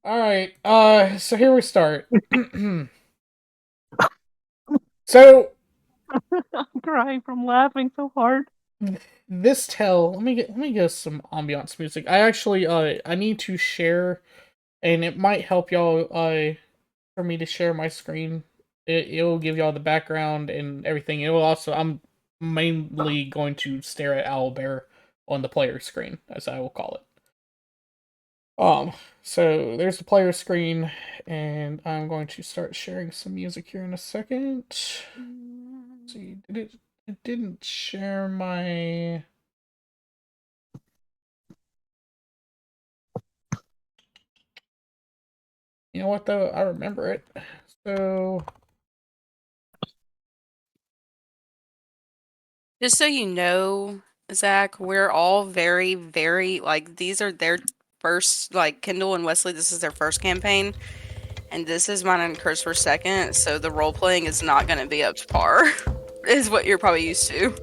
Alright, so here we start. So, I'm crying from laughing so hard. this tell, let me get some ambiance music. I actually, I need to share, and it might help y'all, for me to share my screen. It'll give y'all the background and everything. It will also, I'm mainly going to stare at Owlbear on the player screen, as I will call it. So there's the player screen, and I'm going to start sharing some music here in a second. Let's see, it didn't share my. You know what though? I remember it. So Just so you know, Zach, we're all very, very like these are their first like Kendall and Wesley. This is their first campaign, and this is mine and Christopher's second. So the role playing is not going to be up to par, is what you're probably used to.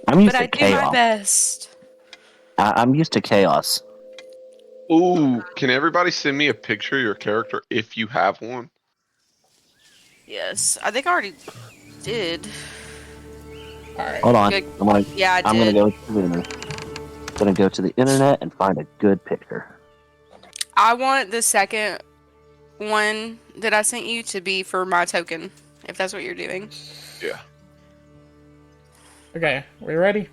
I'm But used I to do my chaos. best. I'm used to chaos. Ooh, can everybody send me a picture of your character if you have one? Yes, I think I already did. all right. Hold on. Good. I'm gonna Yeah, I I'm gonna did. go to the internet and find a good picture. I want the second one that I sent you to be for my token, if that's what you're doing. Yeah, Okay, we ready?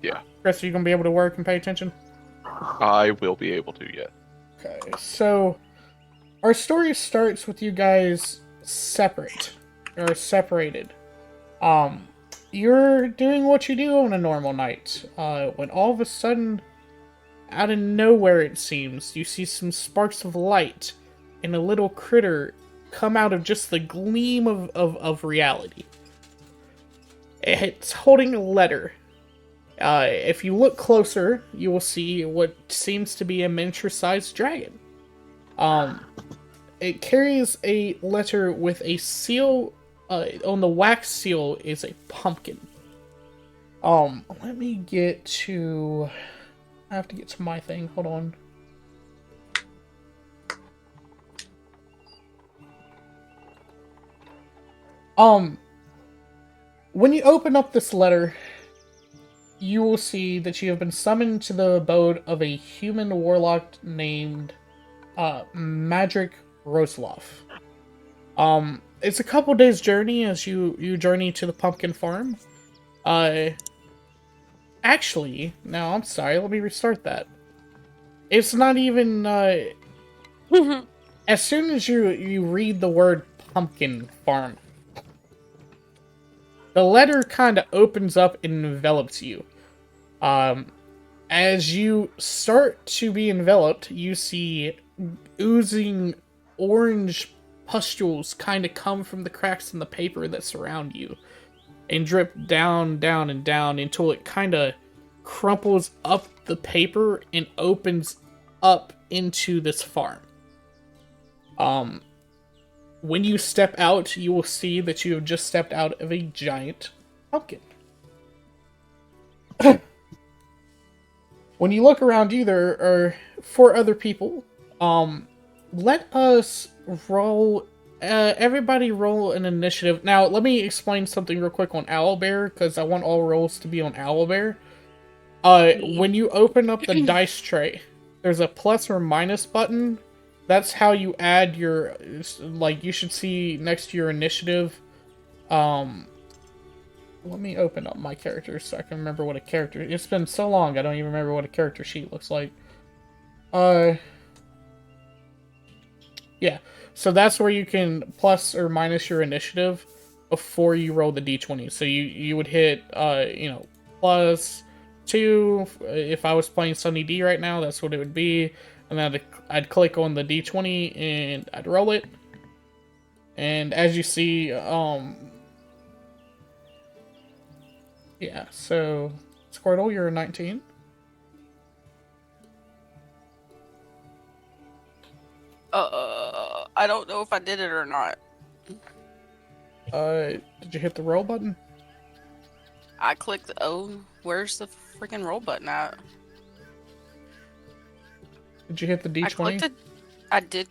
yeah, Chris, are you gonna be able to work and pay attention? I will be able to, yeah. Okay, so our story starts with you guys separate or separated. Um, you're doing what you do on a normal night. When all of a sudden, out of nowhere, it seems, you see some sparks of light and a little critter come out of just the gleam of reality. It's holding a letter. If you look closer, you will see what seems to be a miniature-sized dragon. Um, it carries a letter with a seal. On the wax seal is a pumpkin. Let me get to. I have to get to my thing. Hold on. Um, when you open up this letter, you will see that you have been summoned to the abode of a human warlock named Magic Rosloff. It's a couple days journey as you journey to the pumpkin farm. Uh, Actually, no, I'm sorry. Let me restart that. It's not even. As soon as you read the word pumpkin farm, the letter kind of opens up and envelops you. Um, as you start to be enveloped, you see oozing orange pustules kind of come from the cracks in the paper that surround you and drip down, down, and down until it kind of crumples up the paper and opens up into this farm. Um, when you step out, you will see that you have just stepped out of a giant pumpkin. When you look around you, there are four other people. Let us roll. Everybody roll an initiative. Now, let me explain something real quick on Owlbear, because I want all rolls to be on Owlbear. When you open up the dice tray, there's a plus or minus button. That's how you add your, like, you should see next to your initiative. Let me open up my characters so I can remember what a character. It's been so long, I don't even remember what a character sheet looks like. Uh, yeah. So that's where you can plus or minus your initiative before you roll the d20. So you would hit plus 2. If I was playing Sunny D right now, that's what it would be. And then I'd click on the d20 and I'd roll it. And as you see, yeah, so Squirtle, you're a 19. I don't know if I did it or not. Did you hit the roll button? I clicked. Oh, where's the freaking roll button at? Did you hit the I D20? clicked it. I did.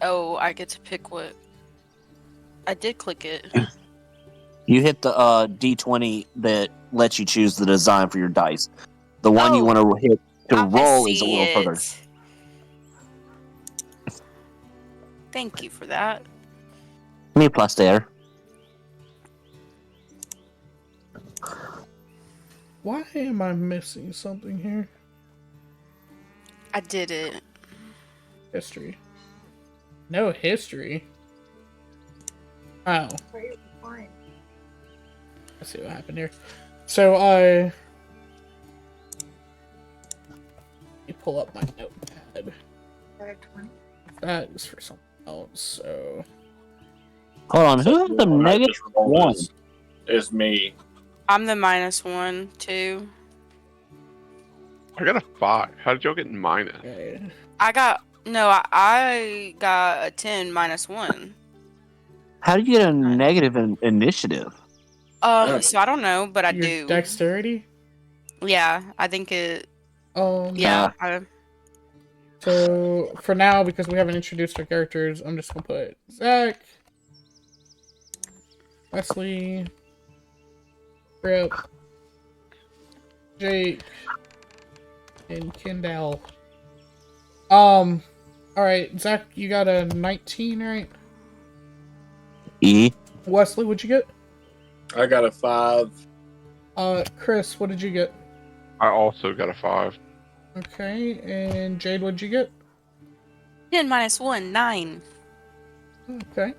Oh, I get to pick what. I did click it. You hit the D20 that lets you choose the design for your dice. The one you Oh, want to hit to I roll is a see little further. it. Thank you for that. Me plus there. Why am I missing something here? I did it. History. No history. Oh. I see what happened here. So let me pull up my notepad. That is for something else. So Hold on, So who has the one I negative just rolled one? is me. I'm the -1 too. I got a 5. How did y'all get minus? okay. I got a 10 -1. How do you get a negative initiative? So I don't know, but I Your do. dexterity. Yeah, I think it. Yeah. Yeah. So for now, because we haven't introduced our characters, I'm just gonna put Zach, Wesley, Rip, Jake, and Kendall. All right, Zach, you got a 19, right? E. Wesley, what'd you get? I got a 5. Chris, what did you get? I also got a 5. Okay, and Jade, what'd you get? 10 -1, 9. Okay.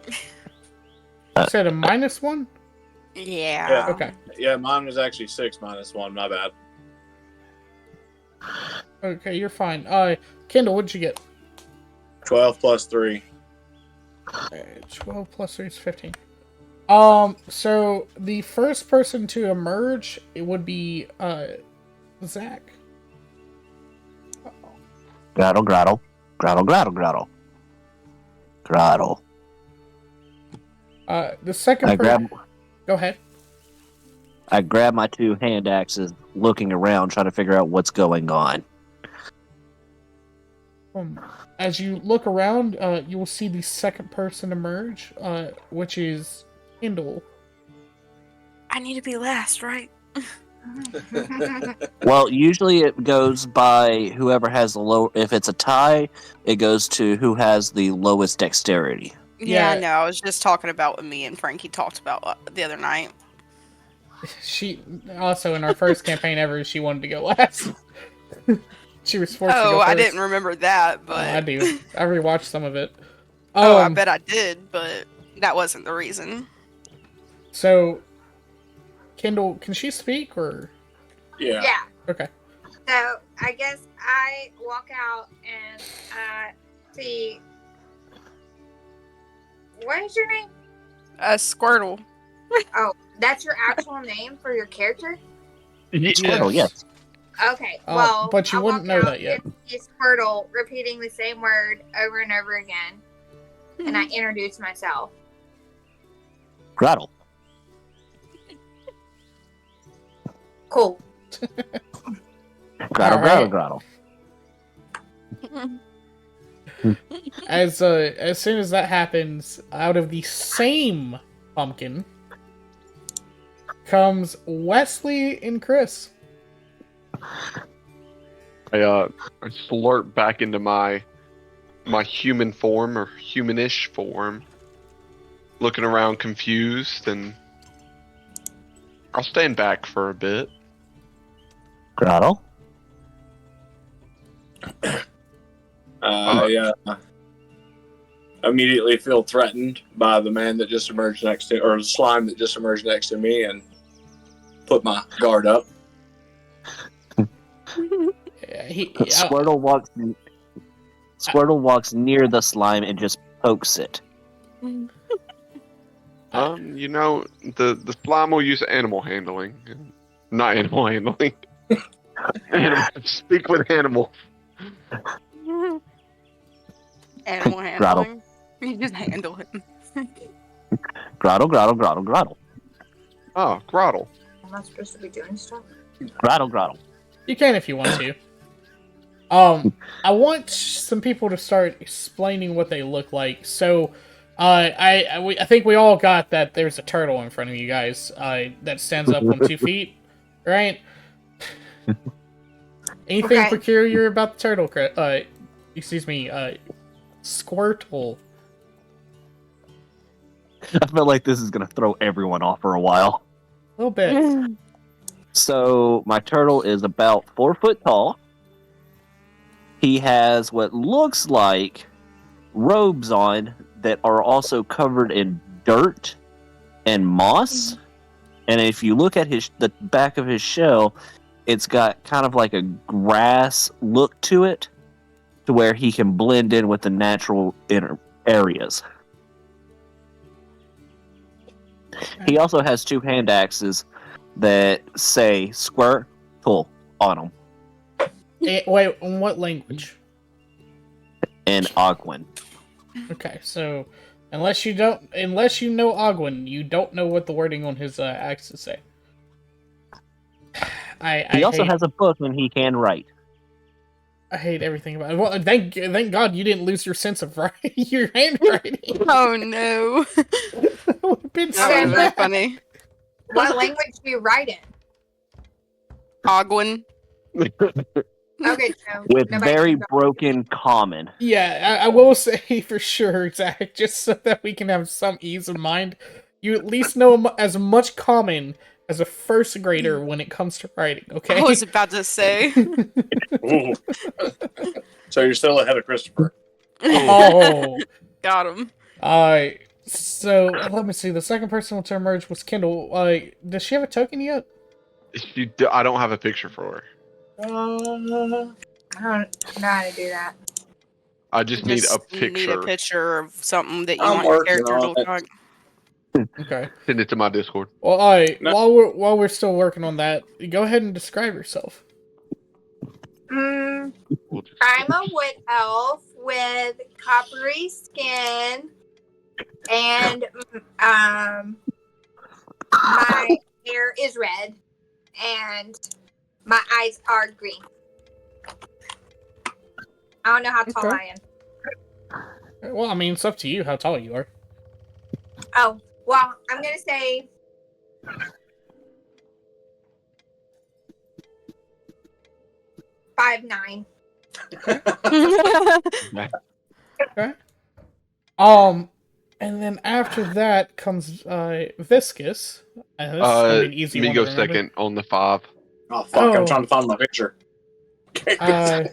You said a -1? Yeah. Okay. Yeah, mine was actually 6 -1. My bad. Okay, you're fine. Kendall, what'd you get? 12 plus 3. 12 plus 3 is 15. So the first person to emerge, it would be, Zach. Grottle, grottle. Grottle, grottle, grottle. Grottle. The second person... Go ahead. I grab my 2 hand axes, looking around, trying to figure out what's going on. As you look around, you will see the second person emerge, which is Kendall. I need to be last, right? Well, usually it goes by whoever has the low. If it's a tie, it goes to who has the lowest dexterity. Yeah, Yeah. no, I was just talking about what me and Frankie talked about the other night. She also, in our first campaign ever, she wanted to go last. She was forced to go Oh, first. I didn't remember that, but I do. I rewatched some of it. oh, I bet I did, but that wasn't the reason. So, Kendall, can she speak or? Yeah. Yeah. Okay. So I guess I walk out and see. What is your name? Squirtle. Oh, that's your actual name for your character? Squirtle, yes. Okay. Well, but you I wouldn't walk know out that yet. and see Squirtle repeating the same word over and over again, and I introduce myself. Grottle. Cool. Grottle, Alright. grottle, grottle. As soon as that happens, out of the same pumpkin comes Wesley and Chris. I slurp back into my human form or humanish form, looking around confused, and I'll stand back for a bit. Grottle. I immediately feel threatened by the man that just emerged next to, or the slime that just emerged next to me, and put my guard up. Squirtle walks near the slime and just pokes it. You know, the slime will use animal handling. Not animal handling. Speak with animals. Animal handling. You just handle him. Grottle, grottle, grottle, grottle. Oh, Grottle. Am I supposed to be doing stuff? Grottle, grottle. You can if you want to. I want some people to start explaining what they look like. So, I think we all got that there's a turtle in front of you guys that stands up on 2 feet, right? Anything Okay. peculiar about the turtle? Excuse me, Squirtle. I feel like this is gonna throw everyone off for a while. A little bit. So my turtle is about 4 foot tall. He has what looks like robes on that are also covered in dirt and moss. And if you look at the back of his shell, it's got kind of like a grass look to it, to where he can blend in with the natural inner areas. He also has 2 hand axes that say "Squirtle" on them Wait, in what language? in Ogwen. Okay, so unless you know Ogwen, you don't know what the wording on his axes say. He also has a book and he can write. I hate everything about it. Well, thank God you didn't lose your sense of your handwriting. Oh no. That would have been so That was really bad. funny. What language do you write in? Ogwen. Okay, so With nobody very can- broken common. Yeah, I will say for sure, Zach, just so that we can have some ease of mind, you at least know as much common as a first grader when it comes to writing, okay? I was about to say. Ooh. So you're still ahead of Christopher. Oh. Got him. So, let me see. The second person to emerge was Kendall. Does she have a token yet? I don't have a picture for her. I don't know how to do that. I just need a picture. Need a picture of something that you I'm want your working character to on look it. like. Okay. Send it to my Discord. Well, No. while we're still working on that, go ahead and describe yourself. Mm, We'll just- I'm a wood elf with coppery skin, and my hair is red, and my eyes are green. I don't know how tall Okay. I am. Well, I mean, it's up to you how tall you are. Oh, well, I'm gonna say 5'9". Okay. And then after that comes Viscous. This is gonna be an easy me one go to remember. second on the 5. Oh fuck! Oh. I'm trying to find my picture. Yeah,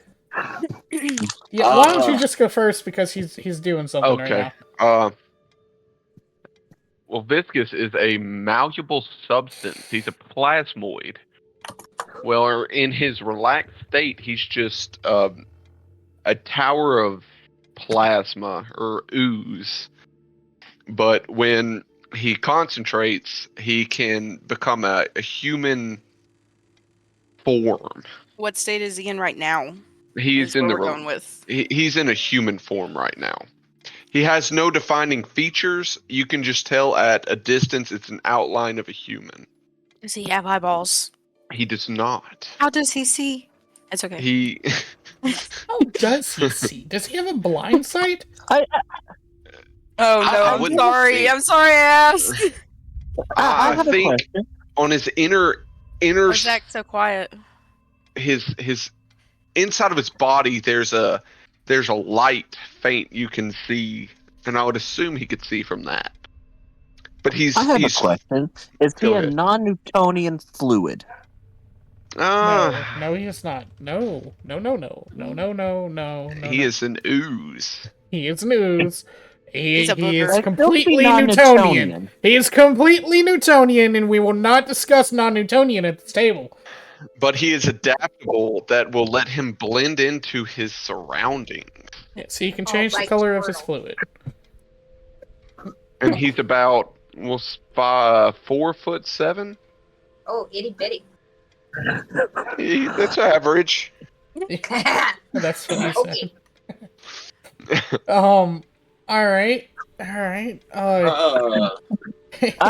why don't you just go first because he's doing something right Okay. now. Well, viscous is a malleable substance. He's a plasmoid. Well, in his relaxed state, he's just a tower of plasma or ooze. But when he concentrates, he can become a human form. What state is he in right now? He's Is in what the we're going with. he's in a human form right now. He has no defining features. You can just tell at a distance it's an outline of a human. Does he have eyeballs? He does not. How does he see? It's okay. He How does he see? Does he have a blind sight? Oh no, I I'm wouldn't sorry. say- I'm sorry I asked. I I have a think question. on his inner Why is Zach so quiet? his inside of his body there's a light faint you can see, and I would assume he could see from that. But I have a question. Is he Go a ahead. non-Newtonian fluid? No, he is not. No. He is an ooze. He is news. He's a He is booger. completely Don't be Newtonian. non-Newtonian. He is completely Newtonian, and we will not discuss non-Newtonian at this table. But he is adaptable that will let him blend into his surroundings. Yeah, so you can change the like color of his Squirtle. fluid. And he's about 4'7". Oh, itty bitty. That's average. That's what you Okay. said. All right. I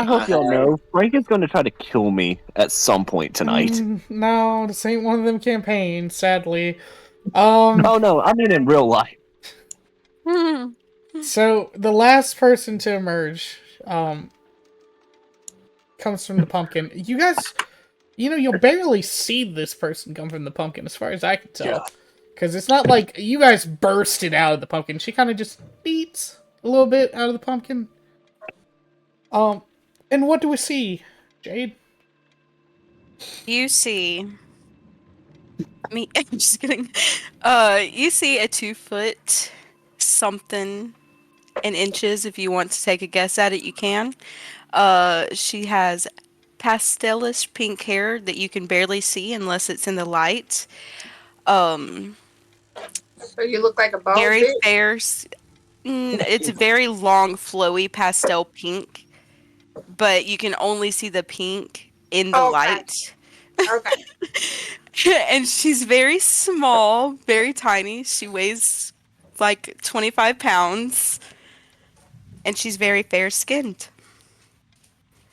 hope y'all know Frank is going to try to kill me at some point tonight. No, this ain't one of them campaigns, sadly. Oh no, I mean in real life. So the last person to emerge, comes from the pumpkin. You guys, you'll barely see this person come from the pumpkin, as far as I can tell. Yeah. Because it's not like you guys bursted out of the pumpkin. She kind of just beats a little bit out of the pumpkin. And what do we see, Jade? You see me. I'm just kidding. You see a 2-foot something in inches. If you want to take a guess at it, you can. She has pastelish pink hair that you can barely see unless it's in the light. So you look like a bald Very bitch. fair. It's very long, flowy pastel pink, but you can only see the pink in the Okay. light. Okay. And she's very small, very tiny. She weighs like 25 pounds, and she's very fair-skinned.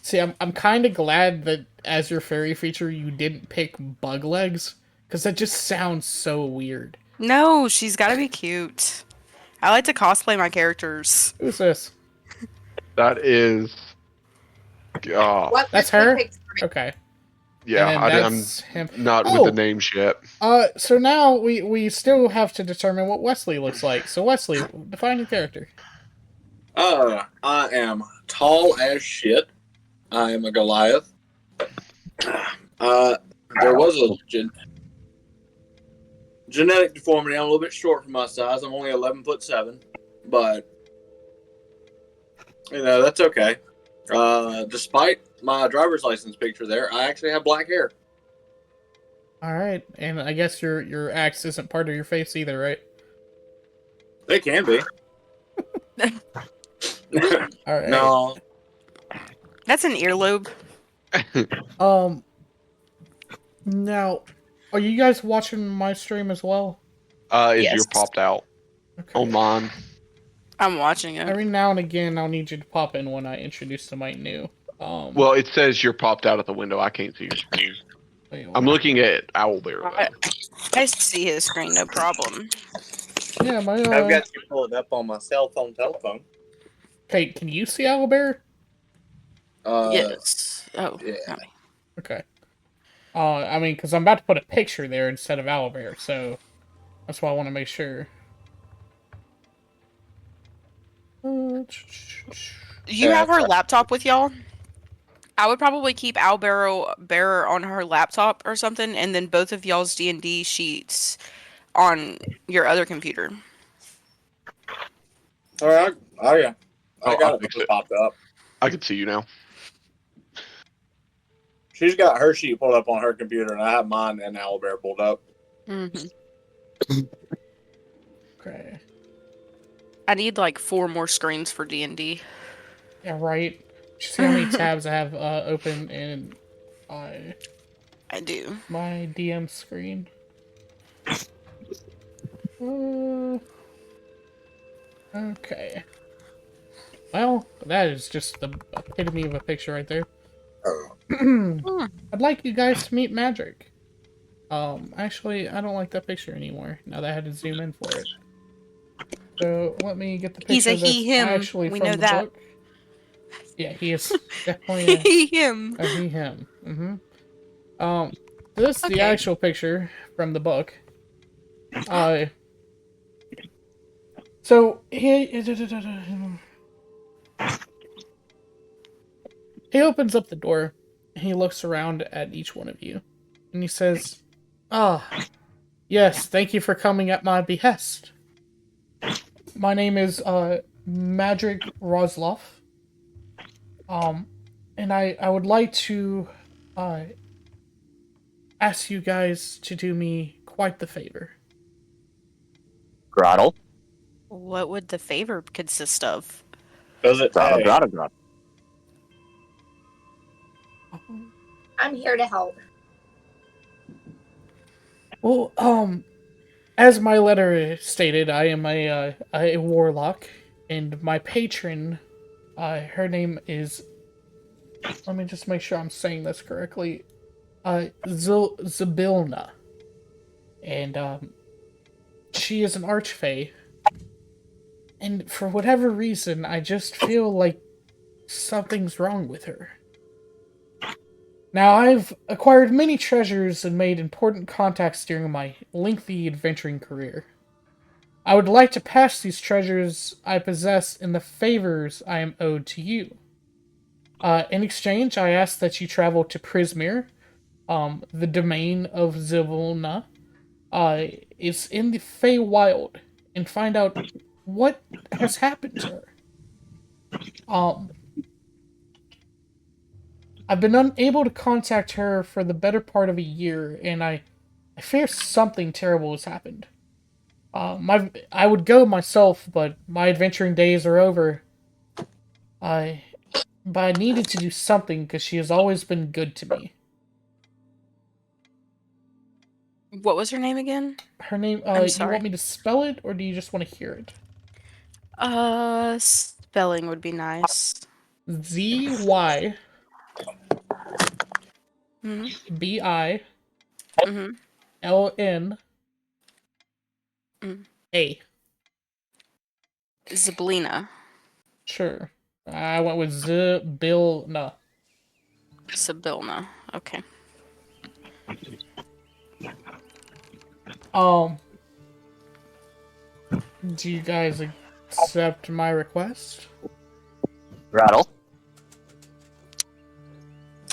See, I'm kind of glad that as your fairy feature you didn't pick bug legs, because that just sounds so weird. No, she's got to be cute. I like to cosplay my characters. Who's this? That is. What That's did we her? pick for- Okay. Yeah, And I'm that's him. not Oh! with the names yet. So now we still have to determine what Wesley looks like. So Wesley, define your character. I am tall as shit. I am a Goliath. There was a genetic deformity. I'm a little bit short for my size. I'm only 11'7", but that's okay. Despite my driver's license picture there, I actually have black hair. All right, and I guess your axe isn't part of your face either, right? They can be. All right. No. That's an earlobe. Now, are you guys watching my stream as well? Is Yes. your popped out Okay. on mine? I'm watching it. Every now and again, I'll need you to pop in when I introduce somebody new. Well, it says you're popped out at the window. I can't see your screen. wait, I'm looking at Owlbear. I see his screen, no problem. Yeah, my. I've got you pulled up on my cell phone telephone. Okay, can you see Owlbear? Yes. Oh. yeah. no. Okay. I mean, because I'm about to put a picture there instead of Owlbear, so that's why I want to make sure. You have her laptop with y'all? I would probably keep Owlbear on her laptop or something, and then both of y'all's D&D sheets on your other computer. All right. Oh yeah. I I'll got fix it it. popped up. I can see you now. She's got her sheet pulled up on her computer, and I have mine and Owlbear pulled up. Mm-hmm. Okay. I need like 4 more screens for D&D. Yeah, right. See how many tabs I have open in I do. my DM screen. Okay. Well, that is just the epitome of a picture right there. I'd like you guys to meet Magic. Actually, I don't like that picture anymore, now that I had to zoom in for it. So, let me get the picture He's a that's he, him. actually We from know the that. book. Yeah, he is definitely Him. a he, him. Mm-hmm. This is the Okay. actual picture from the book. So, he opens up the door, and he looks around at each one of you, and he says, yes, thank you for coming at my behest. My name is, Magic Rosloff. And I would like to, ask you guys to do me quite the favor. Grottle. What would the favor consist of? Does it Grottle, pay? grottle, grottle. I'm here to help. Well, as my letter stated, I am a warlock, and my patron, her name is, let me just make sure I'm saying this correctly, Zabilna. And, she is an archfey. And for whatever reason, I just feel like something's wrong with her. Now, I've acquired many treasures and made important contacts during my lengthy adventuring career. I would like to pass these treasures I possess in the favors I am owed to you. In exchange, I ask that you travel to Prismere, the domain of Zivilna. It's in the Feywild, and find out what has happened to her. I've been unable to contact her for the better part of a year, and I fear something terrible has happened. I would go myself, but my adventuring days are over. But I needed to do something because she has always been good to me. What was her name again? Her name, I'm you sorry. want me to spell it, or do you just want to hear it? Spelling would be nice. Z-Y Mm-hmm. B-I Mm-hmm. L-N A. Zablina. Sure. I went with Zibilna. Sibilna. Okay. Do you guys accept my request? Rattle.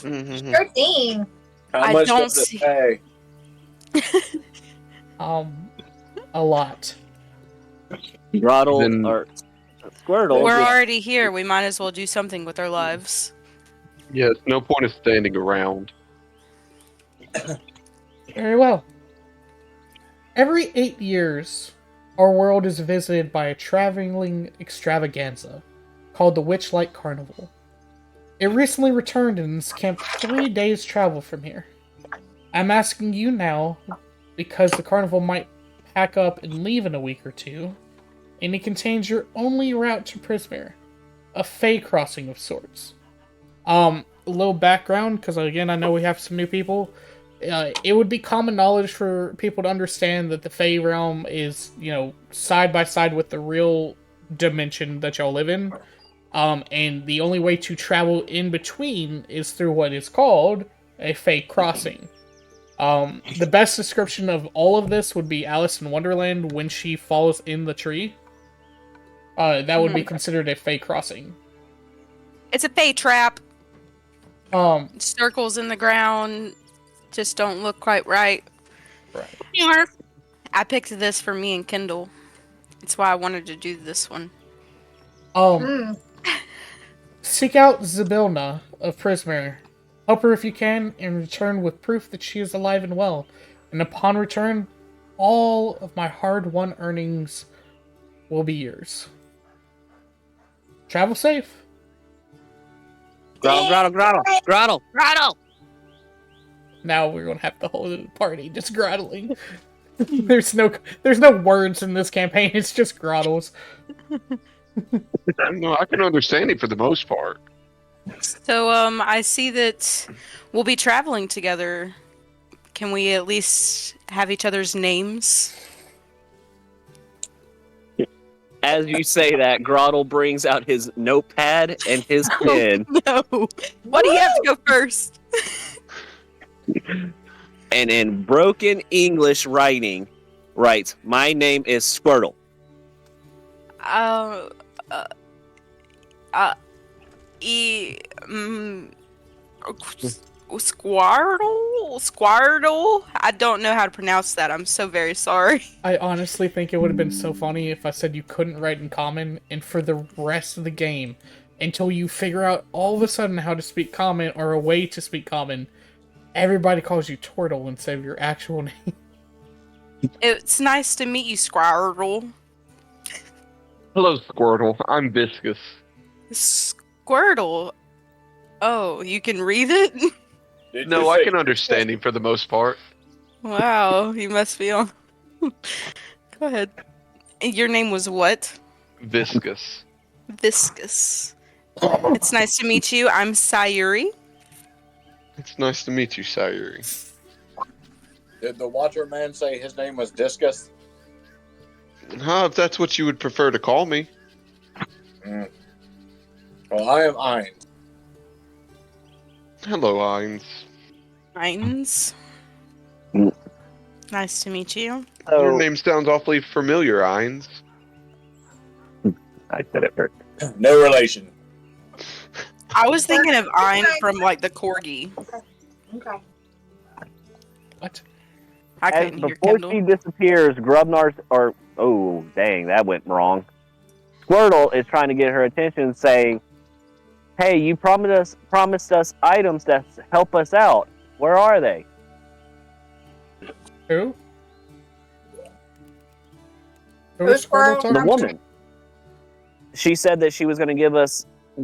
Sure thing. How I much don't does it see- pay? A lot. Grottle Then- or Squirtle. We're already here. We might as well do something with our lives. Yeah, it's no point of standing around. Very well. Every 8 years, our world is visited by a traveling extravaganza called the Witchlight Carnival. It recently returned and is camped 3 days' travel from here. I'm asking you now because the carnival might pack up and leave in a week or two, and it contains your only route to Prismere, a Fey crossing of sorts. A little background, because again, I know we have some new people. It would be common knowledge for people to understand that the Fey realm is, side by side with the real dimension that y'all live in. And the only way to travel in between is through what is called a Fey crossing. The best description of all of this would be Alice in Wonderland when she falls in the tree. That would be considered a Fey crossing. It's a Fey trap. Um, Circles in the ground just don't look quite right. Right. Yarp. I picked this for me and Kendall. That's why I wanted to do this one. Seek out Zibilna of Prismere. Help her if you can, and return with proof that she is alive and well. And upon return, all of my hard-won earnings will be yours. Travel safe. Grottle. Now we're gonna have the whole party just grottling. There's no words in this campaign. It's just grottles. No, I can understand it for the most part. So, I see that we'll be traveling together. Can we at least have each other's names? As you say that, Grottle brings out his notepad and his pen, No. Why do you have to go first? and in broken English writing, writes, "My name is Squirtle." Squirtle? I don't know how to pronounce that. I'm so very sorry. I honestly think it would have been so funny if I said you couldn't write in common, and for the rest of the game, until you figure out all of a sudden how to speak common or a way to speak common, everybody calls you Turtle instead of your actual name. It's nice to meet you, Squirtle. Hello, Squirtle. I'm Viscous. Squirtle? Oh, you can read it? Did No, you I say- can understand him for the most part. Wow, you must be on. Go ahead. Your name was what? Viscous. Viscous. It's nice to meet you. I'm Sayuri. It's nice to meet you, Sayuri. Did the Watcher Man say his name was Discus? If that's what you would prefer to call me. Well, I am Ein. Hello, Ines. Hines. Mm. Nice to meet you. Your So name sounds awfully familiar, Ines. I said it first. No relation. I was thinking of Ein from like the corgi. Okay. What? I And couldn't hear before Kendall. she disappears, Grubnar's or oh dang, that went wrong. Squirtle is trying to get her attention, saying, "Hey, you promised us items that help us out. Where are they?" Who? Who Who's was Squirtle Squirtle? talking The to? woman. She said that she was going to give us a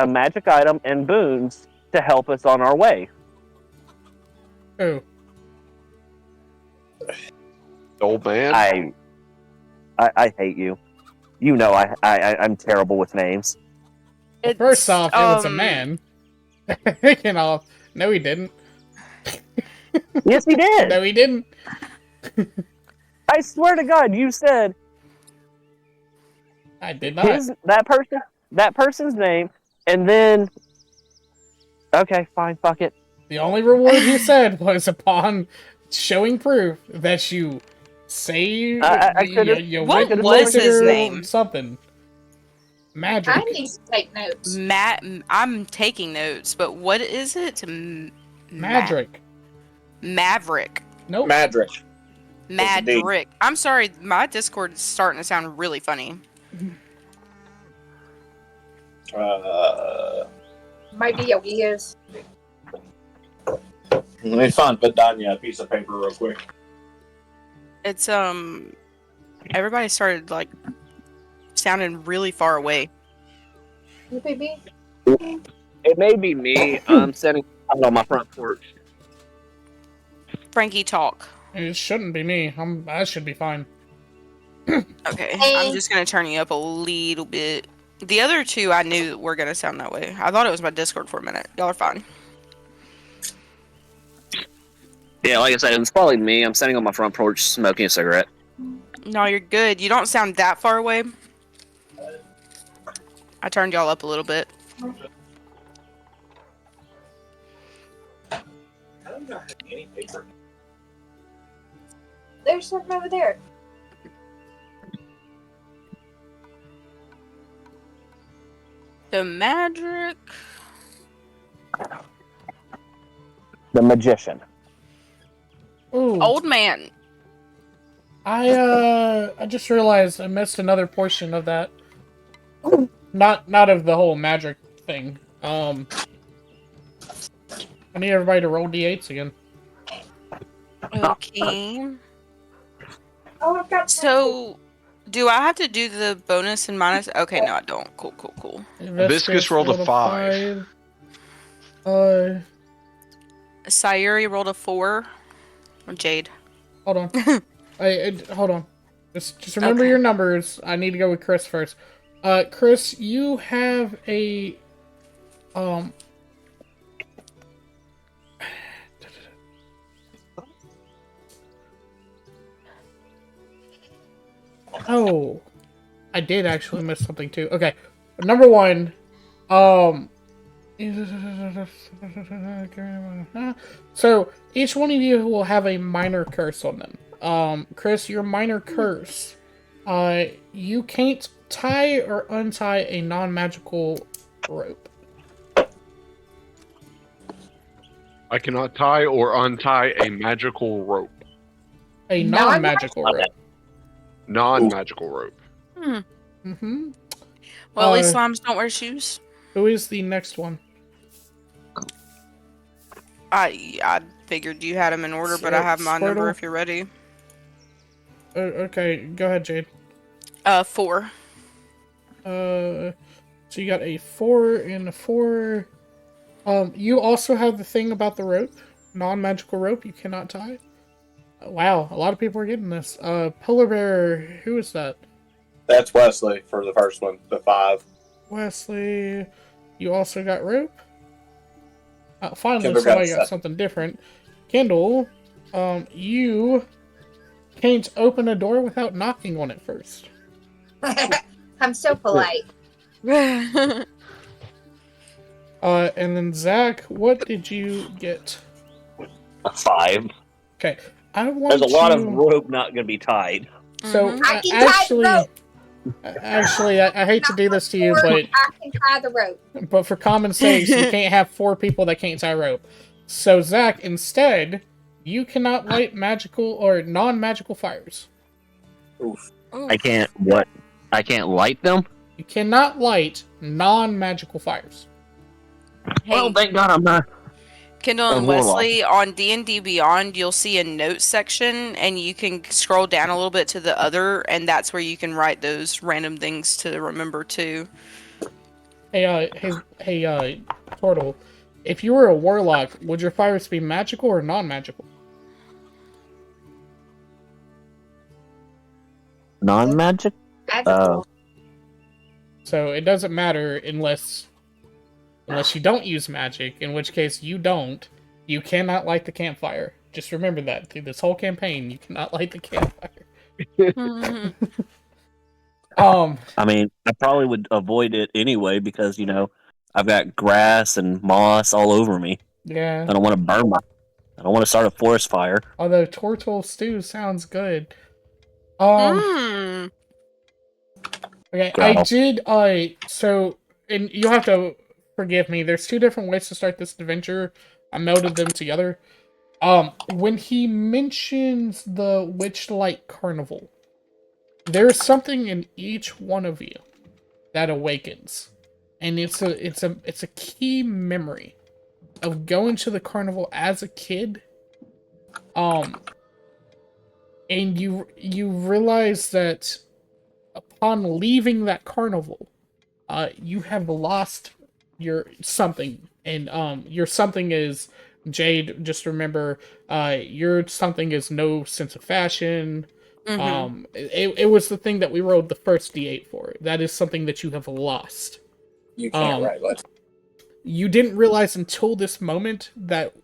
magic item and boons to help us on our way. Who? Old man. I hate you. You know I'm terrible with names. Well, first It's, off, it was a man. Taking off. No, he didn't. Yes, he did. No, he didn't. I swear to God, you said I did not. that person's name, and then okay, fine, fuck it. The only reward he said was upon showing proof that you saved. I could've- you What went and was looked at his her name? Something. Magic. I need to take notes. I'm taking notes, but what is it? Magic. Maverick. Nope. Madrick. Madrick. I'm sorry, my Discord is starting to sound really funny. Might be your ears. Let me put Danya a piece of paper real quick. It's everybody started like sounding really far away. You baby? It may be me. I'm sitting out on my front porch. Frankie, talk. It shouldn't be me. I should be fine. Okay, I'm just gonna turn you up a little bit. The other two I knew were gonna sound that way. I thought it was my Discord for a minute. Y'all are fine. Yeah, like I said, it's probably me. I'm sitting on my front porch smoking a cigarette. No, you're good. You don't sound that far away. I turned y'all up a little bit. I don't have any paper. There's something over there. The Madrick. The magician. Ooh. Old man. I just realized I missed another portion of that. Not of the whole magic thing. I need everybody to roll d8s again. Okay. Oh, I've got So, do I have to do the bonus and minus? Okay, no, I don't. Cool. Viscous rolled a 5. Sayuri rolled a 4. Jade. Hold on. Hold on. Just remember Okay. your numbers. I need to go with Chris first. Chris, you have a Oh, I did actually miss something too. Okay, number one, so each one of you will have a minor curse on them. Chris, your minor curse, you can't tie or untie a non-magical rope. I cannot tie or untie a magical rope. A non-magical rope. Non-magical rope. Mm-hmm. Well, at least slimes don't wear shoes. Who is the next one? I figured you had them in order, but I have my number Squirtle? if you're ready. Okay, go ahead, Jade. 4. So you got a 4 and a 4. You also have the thing about the rope. Non-magical rope you cannot tie. Wow, a lot of people are getting this. Polar Bear, who is that? That's Wesley for the first one, the 5. Wesley, you also got rope? Finally, Kendall somebody got got set. something different. Kendall, you can't open a door without knocking on it first. I'm so polite. And then Zach, what did you get? A 5. Okay, I want There's a lot of to- rope not going to be tied. So Mhm. I can tie the actually, rope. I hate to do this to you, Or but I can tie the rope. for common sakes, you can't have 4 people that can't tie rope. So Zach, instead, you cannot light magical or non-magical fires. Oof. I can't, what? I can't light them? You cannot light non-magical fires. Hey, Well, thank God I'm not. Kendall a and warlock. Wesley, on D&D Beyond, you'll see a notes section, and you can scroll down a little bit to the other, and that's where you can write those random things to remember too. Hey, Turtle. If you were a warlock, would your fires be magical or non-magical? Non-magic? Magical. So it doesn't matter unless you don't use magic, in which case you don't. You cannot light the campfire. Just remember that through this whole campaign, you cannot light the campfire. I mean, I probably would avoid it anyway because, I've got grass and moss all over me. Yeah. I don't want to burn I don't want to start a forest fire. Although turtle stew sounds good. Hmm. Okay, Growl. I did, so, and you'll have to forgive me, there's 2 different ways to start this adventure. I melded them together. When he mentions the Witchlight Carnival, there's something in each one of you that awakens. And it's a key memory of going to the carnival as a kid. And you realize that upon leaving that carnival, you have lost your something, and your something is Jade. Just remember, your something is no sense of fashion. Mhm. It was the thing that we rolled the first D8 for. That is something that you have lost. You can't write letters. You didn't realize until this moment that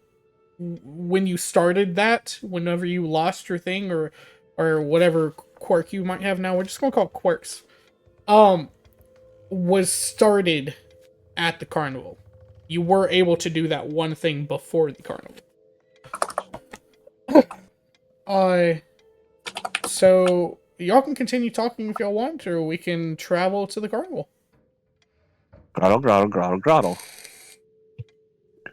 when you started that, whenever you lost your thing or whatever quirk you might have now, we're just gonna call it quirks, was started at the carnival. You were able to do that one thing before the carnival. So y'all can continue talking if y'all want, or we can travel to the carnival. Grotto, grotto, grotto, grotto.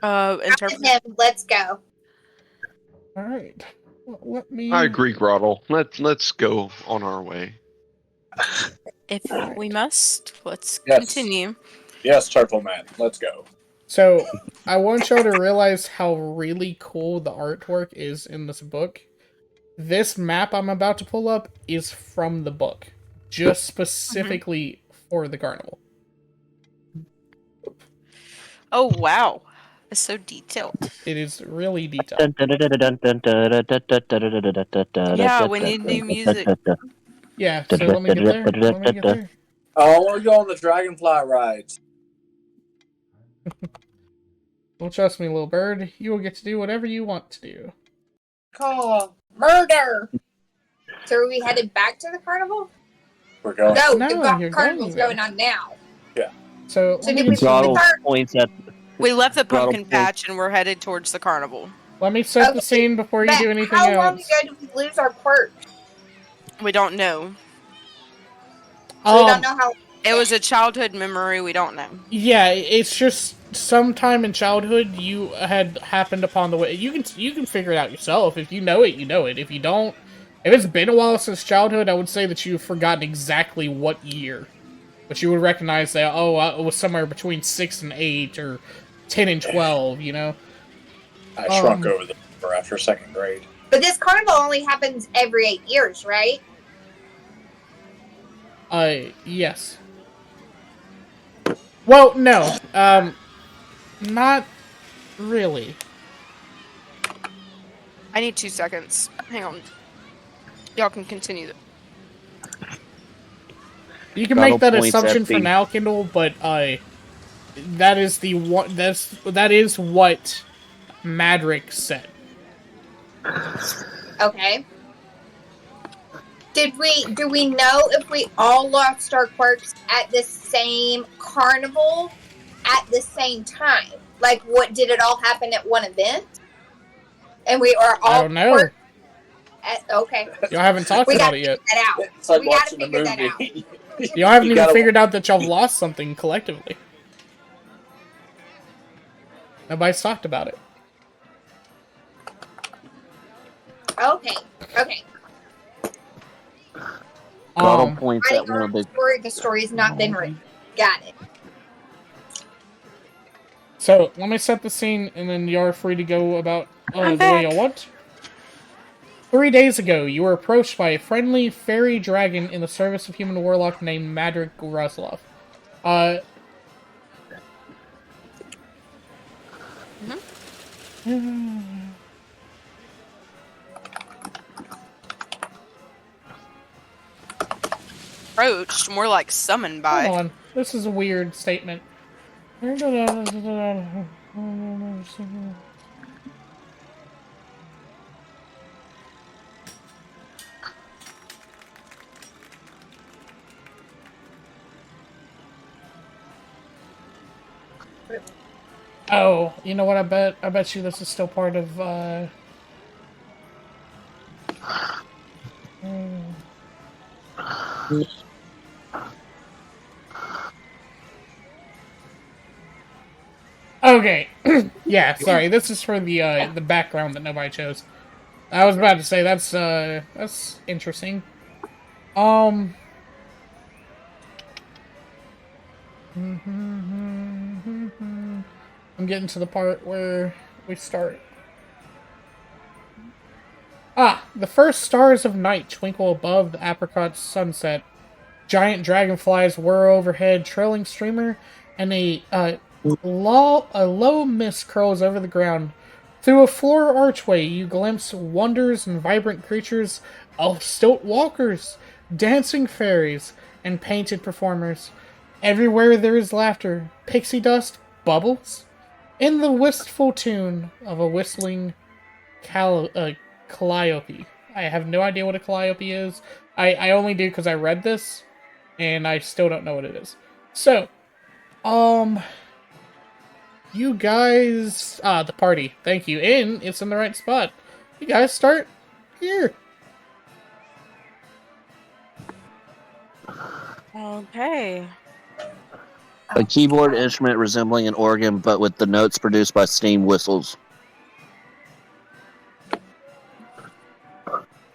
Interpret. Him, let's go. All right. Well, let me. I agree, Grottle. Let's go on our way. If we must, let's Yes. continue. Yes, Turtle Man, let's go. So, I want y'all to realize how really cool the artwork is in this book. This map I'm about to pull up is from the book, just specifically for the carnival. Oh wow, it's so detailed. It is really detailed. Yeah, we need new music. Yeah, so let me get there. Let me get there. Oh, I want to go on the Dragonfly rides. Well, trust me, little bird. You will get to do whatever you want to do. Call murder. So are we headed back to the carnival? We're going. No, No, the you're carnival's going going on now. So, So let did me, we Grotto points at. We left the Grottle pumpkin patch and we're headed towards the carnival. let me set the Okay, scene before you Matt, do anything how long else. ago did we lose our quirk? We don't know. So we don't know how. It was a childhood memory. We don't know. Yeah, it's just sometime in childhood you had happened upon the way. You can figure it out yourself. If you know it, you know it. If you don't, if it's been a while since childhood, I would say that you've forgotten exactly what year. But you would recognize that, it was somewhere between 6 and 8, or 10 and 12, you know? I shrunk over the number after second grade. But this carnival only happens every 8 years, right? Yes. Well, no. Not really. I need 2 seconds. Hang on. Y'all can continue. You can Donald make that points assumption at for the- now, Kindle, but that is the one. That is what Madrick said. Okay. Do we know if we all lost our quirks at the same carnival at the same time? Like, what did it all happen at one event? And we are all I don't know. okay. Y'all haven't talked We about gotta it yet. figure that out. It's like We gotta watching a figure that movie. Y'all haven't You even gotta- figured out that y'all lost something collectively. Nobody's talked about it. Okay. Grotto points at one of the. The story has not been written. Got it. So, let me set the scene, and then you're free to go about I'm the way back. you want. 3 days ago, you were approached by a friendly fairy dragon in the service of human warlock named Madrik Grozlov. Approached, more like summoned by. Hold on. This is a weird statement. Oh, you know what? I bet you this is still part of. Okay, yeah. Sorry, this is for the background that nobody chose. I was about to say that's interesting. I'm getting to the part where we start. The first stars of night twinkle above the apricot sunset. Giant dragonflies whir overhead, trailing streamer, and a low mist curls over the ground. Through a floor archway, you glimpse wonders and vibrant creatures, stilt walkers, dancing fairies, and painted performers. Everywhere there is laughter, pixie dust, bubbles, in the wistful tune of a whistling calliope. I have no idea what a calliope is. I only do because I read this, and I still don't know what it is. So, you guys, the party, thank you, and it's in the right spot. You guys start here. Okay. A keyboard instrument resembling an organ, but with the notes produced by steam whistles.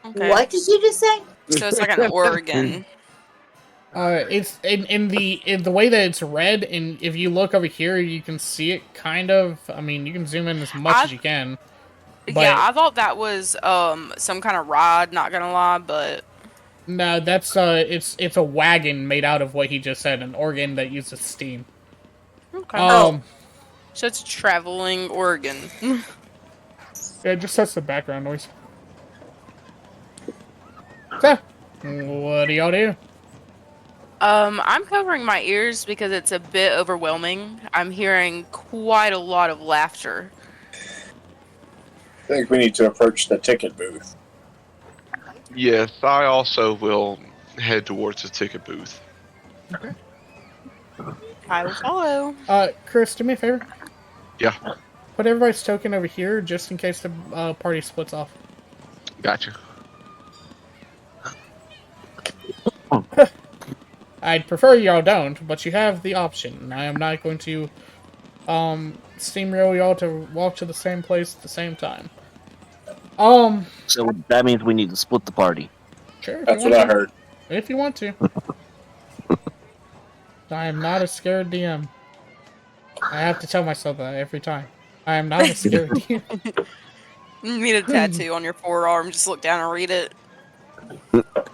Okay. What did you just say? So it's like an organ. It's in the way that it's read, and if you look over here, you can see it kind of. I mean, you can zoom in as much as you can. But Yeah, I thought that was some kind of rod, not gonna lie, but no, that's it's a wagon made out of what he just said, an organ that uses steam. okay. So it's a traveling organ. Yeah, it just sets the background noise. So, what do y'all do? I'm covering my ears because it's a bit overwhelming. I'm hearing quite a lot of laughter. I think we need to approach the ticket booth. Yes, I also will head towards the ticket booth. I will follow. Chris, do me a favor. Yeah, Put everybody's token over here, just in case the party splits off. gotcha. I'd prefer y'all don't, but you have the option. I am not going to steamroll y'all to walk to the same place at the same time. So that means we need to split the party. Sure. That's what I heard. If you want to. I am not a scared DM. I have to tell myself that every time. I am not a scared DM. You need a tattoo on your forearm. Just look down and read it.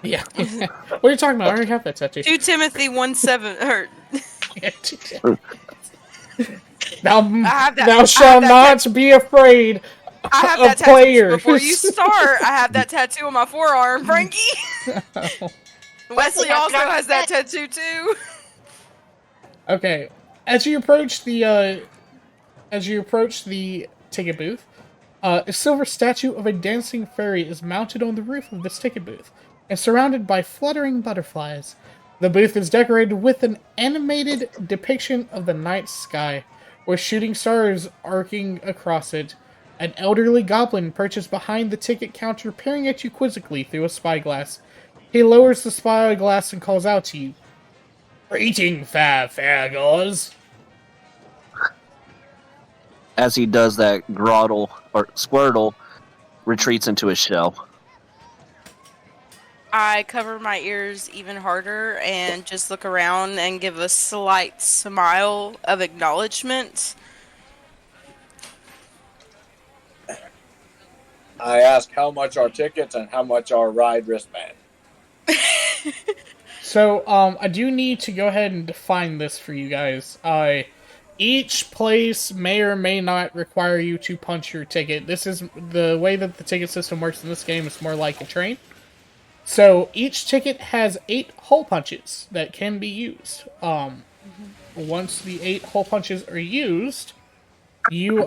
Yeah. What are you talking about? I already have that tattoo. 2 Timothy 1:7. Or Thou shalt not be afraid I have of that tattoo players. before you start. I have that tattoo on my forearm, Frankie. Wesley also has that tattoo too. Okay. As you approach the ticket booth, a silver statue of a dancing fairy is mounted on the roof of this ticket booth. and surrounded by fluttering butterflies. The booth is decorated with an animated depiction of the night sky, with shooting stars arcing across it. An elderly goblin perches behind the ticket counter, peering at you quizzically through a spyglass. He lowers the spyglass and calls out to you. Greeting, fairgoers. As he does that, Squirtle retreats into his shell. I cover my ears even harder and just look around and give a slight smile of acknowledgement. I ask how much are tickets and how much are ride wristband. So, I do need to go ahead and define this for you guys. Each place may or may not require you to punch your ticket. This is the way that the ticket system works in this game. It's more like a train. So each ticket has 8 hole punches that can be used. Once the 8 hole punches are used, you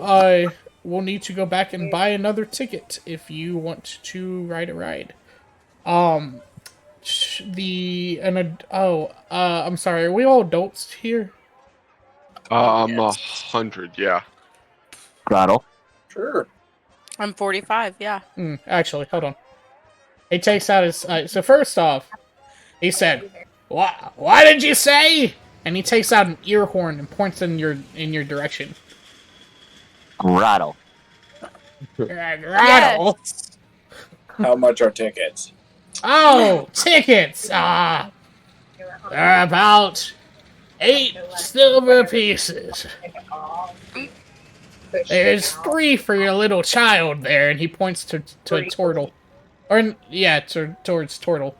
will need to go back and buy another ticket if you want to ride a ride. I'm sorry. Are we all adults here? I'm 100. Yeah. Grottle. Sure. I'm 45, yeah. Actually, hold on. He takes out his... so first off, he said, What did you say? And he takes out an ear horn and points in your direction. Grottle. Rattle. Yes. How much are tickets? Oh, tickets! They're about 8 silver pieces. There's 3 for your little child there, and he points to Tortle. Or, yeah, towards Tortle.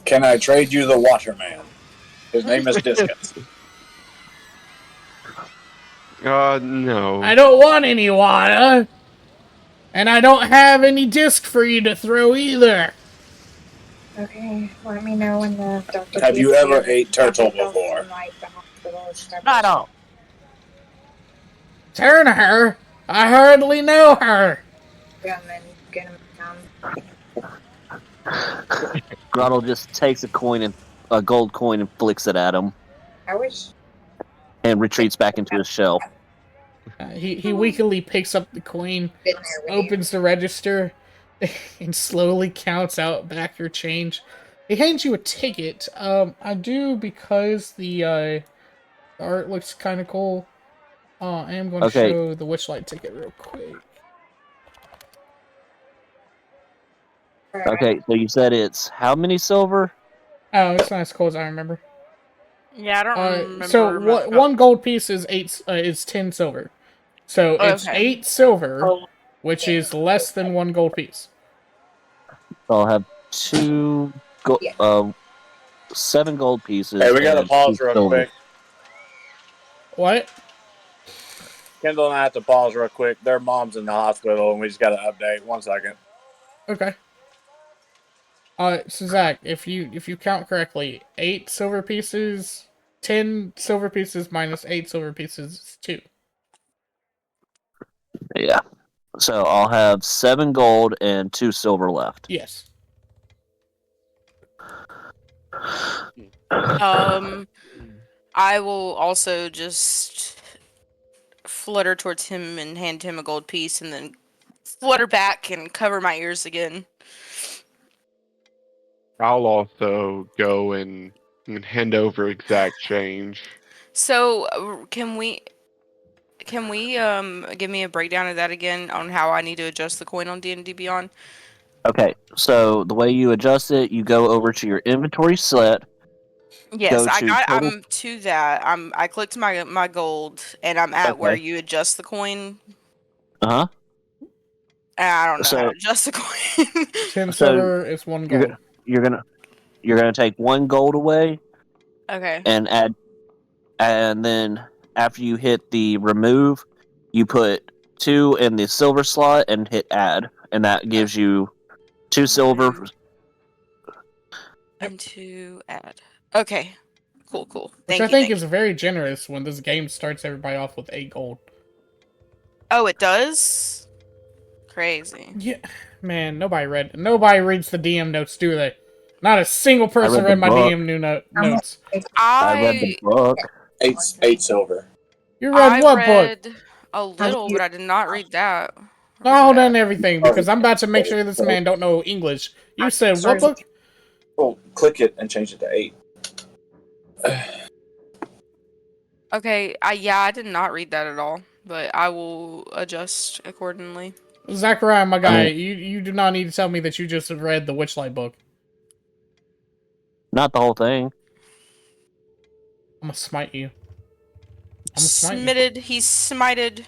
Can I trade you the Waterman? His name is Discus. No. I don't want any water. And I don't have any disc for you to throw either. Okay, let me know when the doctor. Have you ever ate turtle before? Not all. Turner? I hardly know her. Grottle just takes a gold coin and flicks it at him. I wish. And retreats back into his shell. He weakly picks up the coin, opens the register, and slowly counts out back your change. He hands you a ticket. I do, because the art looks kind of cool. I am going to show the Witchlight ticket real quick. Okay, so you said it's how many silver? Oh, it's not as cool as I remember. Yeah, I don't remember. So one gold piece is 10 silver. So it's 8 silver, which is less than 1 gold piece. So I'll have 7 gold pieces. Hey, we gotta pause real silver. quick. What? Kendall and I have to pause real quick. Their mom's in the hospital, and we just gotta update. 1 second. Okay. So Zach, if you count correctly, 8 silver pieces, 10 silver pieces minus 8 silver pieces is 2. Yeah. So I'll have 7 gold and 2 silver left. Yes. I will also just flutter towards him and hand him a gold piece, and then flutter back and cover my ears again. I'll also go and hand over exact change. So, can we give me a breakdown of that again on how I need to adjust the coin on D&D Beyond? Okay, so the way you adjust it, you go over to your inventory set. Yes, I'm to that. I clicked my gold, and I'm at where you adjust the coin. Uh-huh. I don't know how to adjust the coin. 10 silver is 1 gold. You're gonna take 1 gold away. Okay. And then after you hit the remove, you put 2 in the silver slot and hit add, and that gives you 2 silver. And 2 add. Okay. Cool. Which I think is very generous when this game starts everybody off with 8 gold. Oh, it does? Crazy. Yeah, Man, nobody reads the DM notes, do they? Not a single person read read the my book. DM notes. I read the book. Eight silver. You read what book? read a little, but I did not read that. No, done everything, because I'm about to make sure this man don't know English. You said what book? Well, click it and change it to 8. Okay, I did not read that at all, but I will adjust accordingly. Zachariah, my guy, you do not need to tell me that you just read the Witchlight book. Not the whole thing. I'm gonna smite you. I'm gonna smite you. Smitted, he's smited.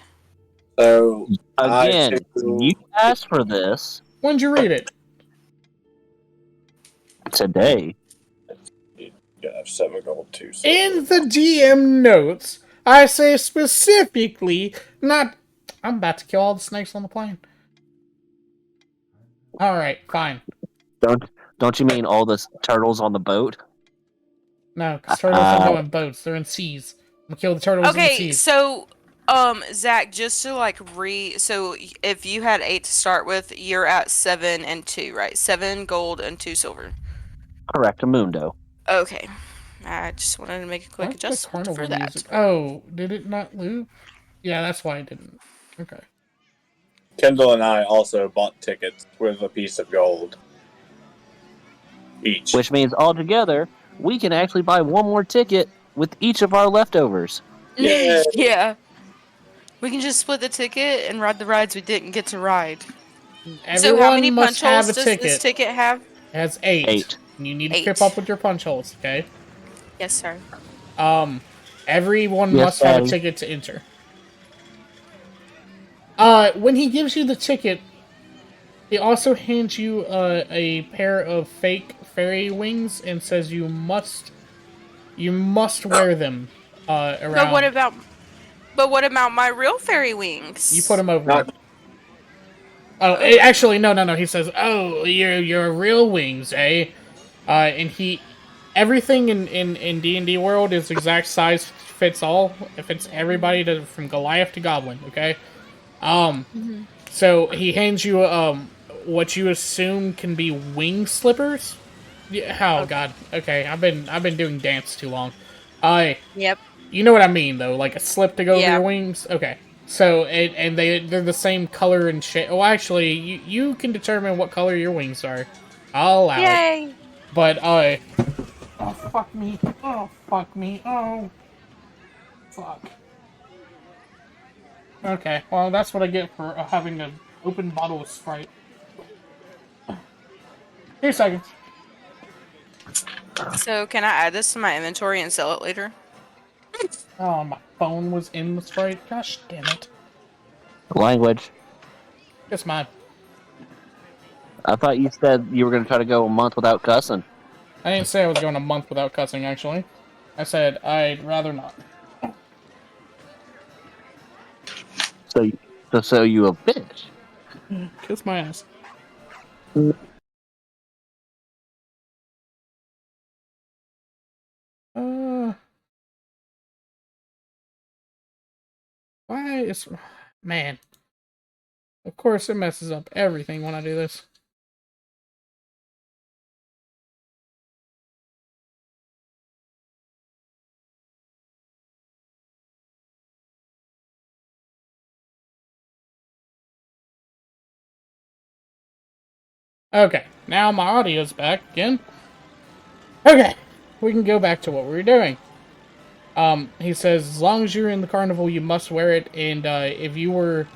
So Again, you asked for this When'd you read it? you today. have 7 gold, 2 silver. In the DM notes, I say specifically not... I'm about to kill all the snakes on the plane. Alright, fine. Don't you mean all the turtles on the boat? No, because turtles don't go in boats. They're in seas. I'm gonna kill the turtles in the Okay, seas. so Zach, just to like so if you had 8 to start with, you're at 7 and 2, right? 7 gold and 2 silver. Correctamundo. Okay. I just wanted to make a quick What's the adjustment carnival for that. music? Oh, did it not loop? Yeah, that's why it didn't. Okay. Kendall and I also bought tickets with a piece of gold each. Which means altogether, we can actually buy one more ticket with each of our leftovers. Yeah. Yeah. We can just split the ticket and ride the rides we didn't get to ride. Everyone So how many must punch holes have a does ticket. this ticket have? It has 8. 8. And you need to 8. keep up with your punch holes, okay? Yes, sir. Everyone Yes, must have a Daddy. ticket to enter. When he gives you the ticket, he also hands you a pair of fake fairy wings and says you must wear them around. But what about my real fairy wings? You put them over. Not- them. Oh, actually, no. He says, "Oh, your real wings, eh?" And everything in D&D world is exact size fits all. It fits everybody from Goliath to Goblin. Okay. So he hands you what you assume can be wing slippers. Yeah, oh God. Okay, I've been doing dance too long. Yep. You know what I mean though, like a slip to go over Yeah. your wings. Okay. So they're the same color and shape. Oh, actually, you can determine what color your wings are. I'll allow it. Yay! But oh fuck me. Oh fuck me. Oh fuck. Okay, well that's what I get for having an open bottle of Sprite. 2 seconds. So can I add this to my inventory and sell it later? Oh, my phone was in the Sprite. Gosh damn it. Language. It's mine. I thought you said you were going to try to go a month without cussing. I didn't say I was going a month without cussing, actually. I said I'd rather not. So you a bitch. Kiss my ass. Why is... Man. Of course it messes up everything when I do this. Okay, now my audio's back again. Okay, we can go back to what we were doing. He says, as long as you're in the carnival, you must wear it, and if you were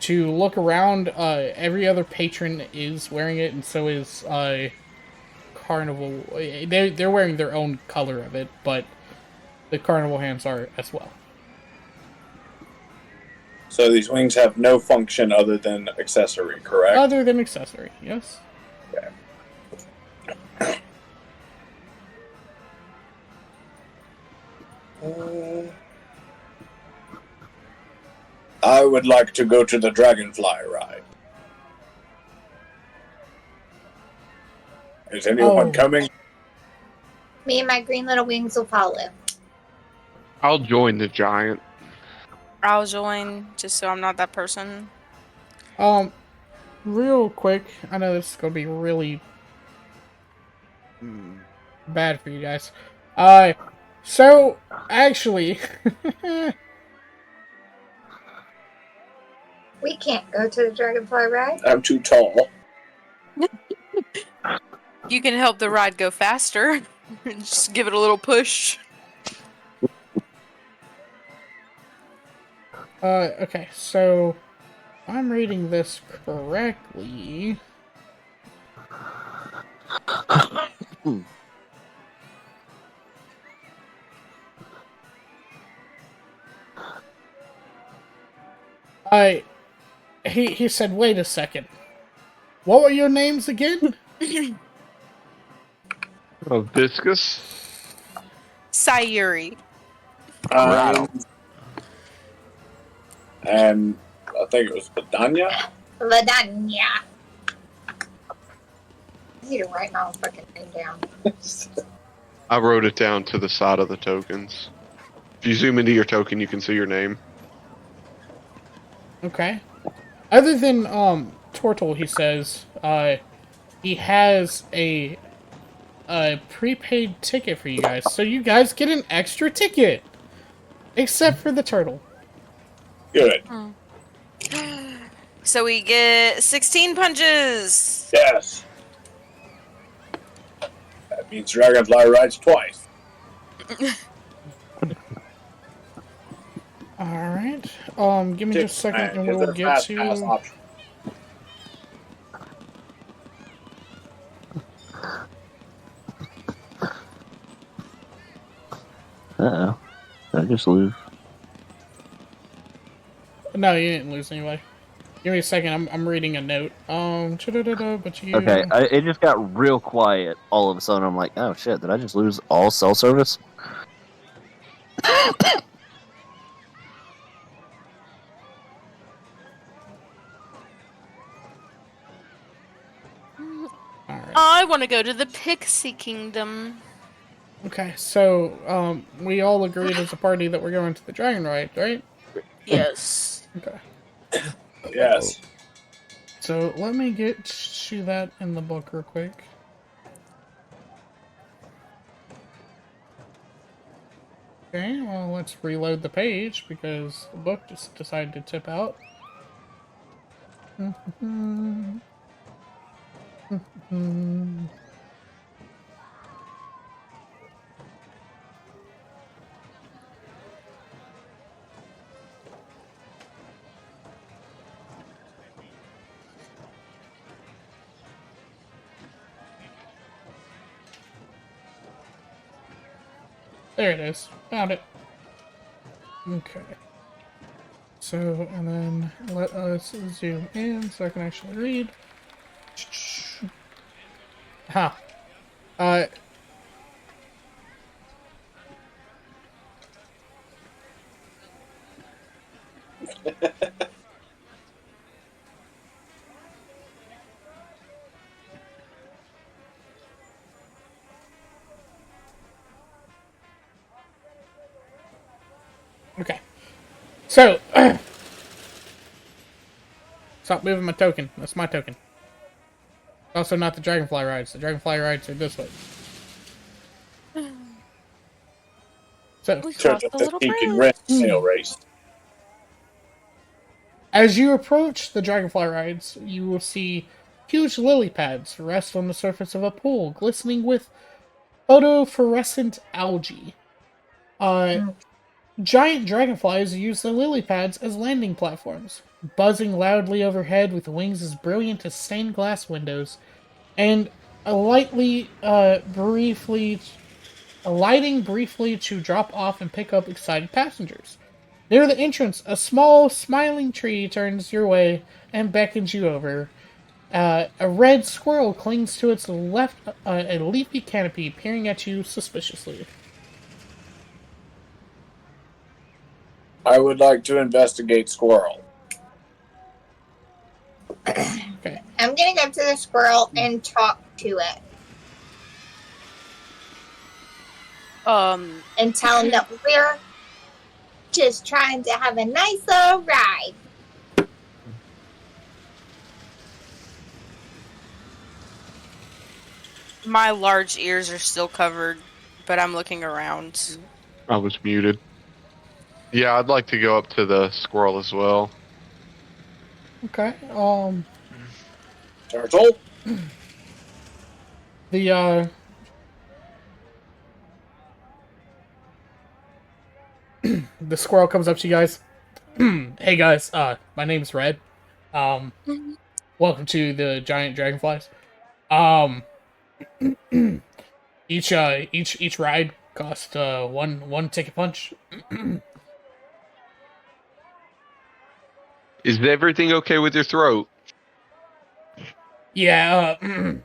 to look around, every other patron is wearing it, and so is carnival. They're wearing their own color of it, but the carnival hands are as well. So these wings have no function other than accessory, correct? Other than accessory, yes. I would like to go to the dragonfly ride. Is anyone coming? Me and my green little wings will follow. I'll join the giant. I'll join just so I'm not that person. real quick, I know this is gonna be really bad for you guys. So actually, We can't go to the Dragonfly ride. I'm too tall. You can help the ride go faster. Just give it a little push. okay, so if I'm reading this correctly. He said, wait a second. What were your names again? Viscous? Sayuri. Right. And I think it was Badanya. Ladanya. I need to write my own fucking name down. I wrote it down to the side of the tokens. If you zoom into your token, you can see your name. Okay. Other than, Tortle, he says, he has a prepaid ticket for you guys. So you guys get an extra ticket. Except for the turtle. Good. So we get 16 punches. Yes. That means Dragonfly rides twice. Alright. Give me just a second and Is we'll there a get fast pass to... option? Uh-oh. Did I just lose? No, you didn't lose anyway. Give me a second, I'm reading a note. But you... Okay, it just got real quiet all of a sudden. I'm like, oh shit, did I just lose all cell service? Alright. I want to go to the Pixie Kingdom. Okay, so, we all agreed as a party that we're going to the dragon ride, right? Yes. Okay. Yes. So, let me get to that in the book real quick. Okay, well, let's reload the page because the book just decided to tip out. There it is. Found it. Okay. So, and then let us zoom in so I can actually read. Huh. Okay. So, stop moving my token. That's my token. Also not the dragonfly rides. The dragonfly rides are this way. So, We Church crossed of the the little Peak and bridge. Red Snail Race. as you approach the dragonfly rides, you will see huge lily pads rest on the surface of a pool, glistening with photophorescent algae. Giant dragonflies use the lily pads as landing platforms, buzzing loudly overhead with wings as brilliant as stained glass windows, and alighting briefly to drop off and pick up excited passengers. Near the entrance, a small, smiling tree turns your way and beckons you over. A red squirrel clings to its left, a leafy canopy, peering at you suspiciously. I would like to investigate squirrel. Okay. I'm gonna go to the squirrel and talk to it and tell him that we're just trying to have a nice little ride. My large ears are still covered, but I'm looking around. I was muted. Yeah, I'd like to go up to the squirrel as well. Okay. Turtle. The the squirrel comes up to you guys. Hey guys, my name's Red. Welcome to the giant dragonflies. Each ride costs one ticket punch. Is everything okay with your throat? Yeah,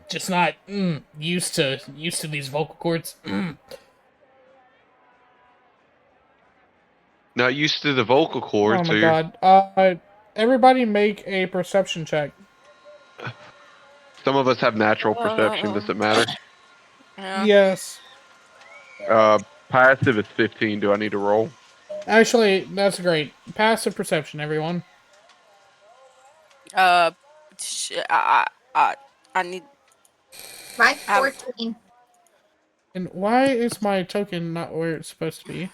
just not used to these vocal cords. Not used to the vocal Oh cords. my so you're- god. Everybody make a perception check. Some of us have natural perception. Does it matter? Yeah. Yes. Passive is 15. Do I need to roll? Actually, that's great. Passive perception, everyone. I need. Mine's Ow. 14. And why is my token not where it's supposed to be?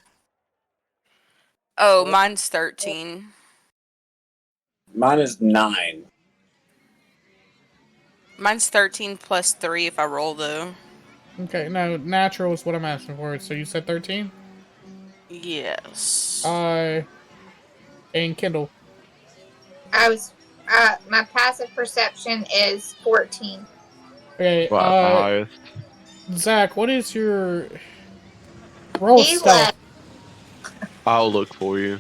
Oh, mine's 13. Mine is 9. Mine's 13 plus 3 if I roll, though. Okay, no, natural is what I'm asking for. So you said 13? Yes. And Kindle. My passive perception is 14. Okay, Well, I'm the highest. Zach, what is your roll He stealth? left. I'll look for you.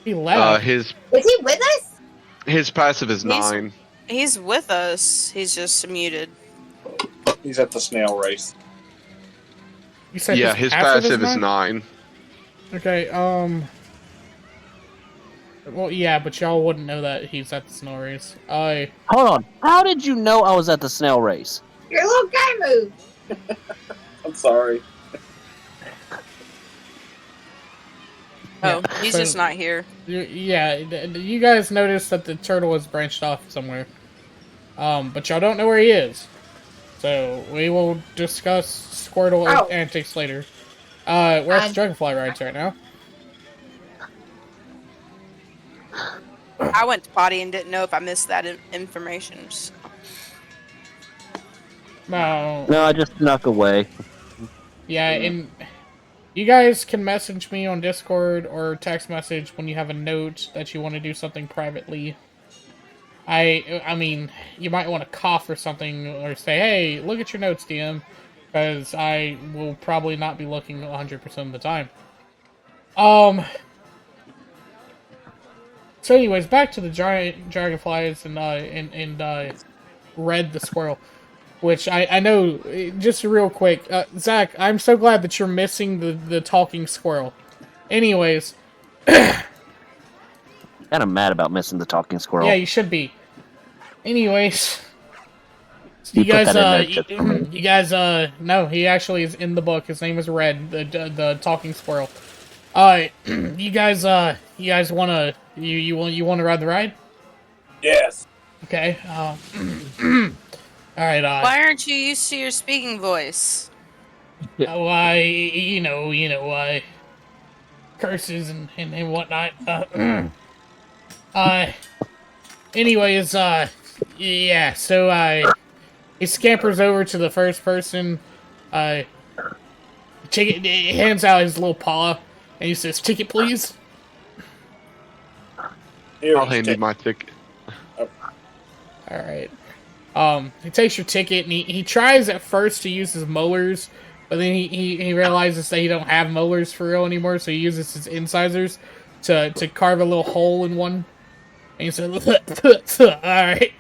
He left. His Is he with us? passive is He's- 9. He's with us. He's just muted. He's at the snail race. You said Yeah, his passive is 9. Okay, well, yeah, but y'all wouldn't know that he's at the snow race. Hold on. How did you know I was at the snail race? Your little guy moved. I'm sorry. Oh, he's so- just not here. You guys noticed that the turtle has branched off somewhere. But y'all don't know where he is. So, we will discuss Squirtle Oh. antics later. We're at the Dragonfly rides right now. I went to potty and didn't know if I missed that information. So. No. No, I just snuck away. Yeah, and you guys can message me on Discord or text message when you have a note that you want to do something privately. I mean, you might want to cough or something, or say, hey, look at your notes, DM, because I will probably not be looking 100% of the time. So anyways, back to the giant dragonflies and Red the squirrel. Which I know, just real quick, Zach, I'm so glad that you're missing the talking squirrel. Anyways, Kind of mad about missing the talking squirrel. yeah, you should be. Anyways, You you put guys, that in there just for me. you guys, no, he actually is in the book. His name is Red, the talking squirrel. You guys wanna you wanna ride the ride? Yes. Okay. All right. Why aren't you used to your speaking voice? Curses and whatnot. Anyways, yeah, so, he scampers over to the first person, he hands out his little paw, and he says, ticket, please. Here, I'll hand you take- my ticket. Alright. He takes your ticket, and he tries at first to use his molars, but then he realizes that he don't have molars for real anymore, so he uses his incisors to carve a little hole in one. And he says, alright.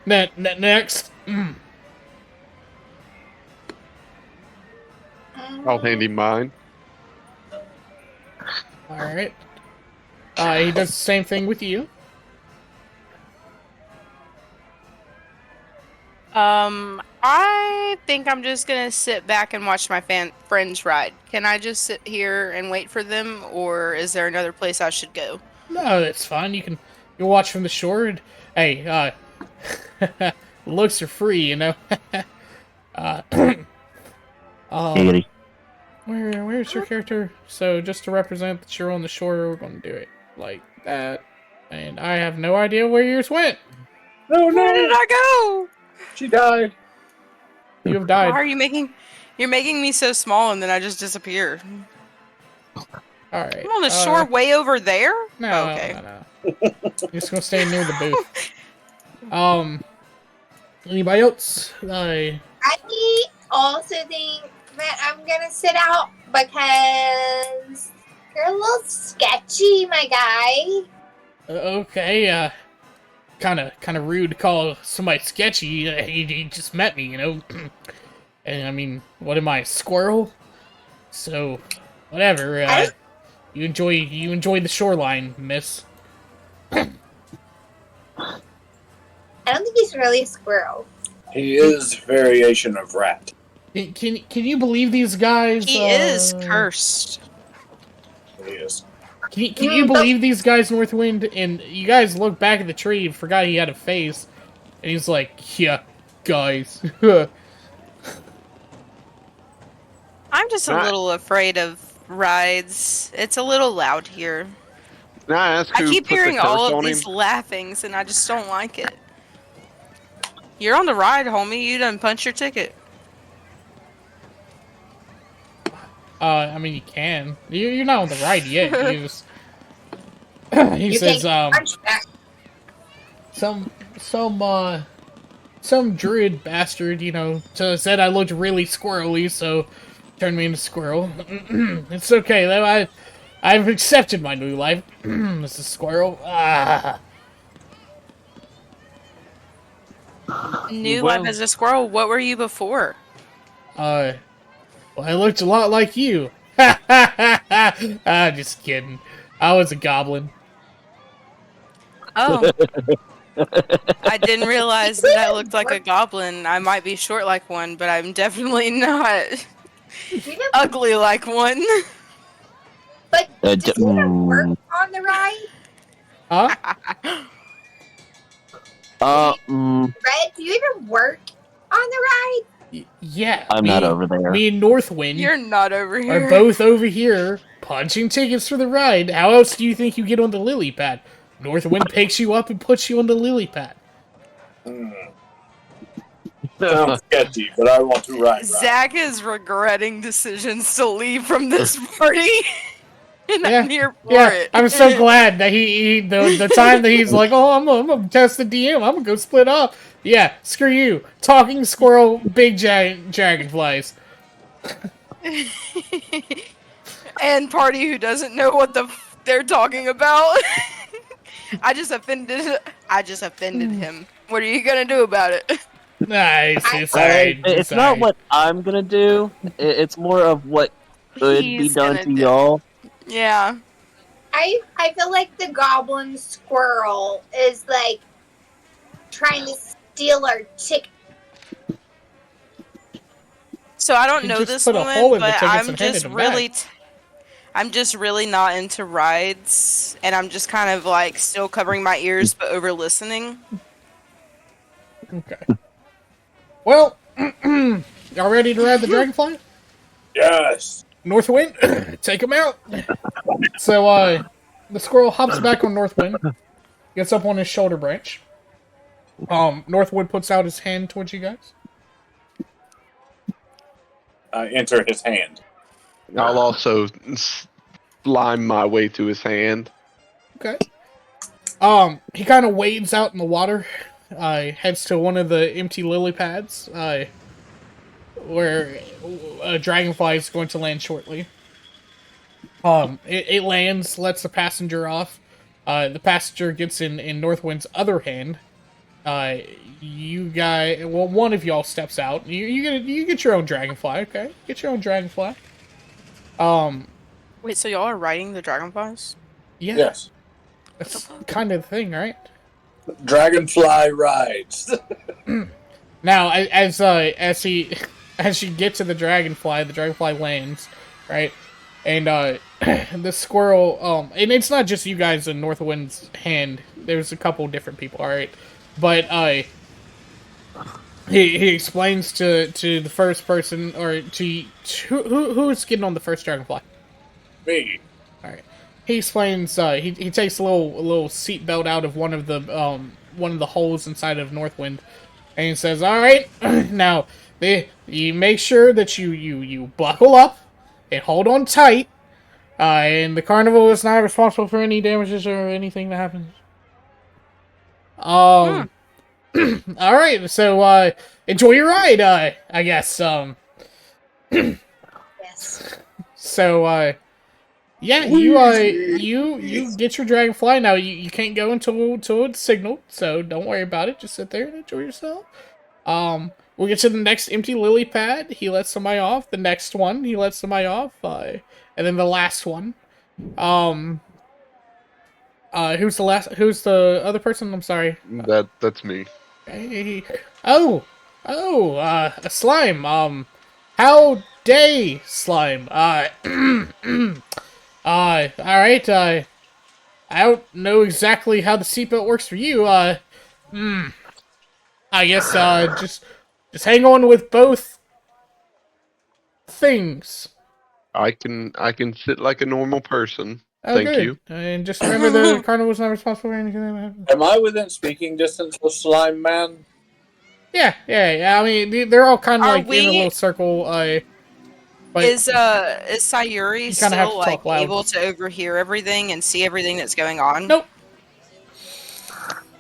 Next. I'll hand him mine. Alright. He does the same thing with you. I think I'm just gonna sit back and watch my friends ride. Can I just sit here and wait for them, or is there another place I should go? No, that's fine. You watch from the shore, and hey, looks are free, you know. Uh, Giggity. where's your character? So just to represent that you're on the shore, we're going to do it like that. And I have no idea where yours went. No, Where did no, I go? she died. You have Why died. are you making? You're making me so small, and then I just disappear. All right. I'm on the shore way over there. No, Oh, okay. no. You're just gonna stay near the booth. Anybody else? I also think that I'm gonna sit out because you're a little sketchy, my guy. Okay. Kind of rude to call somebody sketchy. He just met me, you know. And I mean, what am I, a squirrel? So, whatever. You enjoy the shoreline, miss. I don't think he's really a squirrel. He is a variation of rat. Can you believe these guys? He is cursed. He is. Can you believe these guys, Northwind? And you guys look back at the tree and forgot he had a face. And he's like, yeah, guys. I'm just a little afraid of rides. It's a little loud here. Can I ask I who keep put the hearing curse all of on these him? laughings, and I just don't like it. You're on the ride, homie. You done punch your ticket. I mean, you can. You're not on the ride yet. He You says, can punch back. some druid bastard, you know, said I looked really squirrely, so turned me into squirrel. It's okay, though. I've accepted my new life. This is squirrel. New Well- life as a squirrel. What were you before? Well, I looked a lot like you. Just kidding. I was a goblin. Oh. I didn't realize that I looked like a goblin. I might be short like one, but I'm definitely not You never, ugly like one. but did you ever work on the ride? Huh? Red, do you ever work on the ride? Yeah. I'm not over there. Me and Northwind You're not over here. are both over here punching tickets for the ride. How else do you think you get on the lily pad? Northwind picks you up and puts you on the lily pad. Sounds sketchy, but I want to ride. Zach is regretting decisions to leave from this party. And Yeah. I'm here for Yeah, it. I'm so glad that the time that he's like, oh, I'm gonna test the DM, I'm gonna go split up. Yeah, screw you. Talking squirrel, big giant dragonflies. And party who doesn't know what they're talking about. I just offended him. What are you gonna do about it? Nice, it's alright. It's not what I'm gonna do. It's more of what could be He's done gonna to do. y'all. Yeah. I feel like the goblin squirrel is like trying to steal our chicken. So I don't You know just this put a woman, hole in the but tickets I'm and handed just them really, back. I'm just really not into rides, and I'm just kind of like still covering my ears but over listening. Okay. Well, y'all ready to ride the dragonfly? Yes. Northwind, take him out. So, the squirrel hops back on Northwind, gets up on his shoulder branch. Northwind puts out his hand towards you guys. I enter his hand. I'll also slime my way to his hand. Okay. He kind of wades out in the water, heads to one of the empty lily pads, where a dragonfly is going to land shortly. It lands, lets the passenger off. The passenger gets in Northwind's other hand. You guys, well, one of y'all steps out. You get your own dragonfly, okay? Get your own dragonfly. Wait, so y'all are riding the dragonflies? Yeah, Yes. that's kind of the thing, right? Dragonfly rides. Now, as you get to the dragonfly lands, right? And the squirrel, and it's not just you guys in Northwind's hand. There's a couple different people, all right? But he explains to the first person, or to who's getting on the first dragonfly. Me. All right. He explains. He takes a little seat belt out of one of the holes inside of Northwind, and he says, "All right, now you make sure that you buckle up and hold on tight. And the carnival is not responsible for any damages or anything that happens." All right. So enjoy your ride. I guess. Yes. So yeah, you get your dragonfly now. You can't go until it's signaled, so don't worry about it. Just sit there and enjoy yourself. We'll get to the next empty lily pad. He lets somebody off. The next one, he lets somebody off. And then the last one. Who's the last? Who's the other person? I'm sorry. That's me. Hey. A slime. How day, slime. Alright, I don't know exactly how the seatbelt works for you, I guess, just hang on with both things. I can sit like a normal person. Oh, Thank good. you. And just remember the carnival's not responsible for anything that happens. Am I within speaking distance of Slime Man? Yeah. I mean, they're all kind of Are like in a little circle, but Is Sayuri you kinda have still to like talk loud. able to overhear everything and see everything that's going on? Nope.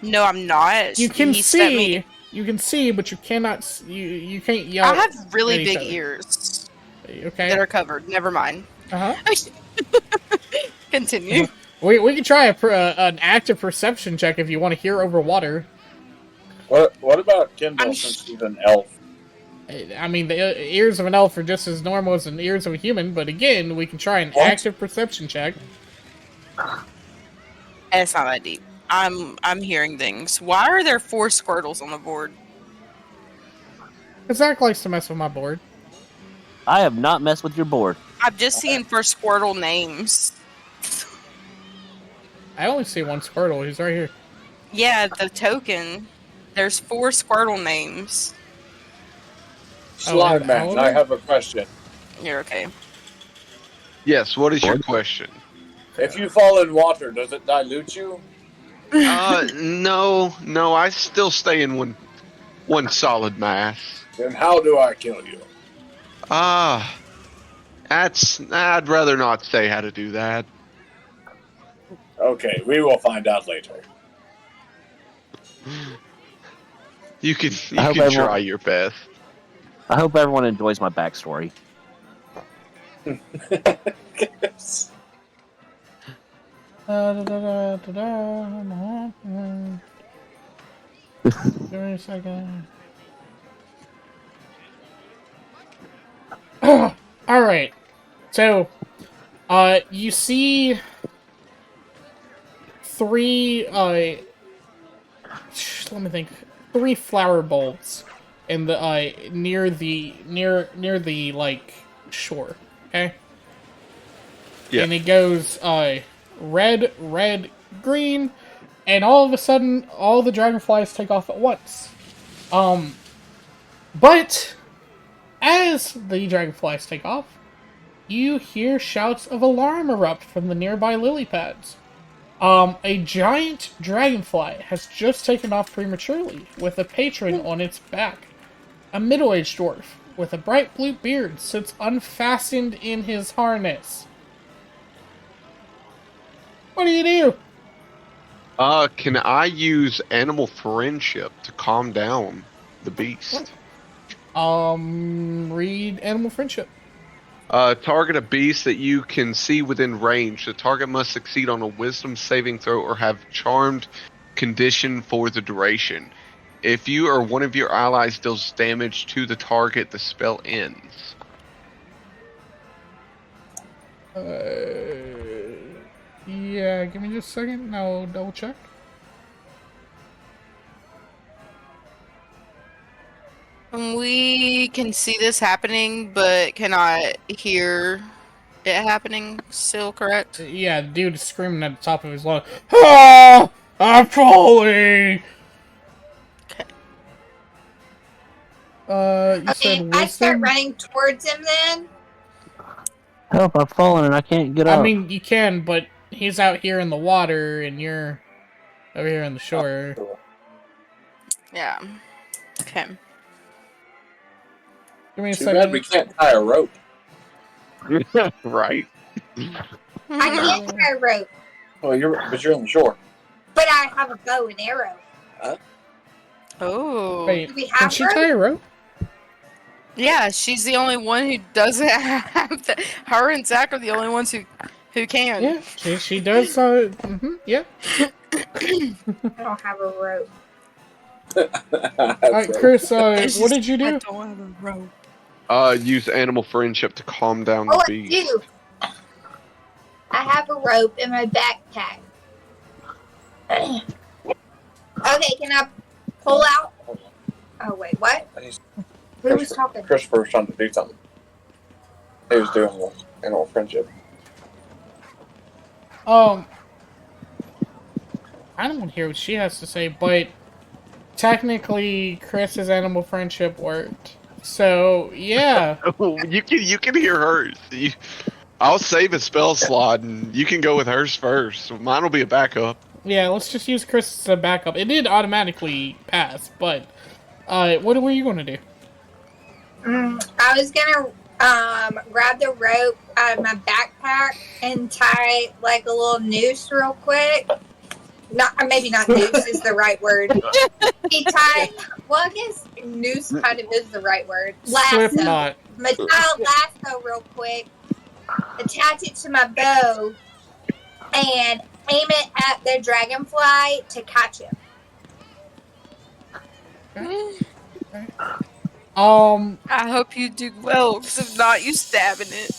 No, I'm not. You can He sent me- see. You can see, but you cannot. You can't yell. I have really at each big other. ears Okay. that are covered. Never mind. Uh huh. Continue. We can try an active perception check if you want to hear over water. What about Kendall I'm since she's an elf? I mean, the ears of an elf are just as normal as the ears of a human, but again, we can try an What? active perception check. It's not that deep. I'm hearing things. Why are there 4 Squirtles on the board? Because Zach likes to mess with my board. I have not messed with your board. I've just seen 4 Squirtle names. I only see one Squirtle. He's right here. Yeah, the token. There's 4 Squirtle names. Slime Man, I have a question. You're okay. Yes. What is your question? If you fall in water, does it dilute you? No. I still stay in one solid mass. Then how do I kill you? I'd rather not say how to do that. Okay, we will find out later. You can hope everyone- try your best. I hope everyone enjoys my backstory. Give me a second. Alright. So, you see 3, let me think. 3 flower bulbs in the, near the, like, shore. Okay? Yeah. And it goes, red, green, and all of a sudden, all the dragonflies take off at once. But as the dragonflies take off, you hear shouts of alarm erupt from the nearby lily pads. A giant dragonfly has just taken off prematurely, with a patron on its back. A middle-aged dwarf with a bright blue beard sits unfastened in his harness. What do you do? Can I use animal friendship to calm down the beast? Read Animal Friendship. Target a beast that you can see within range. The target must succeed on a wisdom saving throw or have charmed condition for the duration. If you or one of your allies deals damage to the target, the spell ends. Yeah, give me just a second and I'll double check. We can see this happening, but cannot hear it happening still, correct? Yeah, the dude is screaming at the top of his lungs. Ah! I'm falling! Okay. You Okay, said I start wisdom? running towards him then. Help, I've fallen and I can't get I up. mean, you can, but he's out here in the water, and you're over here on the shore. Yeah. Okay. Give me a Too bad we second. can't tie a rope. Right. I can't tie a rope, Well, you're on the shore. but I have a bow and arrow. Oh. Wait, Do we can have she rope? tie a rope? Yeah, she's the only one who doesn't have the. Her and Zach are the only ones who can. Yeah, she does. Yeah. I don't have a rope. Alright, Chris, It's what just- did you I do? don't have a rope. Use animal friendship to calm down Oh, the I beast. do. I have a rope in my backpack. Okay, can I pull out? Oh wait, what? Who was talking? Christopher was trying to do something. He was doing the animal friendship. I don't want to hear what she has to say, but technically, Chris's animal friendship worked. So, yeah. You can hear hers. I'll save a spell slot, and you can go with hers first. Mine will be a backup. Yeah, let's just use Chris as a backup. It did automatically pass, but what were you going to do? I was gonna grab the rope out of my backpack and tie like a little noose real quick. Maybe not noose is the right word. Well, I guess noose kind of is the right word. Slip Lasso. knot. My lasso real quick. Attach it to my bow and aim it at the dragonfly to catch him. I hope you do well, because if not, you stabbing it.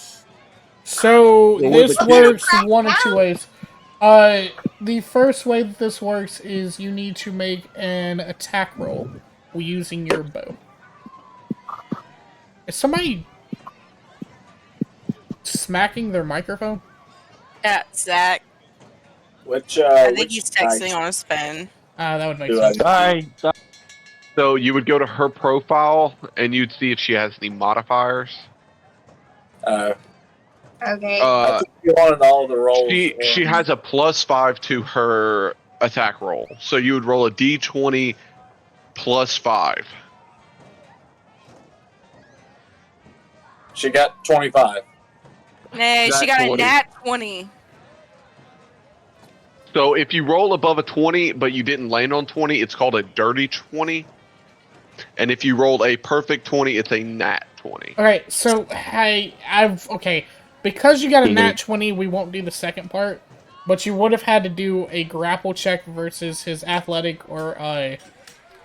So, Well, this the- works one of two ways. The first way that this works is you need to make an attack roll using your bow. Is somebody smacking their microphone? Yeah, Zach. Which I think he's texting on his phone. That would make Do sense. Sorry. So you would go to her profile, and you'd see if she has any modifiers. Okay. I think you wanted all the rolls. She has a +5 to her attack roll. So you would roll a d20 +5. She got 25. Nay, she Nat got 20. a nat 20. So if you roll above a 20, but you didn't land on 20, it's called a dirty 20. And if you rolled a perfect 20, it's a nat 20. Okay, so okay. Because you got a nat 20, we won't do the second part. But you would have had to do a grapple check versus his athletic or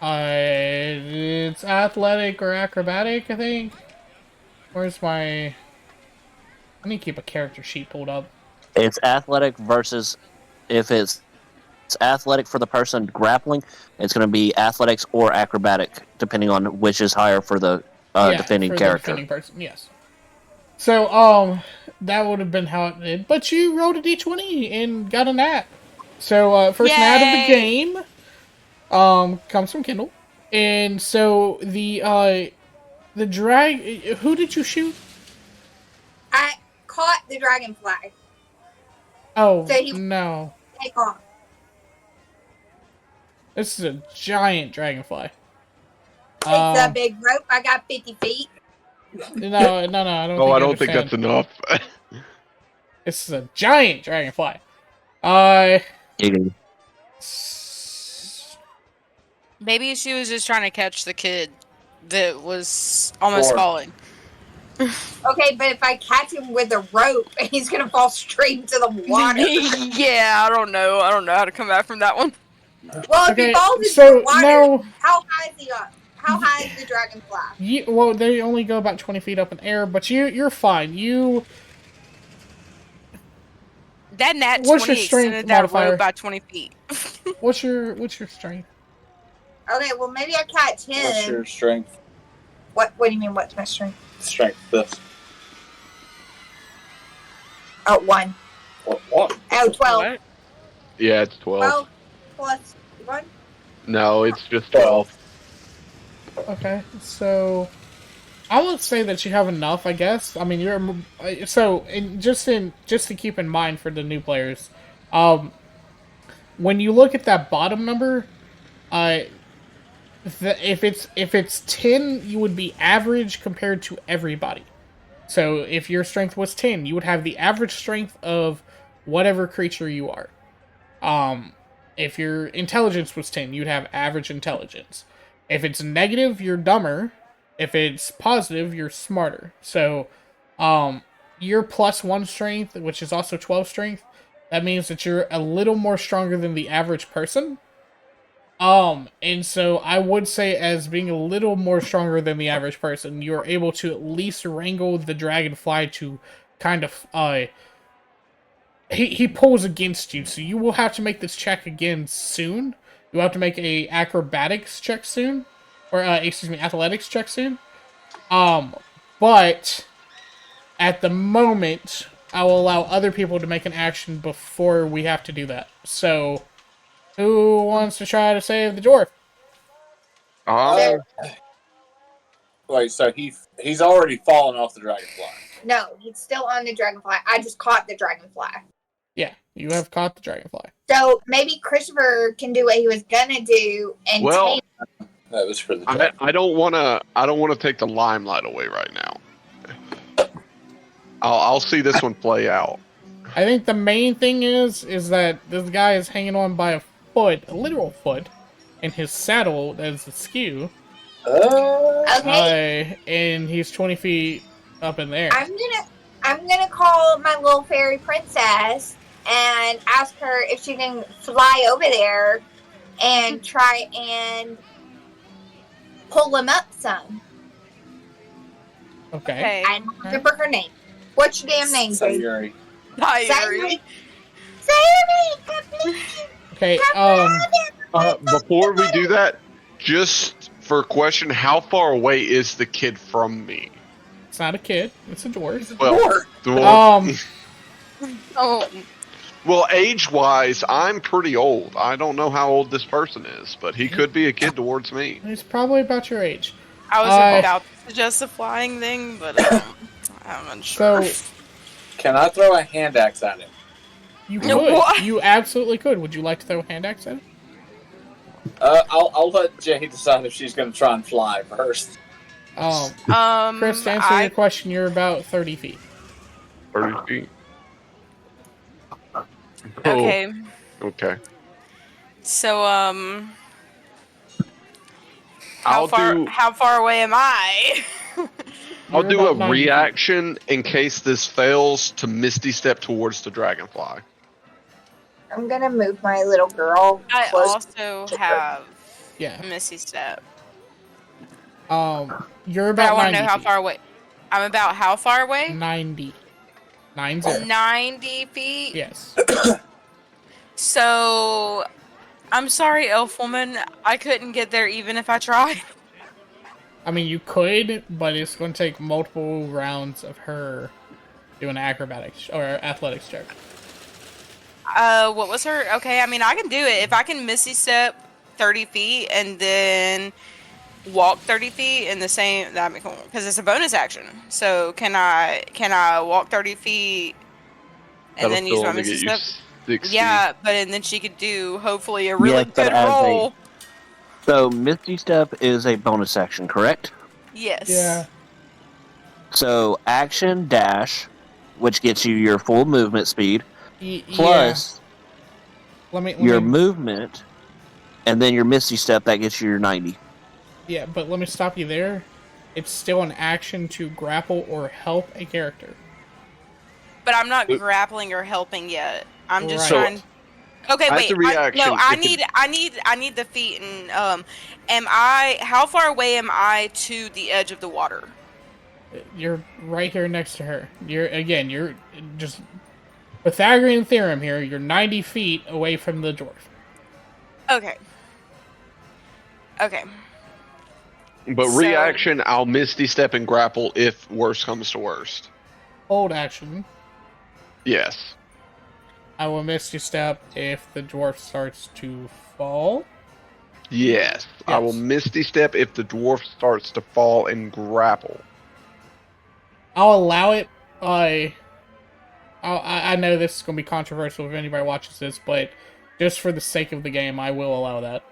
it's athletic or acrobatic, I think. Where's my? I need to keep a character sheet pulled up. It's athletic versus if it's athletic for the person grappling, it's going to be athletics or acrobatic, depending on which is higher for the defending for the character. defending person, yes. So, that would have been how it did. But you rolled a d20 and got a nat. So, first nat of the Yay! game comes from Kendall. And so, the who did you shoot? I caught the dragonfly. Oh, So he- no. Take off. This is a giant dragonfly. It's a big rope. I got 50 feet. No, I don't Oh, I don't think that's understand. enough. This is a giant dragonfly. Maybe she was just trying to catch the kid that was almost 4. falling. Okay, but if I catch him with a rope, he's gonna fall straight into the water. Yeah, I don't know. I don't know how to come back from that one. Well, if Okay, he falls into so the water, now how high is he up? How high is the dragonfly? well, they only go about 20 feet up in air, but you're fine. That nat What's 20 your strength extended that modifier? rope by 20 feet. What's your strength? Okay, well maybe I catch What's him. your strength? What do you mean? What's my strength? Strength. This. Oh, 1. What? Oh, 12. What? Yeah, it's 12. 12 plus 1. No, it's just 12. Okay, so I would say that you have enough. I guess. I mean, just to keep in mind for the new players, when you look at that bottom number, uh, if it's 10, you would be average compared to everybody. So if your strength was 10, you would have the average strength of whatever creature you are. If your intelligence was 10, you'd have average intelligence. If it's negative, you're dumber. If it's positive, you're smarter. So, your +1 strength, which is also 12 strength, that means that you're a little more stronger than the average person. And so I would say, as being a little more stronger than the average person, you're able to at least wrangle the dragonfly to kind of, he pulls against you, so you will have to make this check again soon. You'll have to make a acrobatics check soon. Or, athletics check soon. But at the moment, I will allow other people to make an action before we have to do that. So, who wants to try to save the dwarf? Wait, so he's already fallen off the dragonfly. No, he's still on the dragonfly. I just caught the dragonfly. Yeah, you have caught the dragonfly. So maybe Christopher can do what he was gonna do and Well, tame. That was for the dragon. I don't want to take the limelight away right now. I'll see this one play out. I think the main thing is that this guy is hanging on by a foot, a literal foot, and his saddle that is askew. Okay, And he's 20 feet up in the air. I'm gonna call my little fairy princess and ask her if she can fly over there and try and pull him up some. Okay. I don't remember her name. What's your damn name, baby? Sayuri. Sayuri. Sayuri, come please. Okay, Before we do that, just for a question, how far away is the kid from me? it's not a kid, it's a dwarf. Well, dwarf. Oh, Well, age-wise, I'm pretty old. I don't know how old this person is, but he could be a kid towards me. He's probably about your age. I was about to suggest a flying thing, but I'm unsure. So, Can I throw a hand axe at him? you No, could. what? You absolutely could. Would you like to throw a hand axe at him? I'll let Jay decide if she's going to try and fly first. Chris, to answer your question, you're about 30 feet. 30 feet. Okay. Oh, okay. So, I'll how far away am I? I'll You're do about a 90 feet. reaction in case this fails to Misty Step towards the dragonfly. I'm gonna move my little girl I close. also have Yeah. Missy Step. You're But I about want to 90 know how feet. far away. I'm about how far away? 90. 90. 90 feet? Yes. So, I'm sorry, elf woman. I couldn't get there even if I tried. I mean, you could, but it's going to take multiple rounds of her doing acrobatics or athletics check. What was her? Okay, I mean, I can do it. If I can Misty Step 30 feet and then walk 30 feet in the same, that'd be cool. Because it's a bonus action. So, can I walk 30 feet and then use my Misty Step? 60. Yeah, and then she could do, hopefully, a really Yes, but good as roll. So Misty Step is a bonus action, correct? Yes. Yeah. So action dash, which gets you your full movement speed, plus Let your me, movement, and then your Misty Step, that gets you your 90. yeah, but let me stop you there. It's still an action to grapple or help a character. But I'm not grappling or helping yet. I'm just Right. trying. Okay, As wait. a reaction, I Mm-hmm. need the feet and how far away am I to the edge of the water? You're right here next to her. You're just Pythagorean theorem here. You're 90 feet away from the dwarf. Okay. Okay. But So- reaction, I'll Misty Step and grapple if worst comes to worst. Hold action. Yes. I will Misty Step if the dwarf starts to fall. Yes. I will Yes. Misty Step if the dwarf starts to fall and grapple. I'll allow it. I know this is going to be controversial if anybody watches this, but just for the sake of the game, I will allow that.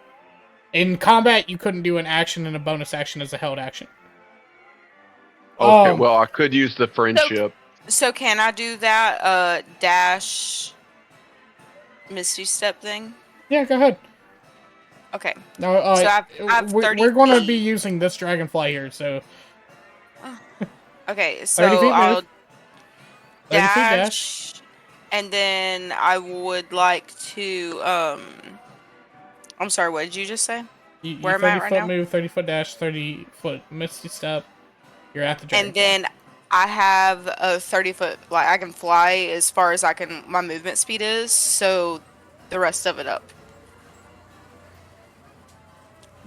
In combat, you couldn't do an action and a bonus action as a held action. Okay, well, I could use the friendship. So can I do that dash Misty Step thing? Yeah, go ahead. Okay. No, So I've 30 we're going to feet. be using this dragonfly here, so Okay, 30 so feet I'll move. 30 feet dash, and then I would like to I'm sorry, what did you just say? You Where am I 30 right foot now? move, 30 foot dash, 30 foot misty step. You're at the dragonfly. And then I have a 30-foot, like I can fly as far as my movement speed is, so the rest of it up.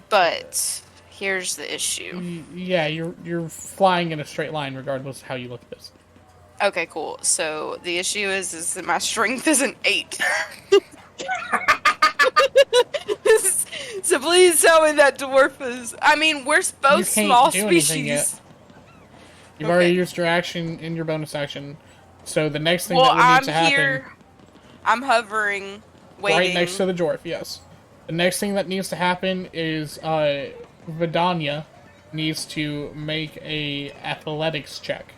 But here's the issue. Yeah, you're flying in a straight line regardless of how you look at this. Okay, cool. So the issue is that my strength is an 8. So please tell me that dwarf is. I mean, we're both You can't small do anything yet. species. You've already used your action in your bonus action, so the next thing Well, that would need to I'm happen, here. I'm hovering, waiting. right next to the dwarf. Yes, the next thing that needs to happen is Vidania needs to make a athletics check.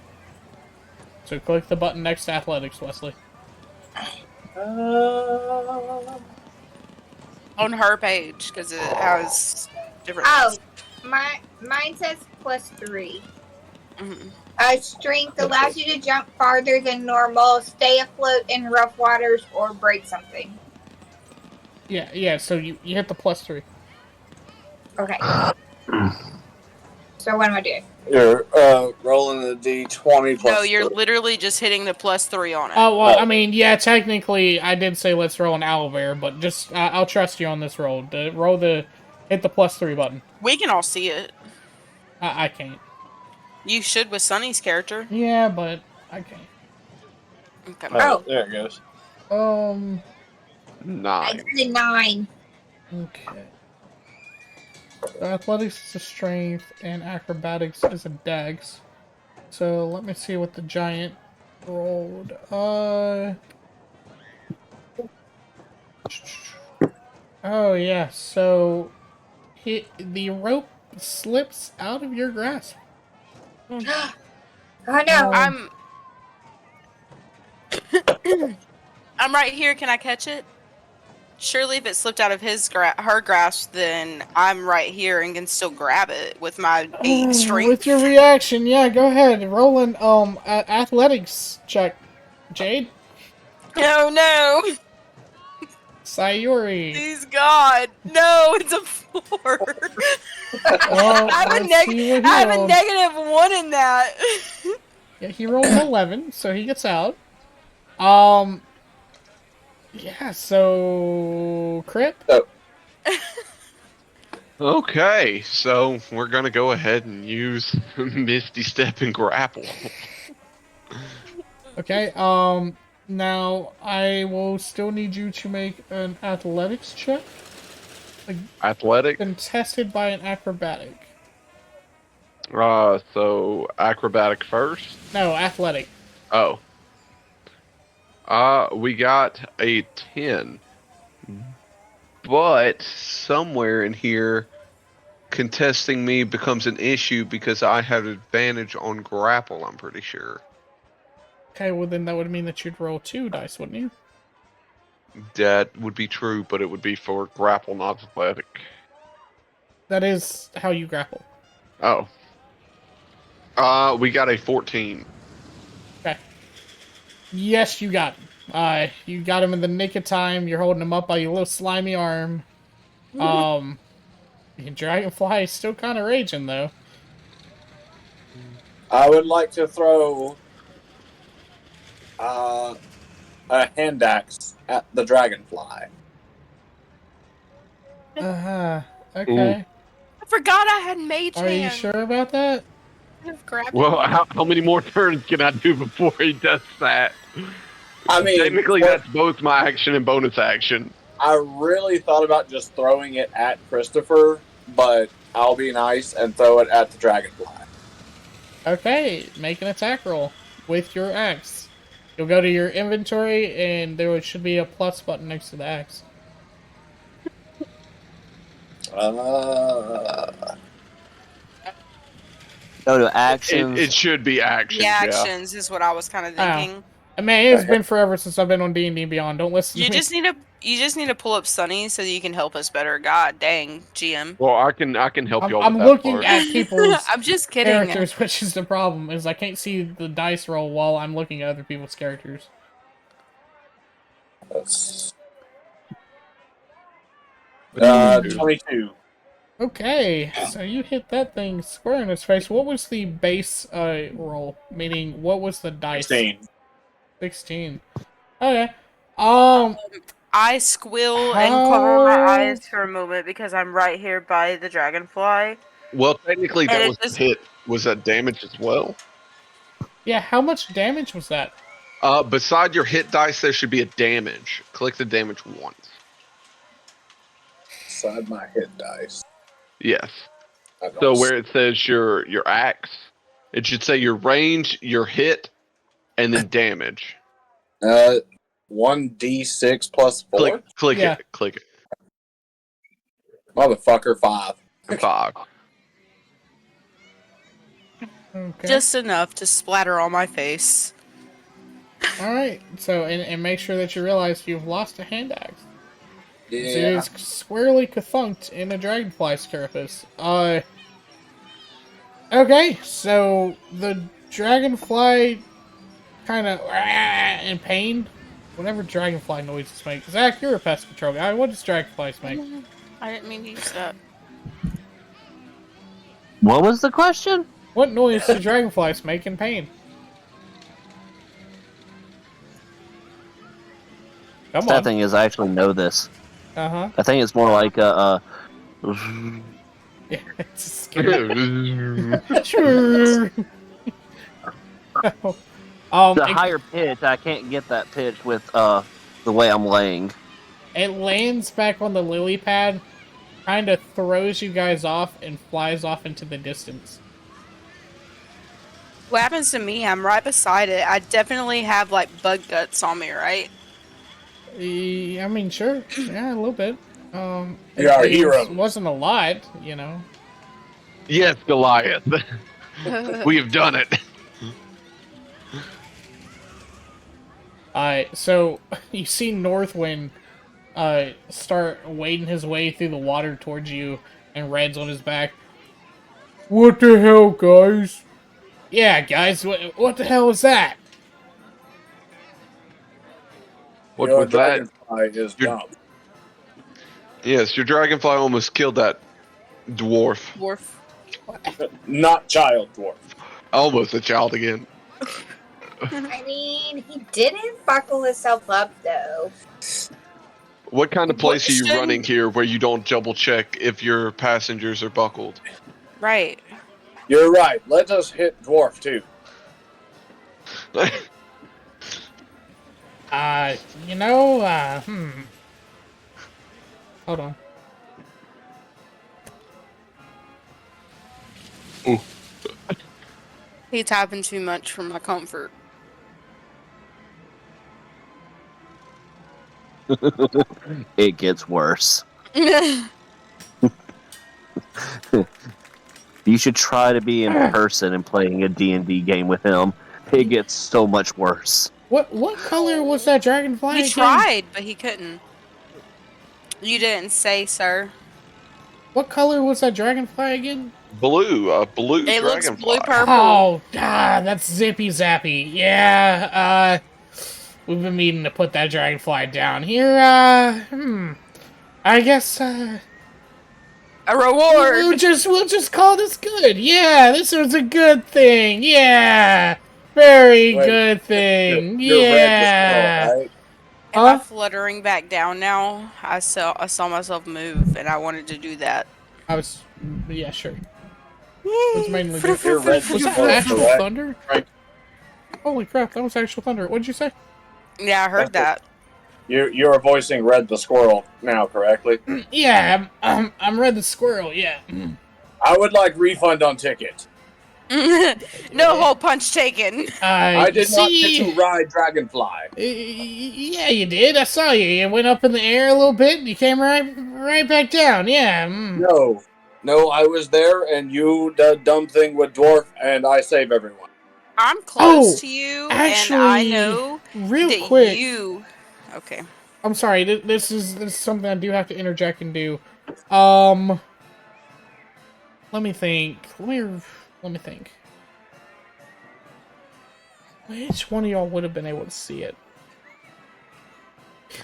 So click the button next to athletics, Wesley. On her page because it has different. Oh, mine says +3. Mm-hmm. Strength allows you to jump farther than normal, stay afloat in rough waters, or break something. Yeah. So you hit the +3. Okay. So what am I doing? You're rolling a d20 plus. No, you're 3. literally just hitting the +3 on it. Oh well, I mean, yeah. Technically, I did say let's roll an owlbear, but just I'll trust you on this roll. Hit the +3 button. We can all see it. I can't. You should with Sunny's character. Yeah, but I can't. Okay. Oh. There it goes. I 9. did a 9. Okay. Athletics is a strength, and acrobatics is a dex. So let me see what the giant rolled. Oh yeah. So, the rope slips out of your grasp. Oh no. I'm right here. Can I catch it? Surely, if it slipped out of her grasp, then I'm right here and can still grab it with my 8 strength. With your reaction, yeah, go ahead. Roll an athletics check, Jade. Oh no! Sayuri. Please God, no! It's a 4. Well, I have a -1 in that. Yeah, he rolled an 11, so he gets out. Yeah, so crit. Oh. Okay, so we're gonna go ahead and use Misty Step and grapple. Okay, now I will still need you to make an athletics check. Athletic. Contested by an acrobatic. So acrobatic first. No, athletic. Oh. We got a 10. But somewhere in here, contesting me becomes an issue because I have advantage on grapple, I'm pretty sure. Okay, well then that would mean that you'd roll 2 dice, wouldn't you? That would be true, but it would be for grapple, not athletic. That is how you grapple. Oh. We got a 14. Okay. Yes, you got him. You got him in the nick of time. You're holding him up by your little slimy arm. Your dragonfly is still kind of raging, though. I would like to throw a hand axe at the dragonfly. Okay. I forgot I had mage Are you hand. sure about that? Well, how many more turns can I do before he does that? I mean, Technically, that's both my action and bonus action. I really thought about just throwing it at Christopher, but I'll be nice and throw it at the dragonfly. Okay, make an attack roll with your axe. You'll go to your inventory, and there should be a plus button next to the axe. Go to actions. It should be actions. The Yeah. actions is what I was kind of thinking. I mean, it's been forever since I've been on D&D Beyond. Don't listen You to me. just need to pull up Sunny so that you can help us better. God dang, GM. Well, I can help you all I'm with that looking part. at people's I'm just kidding. characters, which is the problem, is I can't see the dice roll while I'm looking at other people's characters. That's 22. 22. Okay, so you hit that thing square in its face. What was the base roll? Meaning, what was the dice? 16. 16. Okay. I squill and cover my eyes for a moment because I'm right here by the dragonfly. Well, technically, And that it was just- hit. Was that damage as well? Yeah, how much damage was that? Beside your hit dice, there should be a damage. Click the damage once. Side my hit dice. Yes. I don't So where it says your axe, it should say your range, your hit, and then damage. 1d6 plus 4? Click Yeah. it. Click it. Motherfucker, 5. 5. Okay. Just enough to splatter on my face. Alright, so, and make sure that you realize you've lost a hand axe. So it Yeah. is squarely kathunked in a dragonfly's carapace. Okay, so the dragonfly kind of in pain. Whatever dragonfly noises make. Zach, you're a pest control guy. What does dragonflies make? I didn't mean to use that. What was the question? What noise do dragonflies make in pain? Come That on. thing is, I actually know this. Uh-huh. I think it's more like Yeah, it's scary. Sure. the it, higher pitch. I can't get that pitch with the way I'm laying. it lands back on the lily pad, kind of throws you guys off, and flies off into the distance. What happens to me? I'm right beside it. I definitely have like bug guts on me, right? I mean, sure. Yeah, a little bit. You are a it hero. wasn't a lot, you know. Yes, Goliath. We have done it. So you see Northwind start wading his way through the water towards you, and Red's on his back. What the hell, guys? Yeah, guys, what the hell is that? What Your was that? dragonfly is You're- dumb. Yes, your dragonfly almost killed that dwarf. Dwarf. Not child dwarf. Almost a child again. I mean, he didn't buckle himself up, though. What kind of place are you Question? running here where you don't double check if your passengers are buckled? Right. You're right. Let us hit dwarf, too. Hold on. Ooh. He's having too much for my comfort. It gets worse. You should try to be in person and playing a D&D game with him. It gets so much worse. What color was that dragonfly He again? tried, but he couldn't. You didn't say, sir. What color was that dragonfly again? Blue, a blue It looks dragonfly. blue purple. Oh, that's Zippy Zappy. Yeah, we've been meaning to put that dragonfly down here. I guess, A reward. we'll just call this good. Yeah, this was a good thing. Yeah, very Wait, good thing. You're red Yeah. as well, right? Am I Huh? fluttering back down now? I saw myself move, and I wanted to do that. Yeah, sure. Was mainly good. You're red Was as that well, actual correct? thunder? Right. Holy crap, that was actual thunder. What'd you say? Yeah, I heard that. You're voicing Red the Squirrel now, correctly? Yeah, I'm Red the Squirrel, yeah. I would like refund on ticket. No hole punch taken. I did not get to ride Dragonfly. Yeah, you did. I saw you. You went up in the air a little bit, and you came right back down. Yeah. No, I was there, and you did dumb thing with Dwarf, and I save everyone. I'm close to you, actually, and I know real that quick. you. Okay. I'm sorry. This is something I do have to interject and do. Let me think. Let me think. Which one of y'all would have been able to see it?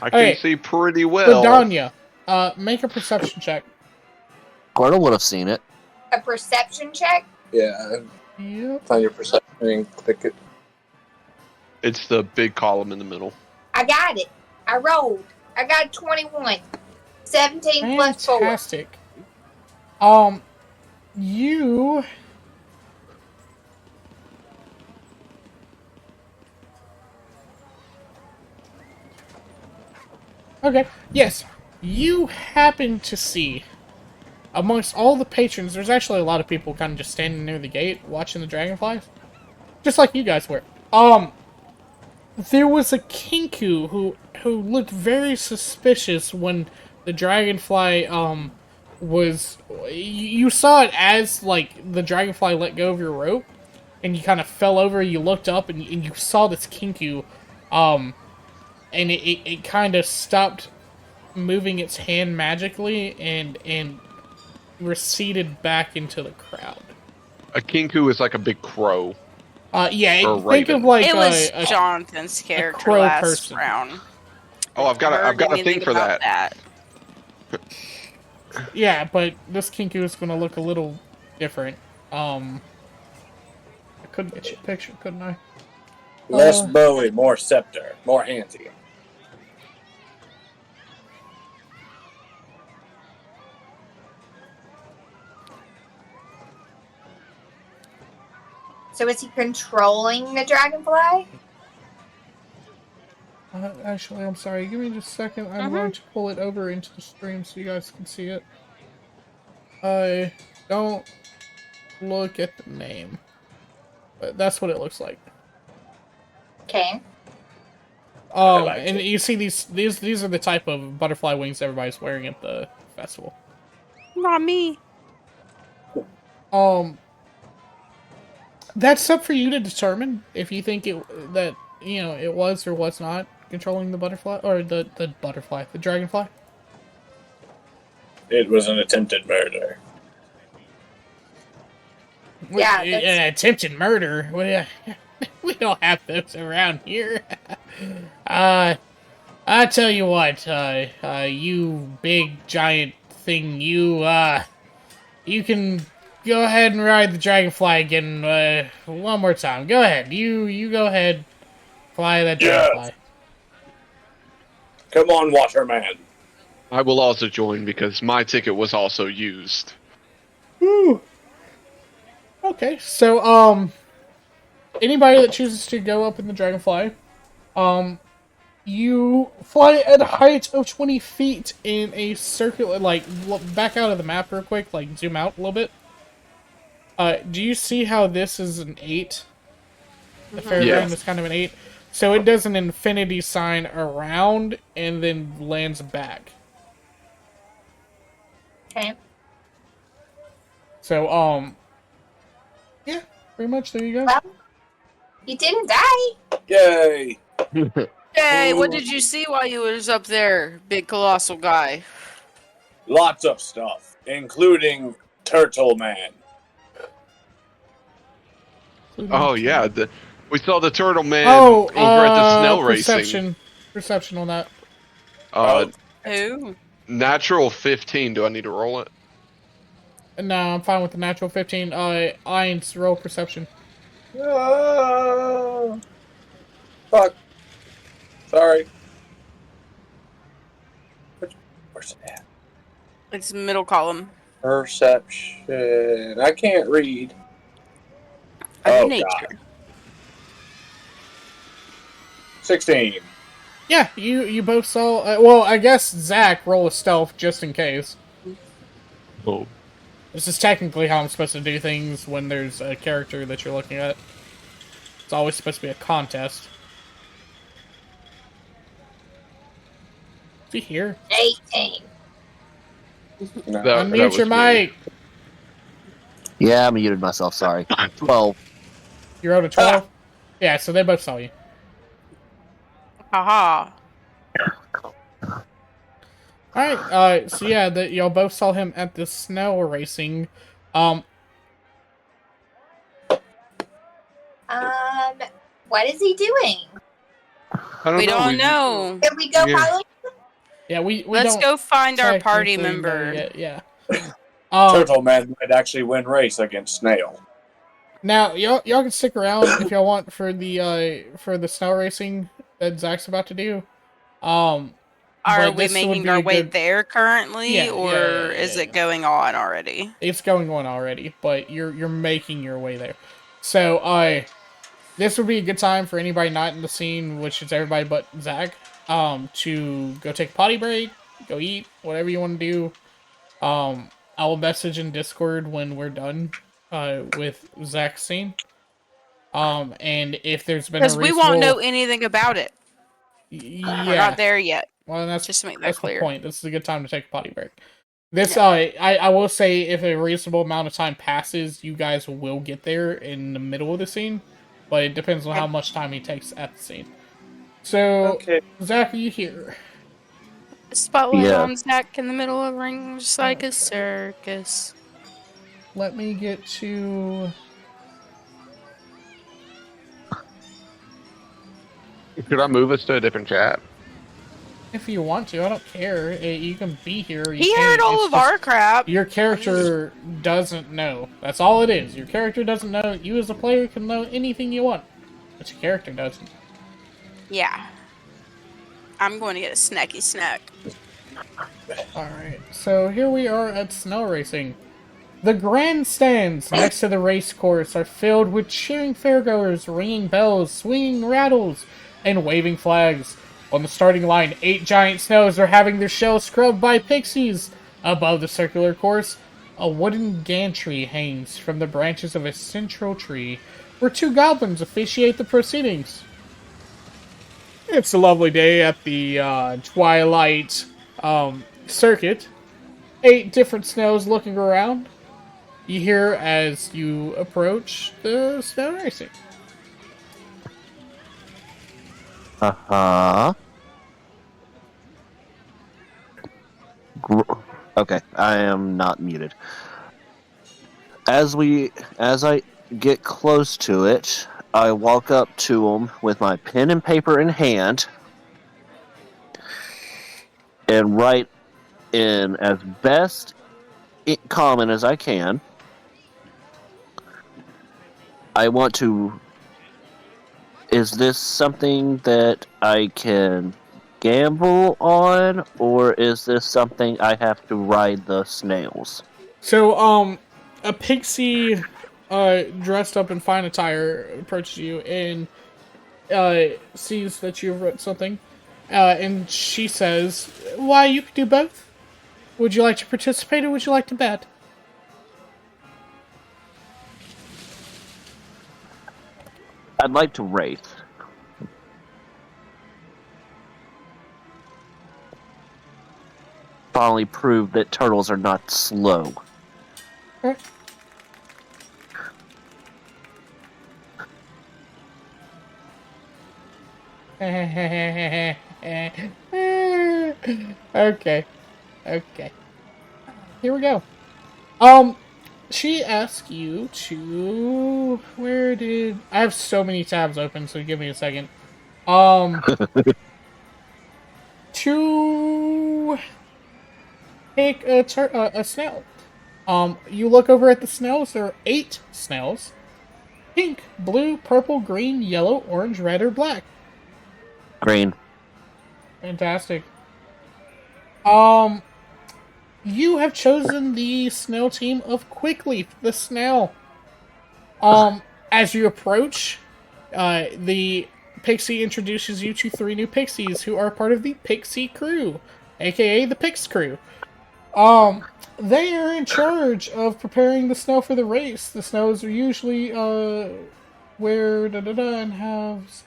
I can Okay. see pretty well. Ladanya, make a perception check. Gordon would have seen it. A perception check? Yeah, Yep. on your perception, click it. It's the big column in the middle. I got it. I rolled. I got 21. 17 plus 4. Fantastic. You... Okay, yes. You happen to see, amongst all the patrons, there's actually a lot of people kind of just standing near the gate watching the dragonflies. Just like you guys were. There was a kinku who looked very suspicious when the dragonfly, was... You saw it as, like, the dragonfly let go of your rope, and you kind of fell over, you looked up, and you saw this kinku, and it kind of stopped moving its hand magically and receded back into the crowd. A kinku is like a big crow. Yeah, Or think raven. of like It was a Jonathan's character crow last person. round. Oh, I've got a thing for that. Yeah, but this kinku is going to look a little different. I couldn't get you a picture, couldn't I? Less Bowie, more Scepter, more Hanty. So is he controlling the dragonfly? Actually, I'm sorry. Give me just a second. I'm going to pull it over into the stream so you guys can see it. Don't look at the name. But that's what it looks like. Okay. And you see these are the type of butterfly wings everybody's wearing at the festival. Not me. That's up for you to determine if you think it was or was not controlling the butterfly or the dragonfly. It was an attempted murder. Yeah, An attempted murder. We don't have those around here. I tell you what, you big giant thing, you can go ahead and ride the dragonfly again, one more time. Go ahead. You go ahead. Fly that dragonfly. Come on, Waterman. I will also join because my ticket was also used. Woo. Okay, so, anybody that chooses to go up in the dragonfly, you fly at a height of 20 feet in a circular, like, back out of the map real quick, like, zoom out a little bit. Do you see how this is an 8? The fairground is kind of an 8. So it does an infinity sign around and then lands back. Okay. So, yeah, pretty much, there you go. Well, you didn't die. Yay! Hey, what did you see while you was up there, big colossal guy? Lots of stuff, including Turtle Man. Oh yeah, we saw the turtle man Oh, over at the snail racing. Perception on that. Who? Natural 15. Do I need to roll it? No, I'm fine with the natural 15. Ian's roll perception. Fuck. Sorry. Where's it at? It's middle column. Perception. I can't read. Under Oh, nature. God. 16. Yeah, you both saw. Well, I guess Zach roll a stealth just in case. Oh. This is technically how I'm supposed to do things when there's a character that you're looking at. It's always supposed to be a contest. Is he here? 18. No. Unmute your mic. Yeah, I muted myself. Sorry. 12. You rolled a 12? Yeah, so they both saw you. Haha. Alright, so yeah, y'all both saw him at the snow racing. What is he doing? We don't know. Can we go Yeah. follow? Yeah, we Let's don't go find our party technically know member. yet, yeah. Turtle Man might actually win race against Snail. Now, y'all can stick around if y'all want for the snow racing that Zach's about to do. Are But we this would making be our a way good- there currently, Yeah, or yeah, is yeah. it going on already? It's going on already, but you're making your way there. So, this would be a good time for anybody not in the scene, which is everybody but Zach, to go take a potty break, go eat, whatever you want to do. I will message in Discord when we're done, with Zach's scene. And if there's been a Because we won't know anything about it. yeah, We're not there yet. well, that's Just to make that that's clear. the point. This is a good time to take a potty break. This, I will say, if a reasonable amount of time passes, you guys will get there in the middle of the scene, but it depends on how much time he takes at the scene. So, Okay. Zach, are you here? Spotlight Yeah. on Zach in the middle of the ring, just like a circus. Let me get to... Could I move us to a different chat? If you want to, I don't care. You can be here. You He can't. heard all It's of just- our crap. Your character doesn't know. That's all it is. Your character doesn't know. You as a player can know anything you want, but your character doesn't. Yeah. I'm going to get a snacky snack. Alright, so here we are at snow racing. The grandstands next to the race course are filled with cheering fairgoers, ringing bells, swinging rattles, and waving flags. On the starting line, 8 giant snows are having their shells scrubbed by pixies. Above the circular course, a wooden gantry hangs from the branches of a central tree, where 2 goblins officiate the proceedings. It's a lovely day at the Twilight circuit. 8 different snows looking around. You hear as you approach the snow racing. Uh-huh. Okay, I am not muted. As I get close to it, I walk up to him with my pen and paper in hand and write in as best common as I can. I want to... Is this something that I can gamble on, or is this something I have to ride the snails? So, a pixie, dressed up in fine attire approaches you and, sees that you've written something, and she says, "Why, you could do both. Would you like to participate, or would you like to bet?" I'd like to race. Finally prove that turtles are not slow. Okay. Here we go. She asked you to... I have so many tabs open, so give me a second. To pick a snail. You look over at the snails. There are 8 snails. Pink, blue, purple, green, yellow, orange, red, or black. Green. Fantastic. You have chosen the snail team of Quickleaf, the snail. As you approach, the Pixie introduces you to 3 new pixies who are part of the Pixie Crew, aka the Pix Crew. They are in charge of preparing the snow for the race. The snows are usually where and have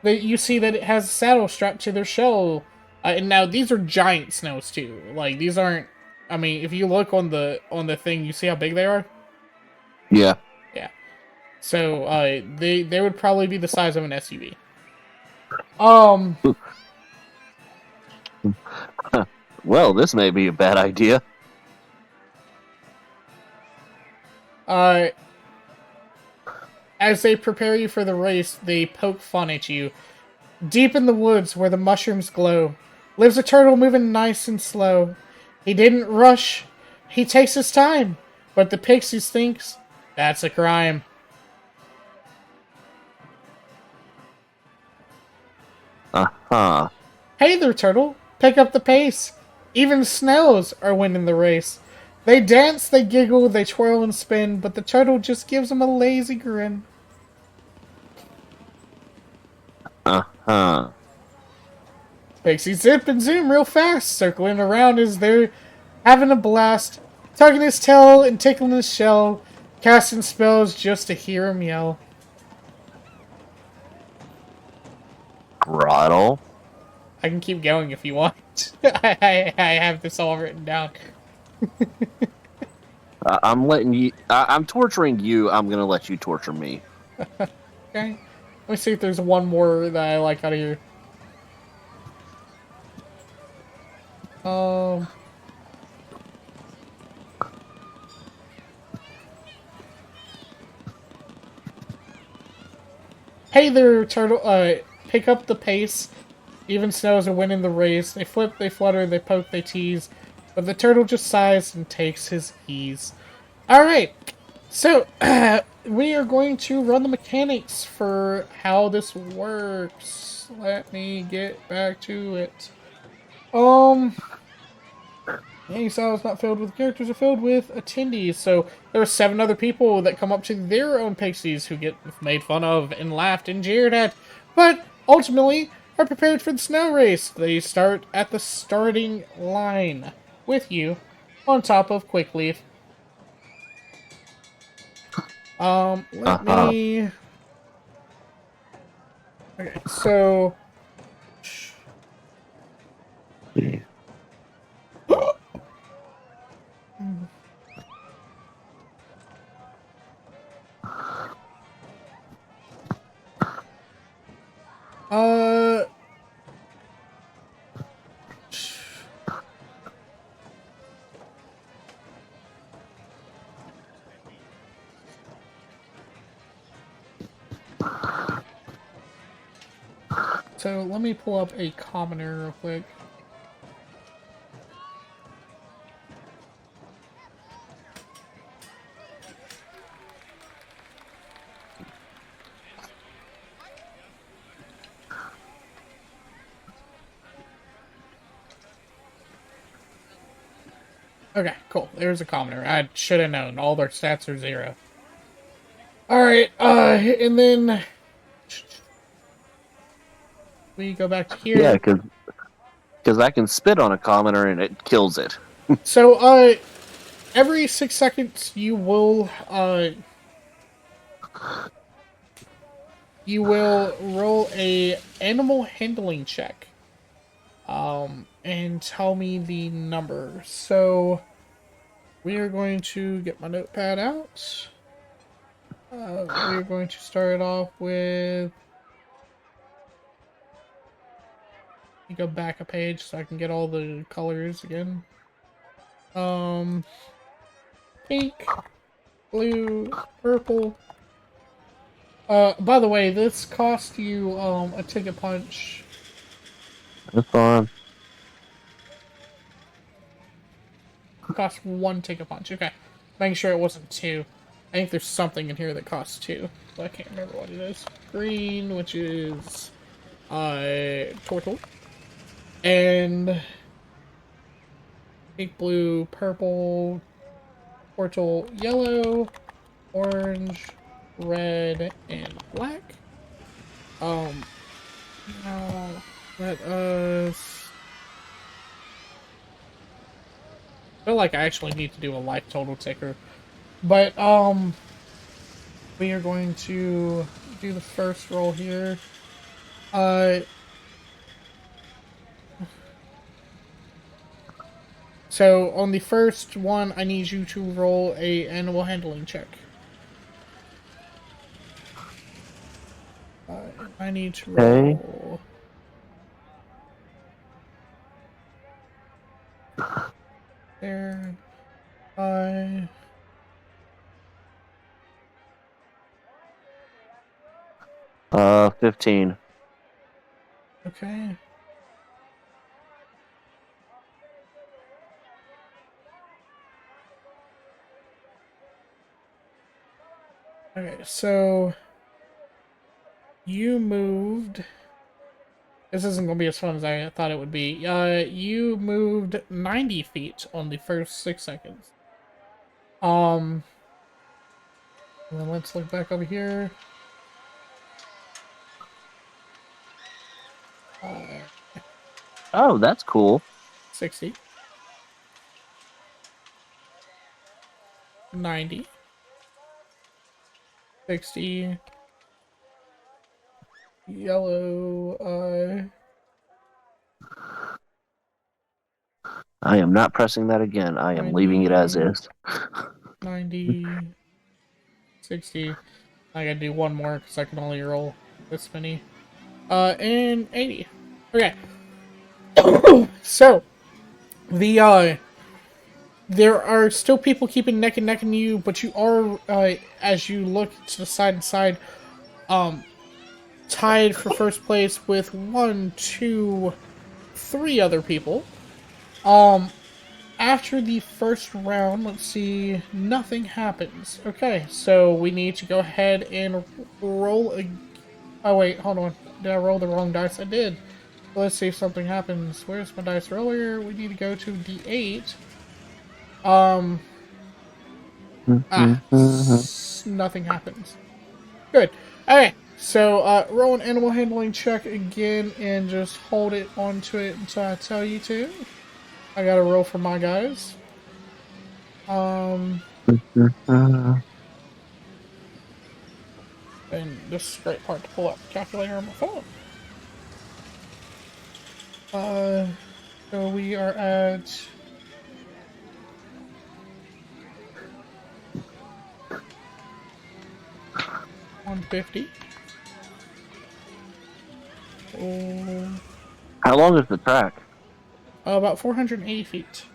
you see that it has a saddle strapped to their shell. And now these are giant snows too. Like these aren't. I mean, if you look on the thing, you see how big they are. Yeah. Yeah. So they would probably be the size of an SUV. Well, this may be a bad idea. As they prepare you for the race, they poke fun at you. Deep in the woods where the mushrooms glow, lives a turtle moving nice and slow. He didn't rush, he takes his time, but the pixies thinks that's a crime. Uh-huh. Hey there, turtle, pick up the pace. Even snails are winning the race. They dance, they giggle, they twirl and spin, but the turtle just gives them a lazy grin. Uh-huh. Pixie zip and zoom real fast, circling around as they're having a blast, tugging his tail and tickling his shell, casting spells just to hear him yell. Grottle. I can keep going if you want. I have this all written down. I'm letting you... I'm torturing you. I'm gonna let you torture me. Okay. Let me see if there's one more that I like out of here. Hey there, turtle. Pick up the pace. Even snows are winning the race. They flip, they flutter, they poke, they tease. But the turtle just sighs and takes his ease. Alright. So, we are going to run the mechanics for how this works. Let me get back to it. Any style is not filled with characters, are filled with attendees. So there are 7 other people that come up to their own pixies who get made fun of and laughed and jeered at, but ultimately are prepared for the snow race. They start at the starting line with you on top of Quickleaf. Let me... Okay, so... Yeah. So let me pull up a commoner real quick. Okay, cool. There's a commoner. I should have known. All their stats are 0. Alright, and then... we go back to here. Yeah, because I can spit on a commoner and it kills it. So, every 6 seconds you will roll a animal handling check. And tell me the number. So, we are going to get my notepad out. We're going to start off with... let me go back a page so I can get all the colors again. Pink, blue, purple. By the way, this cost you, a ticket punch. That's fine. It cost 1 ticket punch. Okay. Making sure it wasn't 2. I think there's something in here that costs 2. But I can't remember what it is. Green, which is, turtle. And pink, blue, purple, turtle, yellow, orange, red, and black. Now, let us... I feel like I actually need to do a life total ticker. But, we are going to do the first roll here. So, on the first one, I need you to roll a animal handling check. I need to roll... There. 15. Okay. Okay, so you moved. This isn't going to be as fun as I thought it would be. You moved 90 feet on the first 6 seconds. And then let's look back over here. Oh, that's cool. 60. 90. 60. Yellow, I am not pressing that again. I am leaving it as is. 90. 60. I gotta do one more because I can only roll this many. And 80. Okay. So, there are still people keeping neck and neck in you, but you are, as you look to the side and side, tied for first place with 1, 2, 3 other people. After the first round, let's see, nothing happens. Okay, so we need to go ahead and roll a... Oh wait, hold on. Did I roll the wrong dice? I did. Let's see if something happens. Where's my dice earlier? We need to go to D8. Nothing happens. Good. Okay, so roll an animal handling check again and just hold it onto it until I tell you to. I gotta roll for my guys. And this is a great part to pull up the calculator on my phone. So we are at 150. How long is the track? About 480 feet.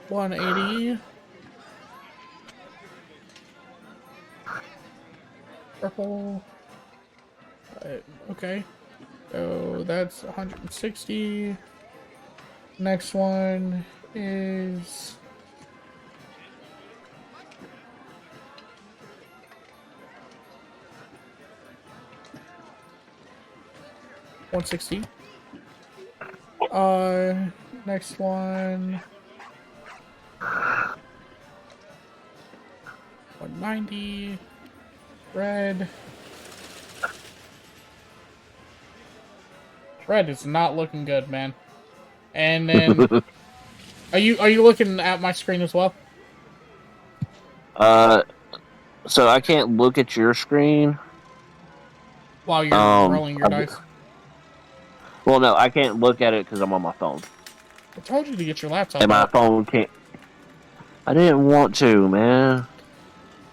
180. Purple. Okay. So that's 160. Next one is... $160. Next one... 190. Red. Red is not looking good, man. And then... Are you looking at my screen as well? So I can't look at your screen While you're rolling your dice? Well, no, I can't look at it because I'm on my phone. I told you to get your laptop And my out. phone can't... I didn't want to, man.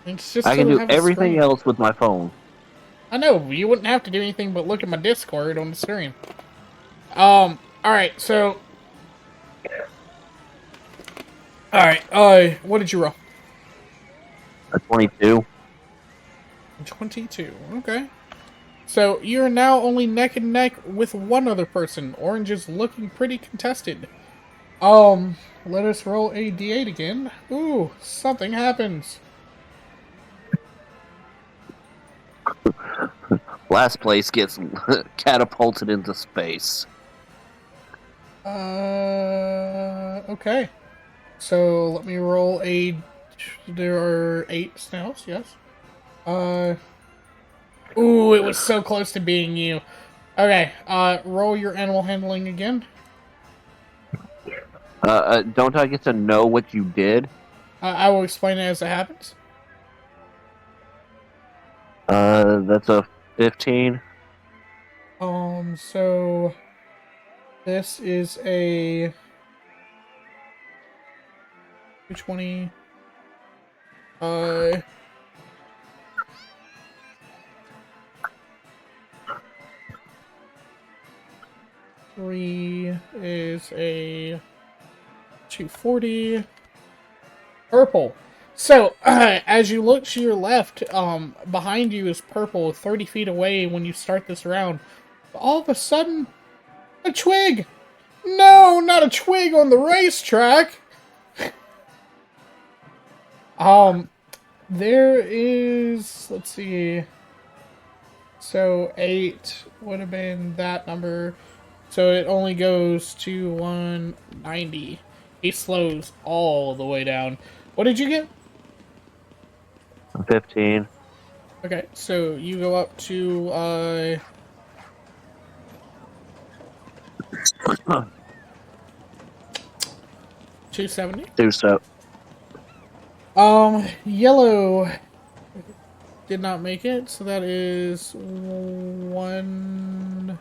It's just I can so do have a everything screen. else with my phone. I know, you wouldn't have to do anything but look at my Discord on the screen. Alright, so... Alright, what did you roll? A 22. 22, okay. So, you're now only neck and neck with one other person. Orange is looking pretty contested. Let us roll a D8 again. Ooh, something happens. Last place gets catapulted into space. Okay. So, let me roll a There are 8 snails, yes. Ooh, it was so close to being you. Okay, roll your animal handling again. Don't I get to know what you did? I will explain it as it happens. That's a 15. So this is a 220. 3 is a 240. Purple. So, as you look to your left, behind you is purple, 30 feet away when you start this round. All of a sudden, a twig! No, not a twig on the racetrack! There is, let's see, so 8 would have been that number, so it only goes to 190. He slows all the way down. What did you get? 15. Okay, so you go up to, 270. Do so. Yellow did not make it, so that is 1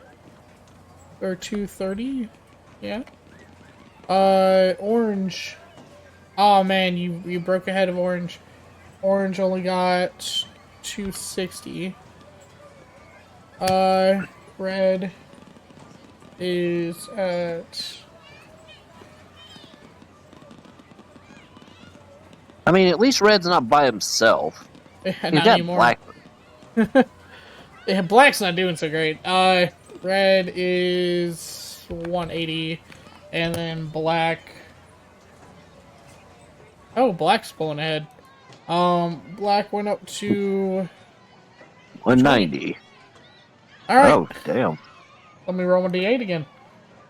or 230. Yeah. Orange. Oh man, you broke ahead of orange. Orange only got 260. Red is at. I mean, at least Red's not by himself. Not He's got anymore. black. Yeah, black's not doing so great. Red is 180, and then black. Oh, black's pulling ahead. Black went up to 190. All right. Oh, damn. Let me roll my d8 again.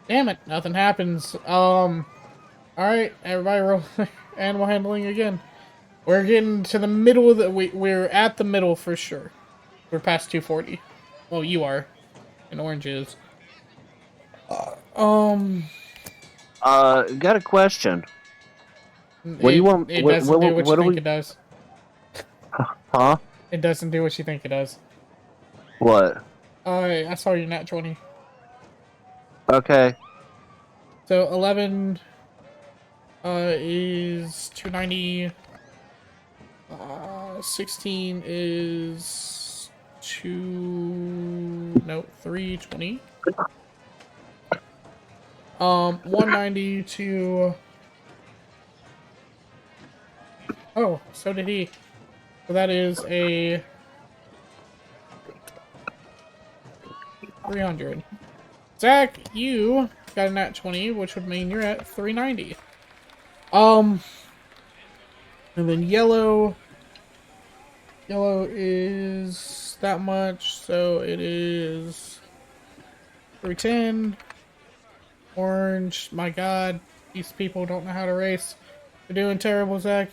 Damn it, nothing happens. All right, everybody roll animal handling again. We're getting to the middle of the. We're at the middle for sure. We're past 240. Well, you are, and orange is. Got a question. What do you want? It doesn't do what you think it does. Huh? It doesn't do what you think it does. What? I saw your nat 20. Okay. So 11 is 290. 16 is 320. 190 to. Oh, so did he. So that is a 300. Zach, you got a nat 20, which would mean you're at 390. And then yellow is that much, so it is 310. Orange, my god, these people don't know how to race. They're doing terrible, Zach.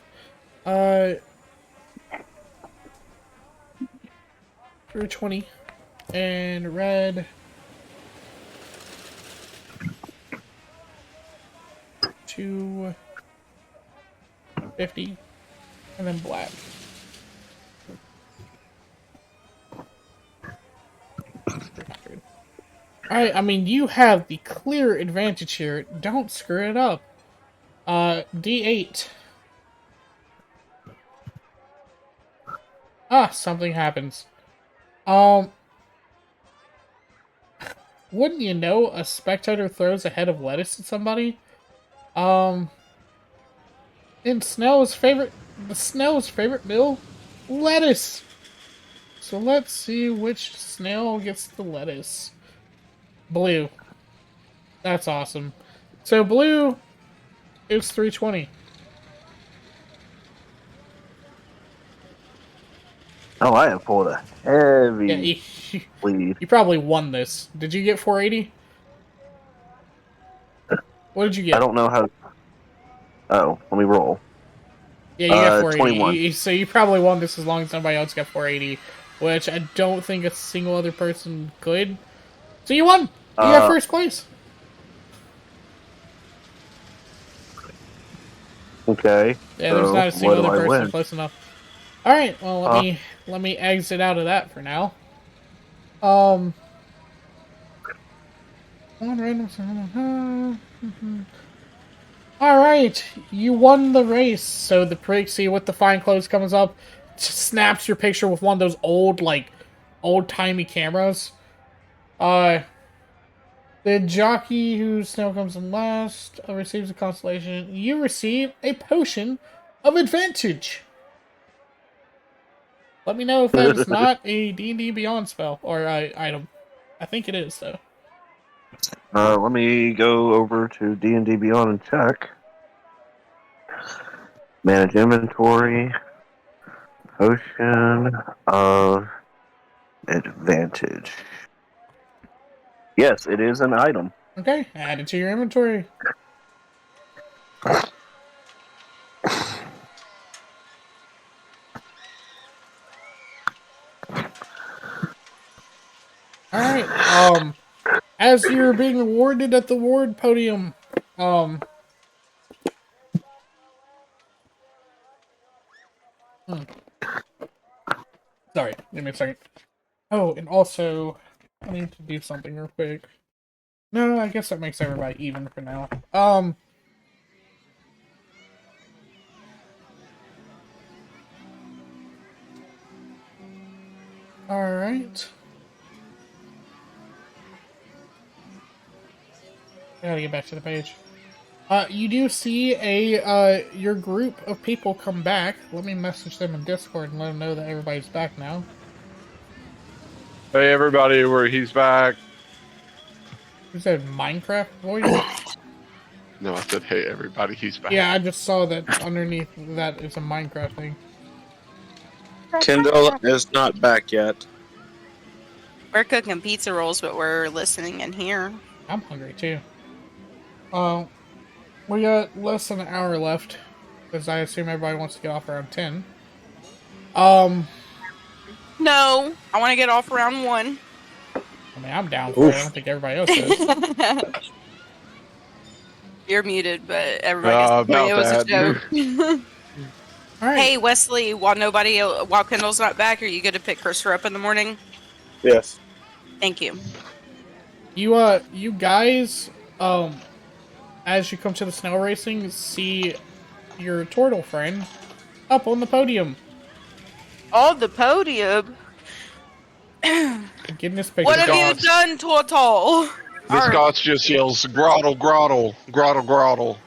320. And red. 250. And then black. Alright, I mean, you have the clear advantage here. Don't screw it up. D8. Ah, something happens. Wouldn't you know, a spectator throws a head of lettuce at somebody? In the snail's favorite meal, lettuce. So let's see which snail gets the lettuce. Blue. That's awesome. So blue is 320. Oh, I have pulled a heavy Yeah, lead. you probably won this. Did you get 480? What did you get? I don't know how. Oh, let me roll. Yeah, you got 480. 21. So you probably won this as long as somebody else got 480, which I don't think a single other person could. So you won. You got first place. Okay. Yeah, there's so not a single what do other I person win? close enough. All right. Well, let me exit out of that for now. One random. All right, you won the race. So the Prixie with the fine clothes comes up, snaps your picture with one of those old, like, old-timey cameras. The jockey who still comes in last receives a constellation. You receive a potion of advantage. Let me know if that is not a D&D Beyond spell or item. I think it is, though. Let me go over to D&D Beyond and check. Manage inventory. Potion of advantage. Yes, it is an item. Okay, add it to your inventory. Alright, as you're being awarded at the award podium, sorry, give me a second. Oh, and also, I need to do something real quick. No, I guess that makes everybody even for now. Alright. Gotta get back to the page. You do see your group of people come back. Let me message them in Discord and let them know that everybody's back now. Hey everybody, he's back. Is that Minecraft voice? No, I said, hey everybody, he's back. Yeah, I just saw that underneath that is a Minecraft thing. Kendall is not back yet. We're cooking pizza rolls, but we're listening in here. I'm hungry too. We got less than an hour left, because I assume everybody wants to get off around 10. No, I want to get off around 1. I mean, I'm down for it. I don't think everybody else is. You're muted, but everybody it was a joke. All right. Hey, Wesley, while Kendall's not back, are you good to pick Christopher up in the morning? Yes. Thank you. You guys, as you come to the snow racing, see your turtle friend up on the podium. Oh, the podium. Goodness picture. What have you done, Tortle? The Scots just yells, grottle, grottle, grottle, grottle.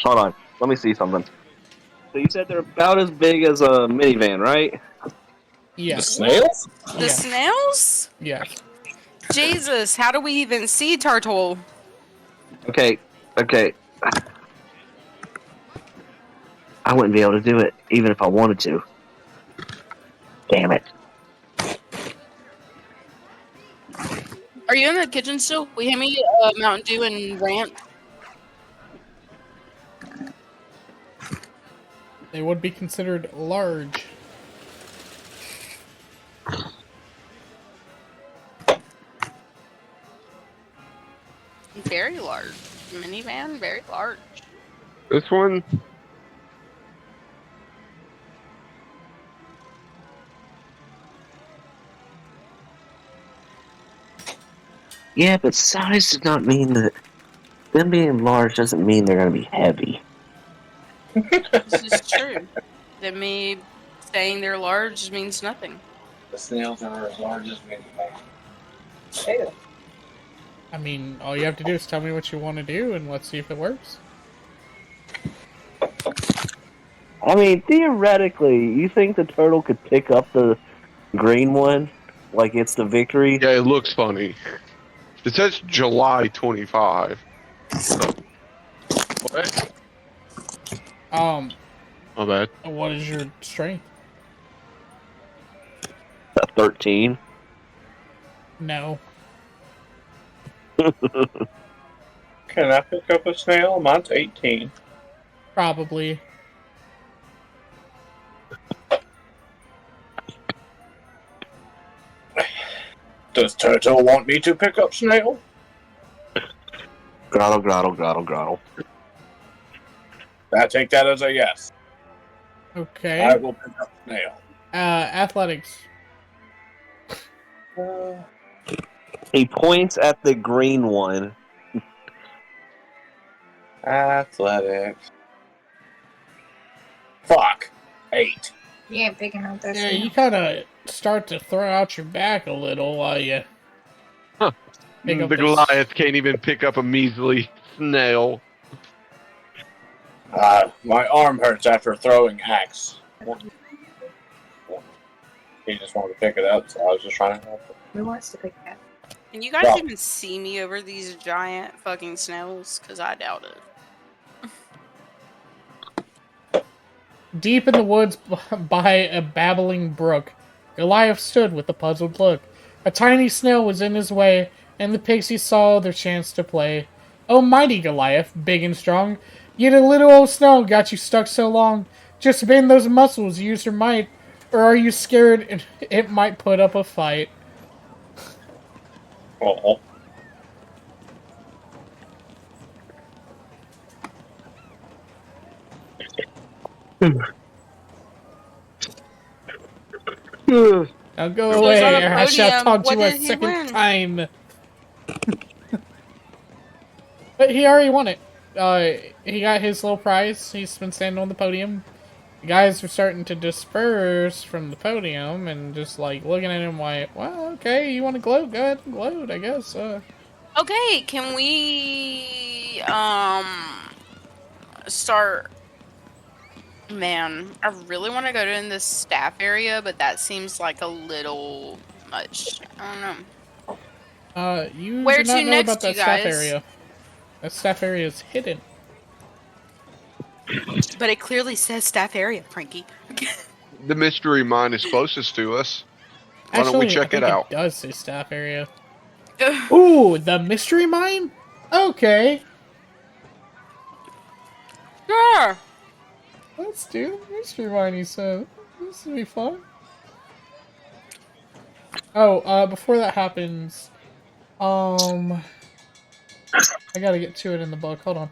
Hold on. Let me see something. So you said they're about as big as a minivan, right? Yeah. The snails? The snails? Yeah. Jesus, how do we even see Turtle? Okay. I wouldn't be able to do it, even if I wanted to. Damn it. Are you in the kitchen still? We hand me Mountain Dew and ranch. They would be considered large. Very large. Minivan, very large. This one? Yeah, but size does not mean that them being large doesn't mean they're going to be heavy. This is true. That me saying they're large means nothing. The snails are as large as minivan. I mean, all you have to do is tell me what you want to do, and let's see if it works. I mean, theoretically, you think the turtle could pick up the green one? Like it's the victory? Yeah, it looks funny. It says July 25. What? My bad. What is your strength? 13. No. Can I pick up a snail? Mine's 18. Probably. Does Turtle want me to pick up snail? Grottle, grottle, grottle, grottle. I take that as a yes. Okay. I will pick up snail. Athletics. He points at the green one. Athletics. Fuck. 8. You ain't picking up that Yeah, snail. you kind of start to throw out your back a little while you pick The up this. Goliath can't even pick up a measly snail. My arm hurts after throwing axe. He just wanted to pick it up, so I was just trying to help him. Who wants to pick that? Can you guys Well- even see me over these giant fucking snails? Because I doubt it. Deep in the woods by a babbling brook, Goliath stood with a puzzled look. A tiny snail was in his way, and the pixies saw their chance to play. Oh, mighty Goliath, big and strong, yet a little old snail got you stuck so long. Just bend those muscles, use your might, or are you scared it might put up a fight? Oh. Now go He's away, on a or I shall podium. taunt What you a did he second win? time. But he already won it. He got his little prize. He's been standing on the podium. The guys are starting to disperse from the podium and just like looking at him like, well, okay, you want to gloat? Go ahead and gloat, I guess. Okay, can we start? Man, I really want to go in this staff area, but that seems like a little much. I don't know. You Where do not to know next, about that you staff guys? area. That staff area is hidden. But it clearly says staff area, Frankie. The mystery mine is closest to us. Why don't Actually, we check I think it out? It does say staff area. Ooh, the mystery mine? Okay. Yeah. Let's do the mystery mine, he said. This will be fun. Oh, before that happens, I gotta get to it in the book. Hold on.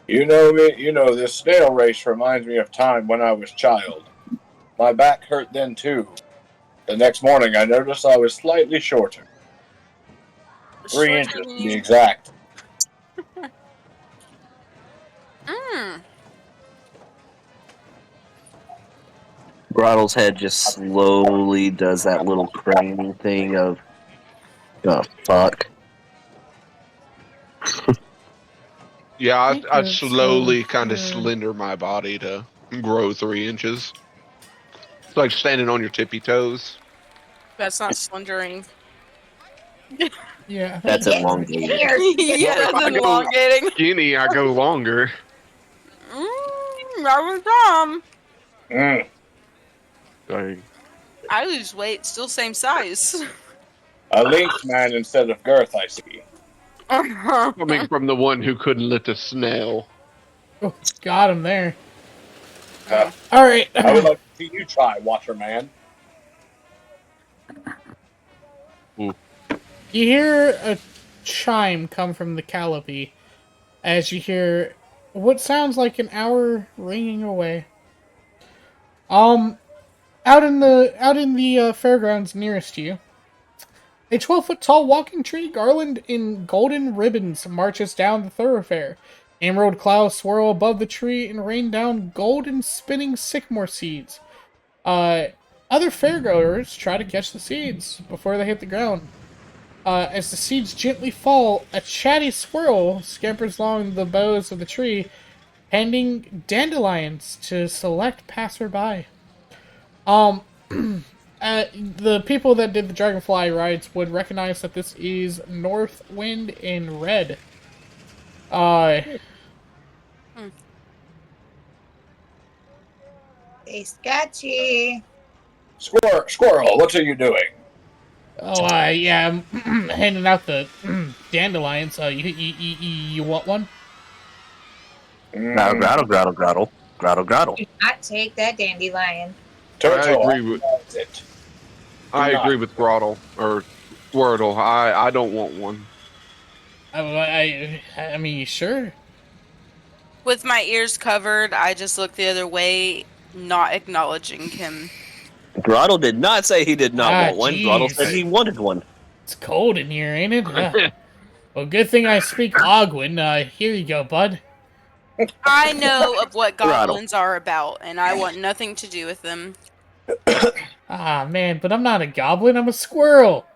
You know me. You know this snail race reminds me of time when I was child. My back hurt then too. The next morning, I noticed I was slightly shorter. 3 inches to be exact. Grottle's head just slowly does that little craning thing of, oh, fuck. Yeah, I Because, slowly kind of yeah. slender my body to grow 3 inches. It's like standing on your tippy toes. That's not slendering. Yeah. That's elongated. Yeah, that's I go- elongating. Skinny, I go longer. That was dumb. Mm. Like, I lose weight, still same size. A length man instead of girth, I see. coming from the one who couldn't lift a snail. Oh, got him there. Uh, Alright. I would like to see you try, Watcher Man. You hear a chime come from the canopy as you hear what sounds like an hour ringing away. Out in the fairgrounds nearest you, a 12-foot tall walking tree garland in golden ribbons marches down the thoroughfare. Emerald clouds swirl above the tree and rain down golden spinning sycamore seeds. Other fairgoers try to catch the seeds before they hit the ground. As the seeds gently fall, a chatty squirrel scampers along the boughs of the tree, handing dandelions to select passerby. The people that did the Dragonfly rides would recognize that this is North Wind in red. They sketchy. Squirrel, what are you doing? Oh, yeah, I'm handing out the dandelions. You want one? Grottle, grottle, grottle, grottle, grottle, grottle. Do not take that dandelion. Turtle, I agree with- authorize it. I not. agree with Grottle or Squirtle. I don't want one. I mean, sure. With my ears covered, I just look the other way, not acknowledging him. Grottle did not say he did not want one. Grottle jeez. said he wanted one. It's cold in here, ain't it? Well, good thing I speak Ogwin. Here you go, bud. I know of what Grottle. goblins are about, and I want nothing to do with them. Ah, man, but I'm not a goblin. I'm a squirrel.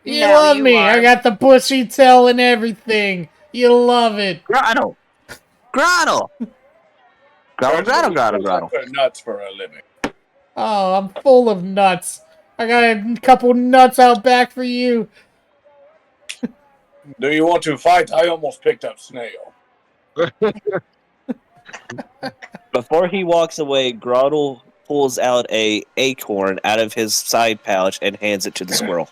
You No, love you me. are. I got the bushy tail and everything. You love it. Grottle! Grottle! Grottle, grottle, grottle, I grottle. put nuts for a living. Oh, I'm full of nuts. I got a couple nuts out back for you. Do you want to fight? I almost picked up snail. Before he walks away, Grottle pulls out a acorn out of his side pouch and hands it to the squirrel.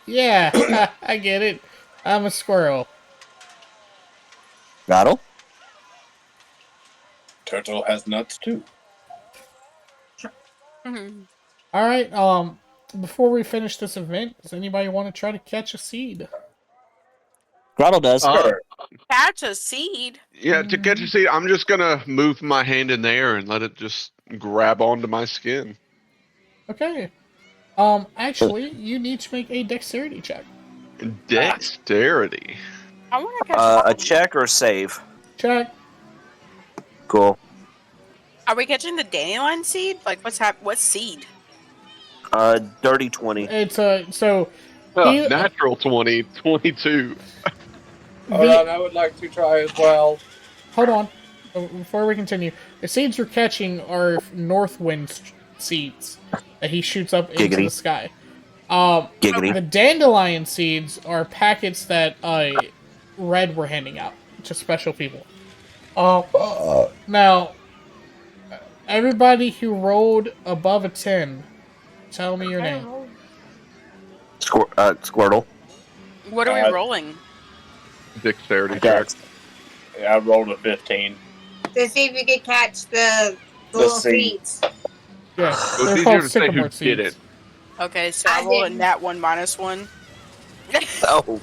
Yeah, I get it. I'm a squirrel. Grottle? Turtle has nuts too. Mhm. All right. Before we finish this event, does anybody want to try to catch a seed? Grottle does. Sure. Catch a seed. Yeah, to catch a seed, I'm just gonna move my hand in there and let it just grab onto my skin. Okay. Actually, you need to make a dexterity check. Dexterity. I want to catch A one. check or save? Check. Cool. Are we catching the dandelion seed? Like, what seed? Dirty 20. It's so Oh, natural 20, 22. Hold on, I would like to try as well. hold on. Before we continue, the seeds you're catching are north wind seeds that he shoots up into Giggity. the sky. Giggity. The dandelion seeds are packets that Red were handing out to special people. Now, everybody who rolled above a 10, tell me your name. Squirtle. What are we rolling? Dexterity check. Dex. Yeah, I rolled a 15. To see if you could catch the little seed. seeds. Yeah, It they're was called easier to say who sycamore did seeds. it. Okay, so I I rolled a didn't. nat 1 minus 1. Oh.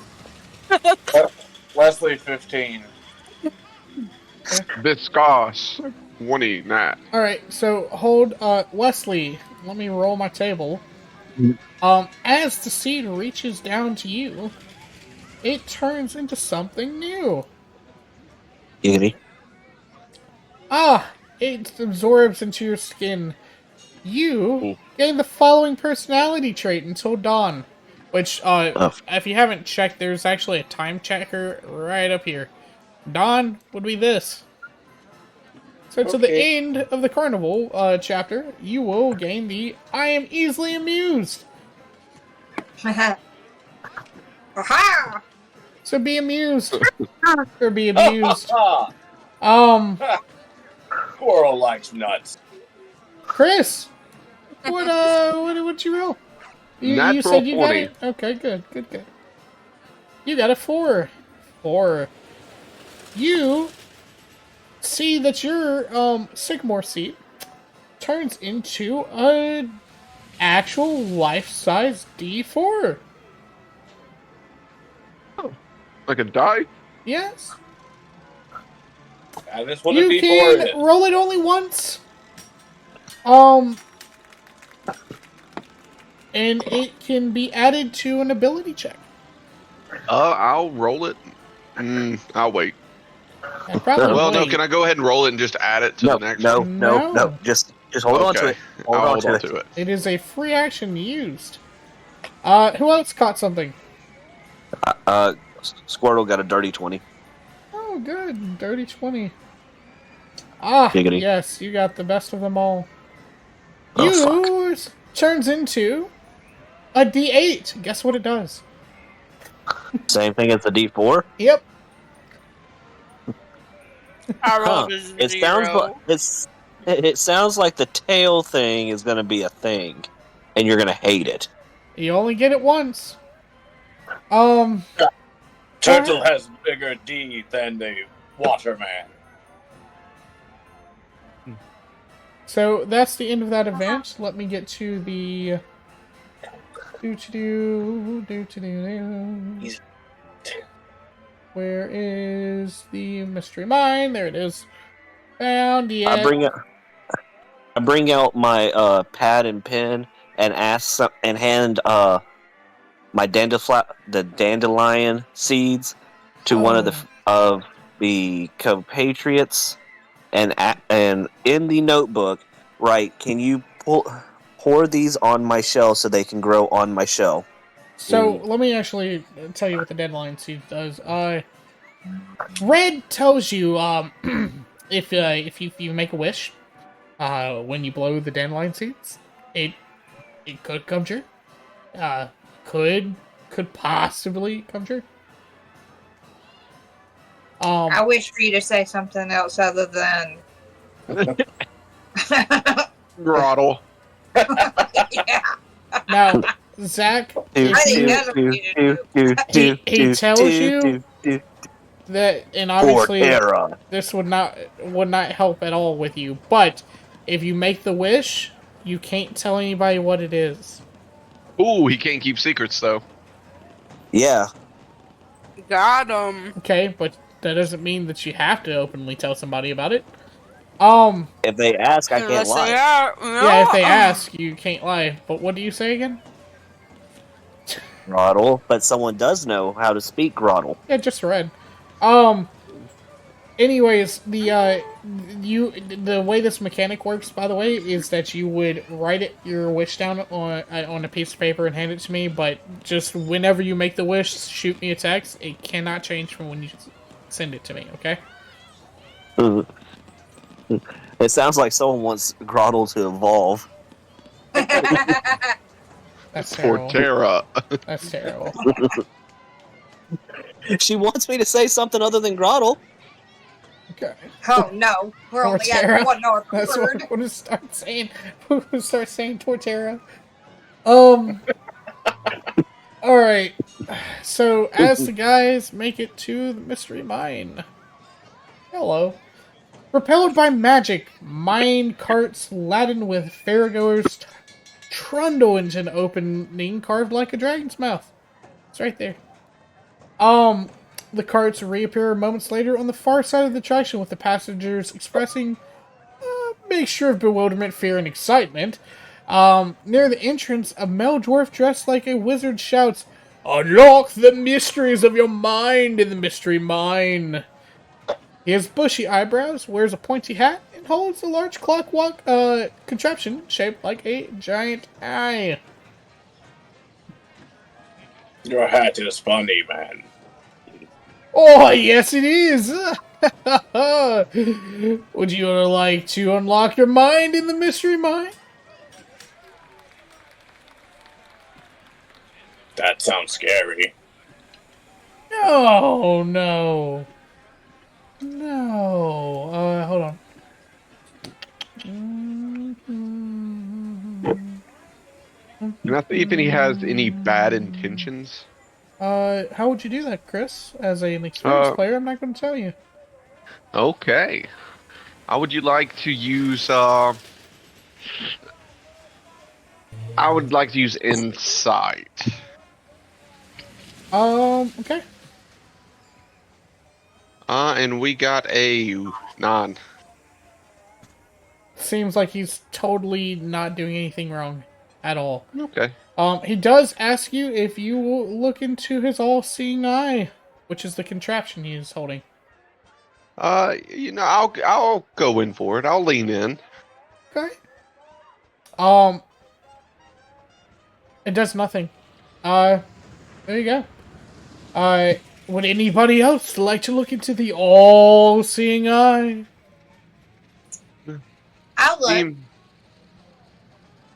Wesley, 15. Viscous 20, nat. All right, so hold, Wesley. Let me roll my table. As the seed reaches down to you, it turns into something new. Giggity. It absorbs into your skin. You gain the following personality trait until dawn. Which, if you haven't checked, there's actually a time checker right up here. Dawn would be this. So to the Okay. end of the carnival chapter, you will gain the I am easily amused. Aha! So be amused. Or be abused. Ah, squirrel likes nuts. Chris! What'd you roll? You Natural said you 20. got it? Okay, good. You got a 4. 4. You see that your sycamore seed turns into a actual life-size D4. Like a die? Yes. And this what a You D4 can is. roll it only once. And it can be added to an ability check. I'll roll it. I'll wait. And probably Well, no, wait. can I go ahead and roll it and just add it to No, the next no, one? no, No. no. Just hold on to Okay. it. Hold I'll on hold to on it. to it. It is a free action used. Who else caught something? Squirtle got a dirty 20. Oh, good. Dirty 20. Ah, Giggity. yes, you got the best of them all. Oh, fuck. Yours turns into a D8. Guess what it does? Same thing as the D4. Yep. I Huh. rolled a It sounds 0. like It sounds like the tail thing is going to be a thing, and you're going to hate it. You only get it once. Turtle has bigger D than the Waterman. So that's the end of that event. Let me get to the Where is the mystery mine? There it is. Found it. I bring out my pad and pen and hand my dandelion seeds to one of the compatriots, and in the notebook, write, "Can you pour these on my shell so they can grow on my shell?" So let me actually tell you what the dandelion seed does. Red tells you if you make a wish, when you blow the dandelion seeds, it could come true. Could possibly come true. I wish for you to say something else other than Grottle. yeah. Now, Zach, I think that's what you do. he tells you that, and obviously Torterra. this would not help at all with you. But if you make the wish, you can't tell anybody what it is. Ooh, he can't keep secrets though. Yeah. Got him. Okay, but that doesn't mean that you have to openly tell somebody about it. If they ask, I can't lie. Yeah, if they ask, you can't lie. But what do you say again? Grottle, but someone does know how to speak Grottle. Yeah, just read. Anyways, the way this mechanic works, by the way, is that you would write your wish down on a piece of paper and hand it to me. But just whenever you make the wish, shoot me a text. It cannot change from when you send it to me. Okay. It sounds like someone wants Grottle to evolve. That's terrible. Torterra. That's terrible. She wants me to say something other than Grottle. Okay. Oh no, we're only Torterra. at 1 That's what word. I'm gonna start saying. We're gonna start saying Torterra. Alright. So, as the guys make it to the mystery mine. Hello. Propelled by magic, mine carts laden with fairgoers trundle into an opening carved like a dragon's mouth. It's right there. The carts reappear moments later on the far side of the traction, with the passengers expressing a mixture of bewilderment, fear, and excitement. Near the entrance, a male dwarf dressed like a wizard shouts, "Unlock the mysteries of your mind in the mystery mine." He has bushy eyebrows, wears a pointy hat, and holds a large clockwork contraption shaped like a giant eye. Your hat is funny, man. Oh, yes it is! Would you like to unlock your mind in the mystery mine? That sounds scary. Oh, no. No. Hold on. Can I see if he has any bad intentions? How would you do that, Chris? As an experienced player, I'm not going to tell you. Okay. How would you like to use, I would like to use insight. Okay. And we got a 9. Seems like he's totally not doing anything wrong at all. Okay. He does ask you if you will look into his all-seeing eye, which is the contraption he is holding. I'll go in for it. I'll lean in. Okay. It does nothing. There you go. Would anybody else like to look into the all-seeing eye? I'll look. Seem-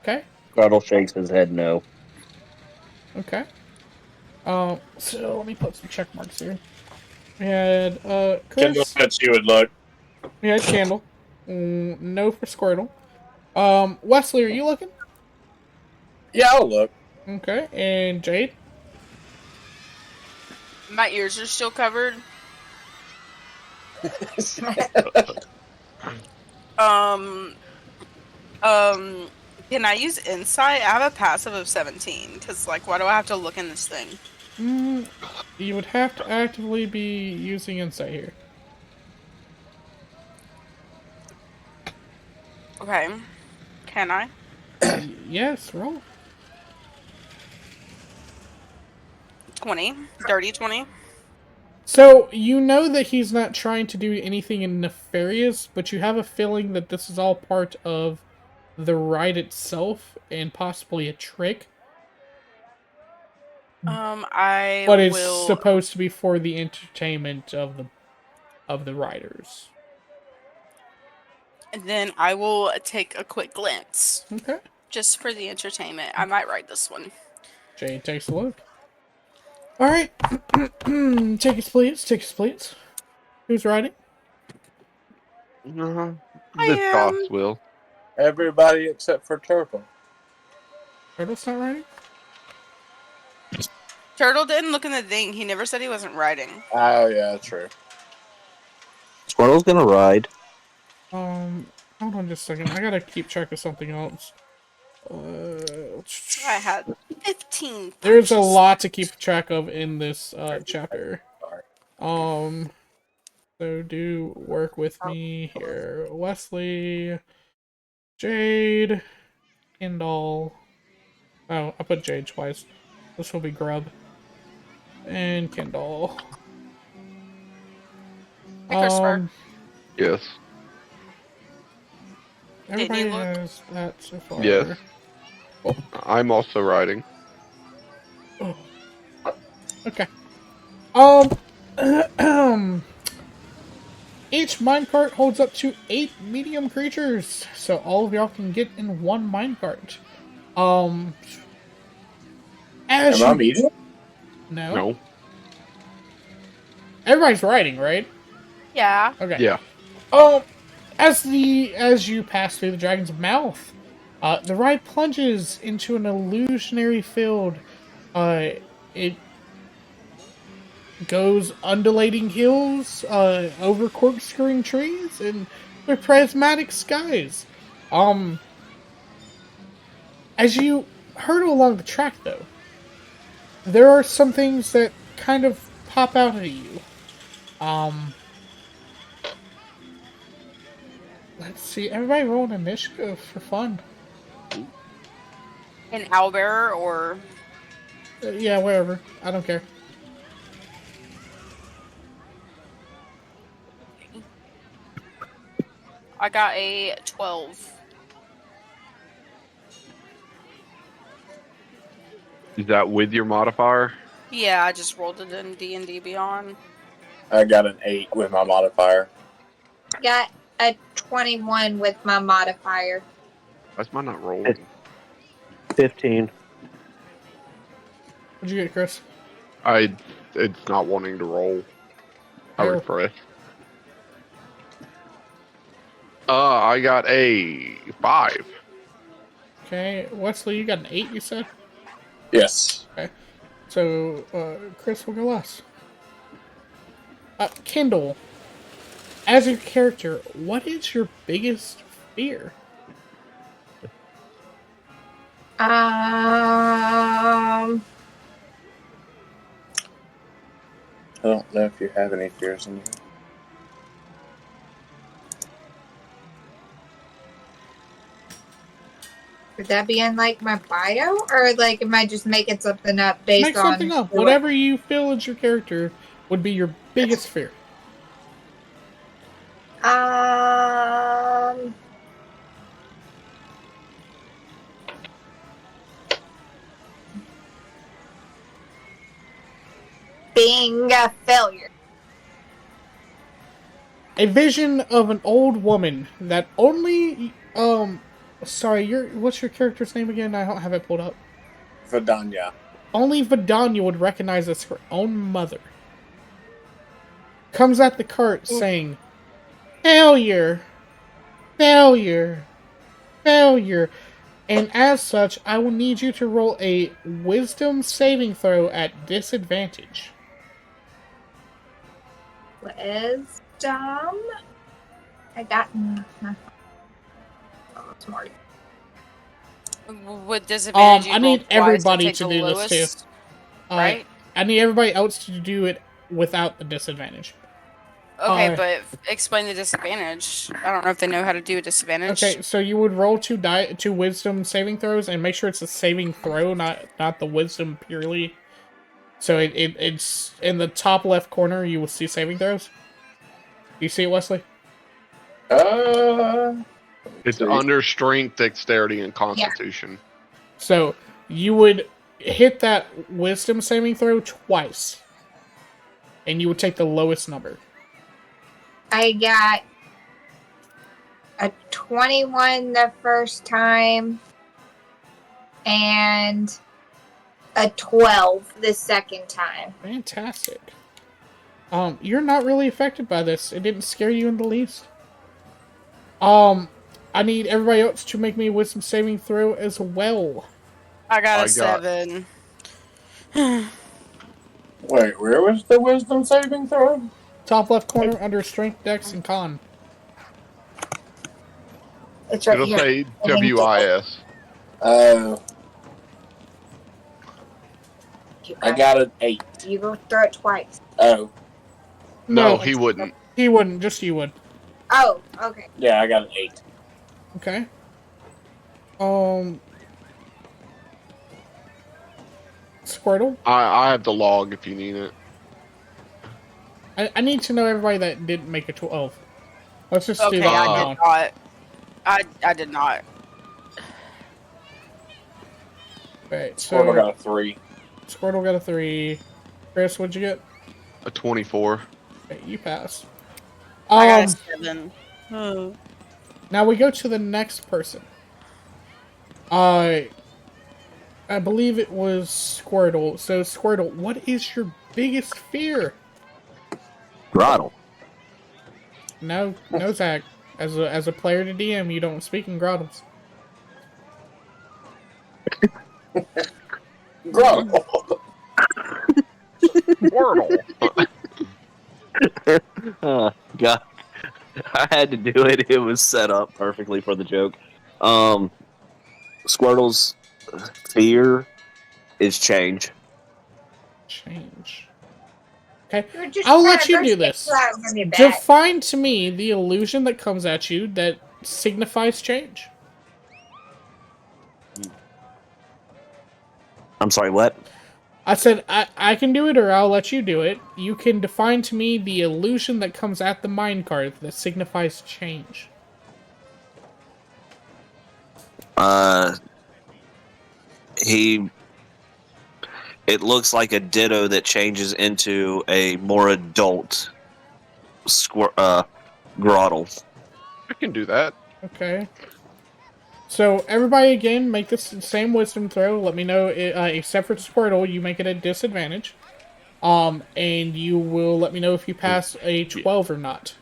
Okay. Grottle shakes his head no. Okay. So let me put some check marks here. We had, Kendall Chris. said she would look. We had Candle. No for Squirtle. Wesley, are you looking? Yeah, I'll look. Okay, and Jade? My ears are still covered. Um, can I use insight? I have a passive of 17. Because, like, why do I have to look in this thing? You would have to actively be using insight here. Okay. Can I? Yes, roll. 20. Dirty 20. So, you know that he's not trying to do anything nefarious, but you have a feeling that this is all part of the ride itself and possibly a trick. I But it's will... supposed to be for the entertainment of the riders. And then I will take a quick glance. Okay. Just for the entertainment. I might write this one. Jade takes a look. Alright. Tickets, please. Tickets, please. Who's riding? Uh-huh. I This am. boss will. Everybody except for Turtle. Turtle's not riding? Turtle didn't look in the thing. He never said he wasn't riding. Oh, yeah, true. Squirtle's gonna ride. Hold on just a second. I gotta keep track of something else. I had 15. There's a punches. lot to keep track of in this chapter. Sorry. So do work with me here. Wesley, Jade, Kendall. Oh, I put Jade twice. This will be Grub. And Kendall. Hey, Christopher. Yes. Everybody Did he look? has that so far. Yes. I'm also riding. Okay. Each minecart holds up to 8 medium creatures, so all of y'all can get in one minecart. As Am I you... medium? No. Everybody's riding, right? Yeah. Okay. Yeah. As you pass through the dragon's mouth, the ride plunges into an illusionary field. It goes undulating hills, over corkscrewing trees, and with prismatic skies. As you hurtle along the track, though, there are some things that kind of pop out at you. Let's see. Everybody roll an initiative for fun. An owlbearer or... Yeah, wherever. I don't care. I got a 12. Is that with your modifier? Yeah, I just rolled it in D&D Beyond. I got an 8 with my modifier. Got a 21 with my modifier. Why's mine not rolling? 15. What'd you get, Chris? It's not wanting to roll. I Oh. refresh. I got a 5. Okay, Wesley, you got an 8, you said? Yes. Okay. So, Chris will go last. Kendall, as your character, what is your biggest fear? I don't know if you have any fears in you. Would that be in like my bio, or like am I just making something up based Make on something up. what- Whatever you feel is your character would be your biggest fear. Being a failure. A vision of an old woman that only, sorry, what's your character's name again? I don't have it pulled up. Vidanya. Only Vidanya would recognize as her own mother. Comes at the cart saying, "Failure! Failure. Failure. And as such, I will need you to roll a wisdom saving throw at disadvantage. Wisdom. I got. Oh, smart. With disadvantage, you I roll need twice everybody take to the do lowest, this too. right? I need everybody else to do it without the disadvantage. Okay, but explain the disadvantage. I don't know if they know how to do a disadvantage. Okay, so you would roll two wisdom saving throws, and make sure it's a saving throw, not the wisdom purely. So it's in the top left corner. You will see saving throws. Do you see it, Wesley? It's under strength, dexterity, and constitution. So you would hit that wisdom saving throw twice, and you would take the lowest number. I got a 21 the first time and a 12 the second time. Fantastic. You're not really affected by this. It didn't scare you in the least. I need everybody else to make me a wisdom saving throw as well. I got a 7. Wait, where was the wisdom saving throw? Top left corner under strength, dex, and con. It's right It'll here. say WIS. I got an 8. You go throw it twice. Oh, No, he wouldn't. He wouldn't, just you would. Oh, okay. yeah, I got an 8. Okay. Squirtle? I have the log if you need it. I need to know everybody that didn't make a 12. Let's just do Okay, that I one. did not. I did not. Right, Squirtle so got a 3. Squirtle got a 3. Chris, what'd you get? A 24. Okay, you pass. I got a 7. Oh. Now we go to the next person. I believe it was Squirtle. So Squirtle, what is your biggest fear? Grottle. No, Zach. As a player to DM, you don't speak in grottles. Grottle. Wordle. Oh, God. I had to do it. It was set up perfectly for the joke. Squirtle's fear is change. Change. Okay, You're just I'll trying let to you burst do it this. out from your back. Define to me the illusion that comes at you that signifies change. I'm sorry, what? I said I can do it, or I'll let you do it. You can define to me the illusion that comes at the mind card that signifies change. It looks like a ditto that changes into a more adult Grottle. I can do that. Okay. So everybody again, make this same wisdom throw. Let me know, except for Squirtle, you make it a disadvantage. And you will let me know if you pass a 12 or not.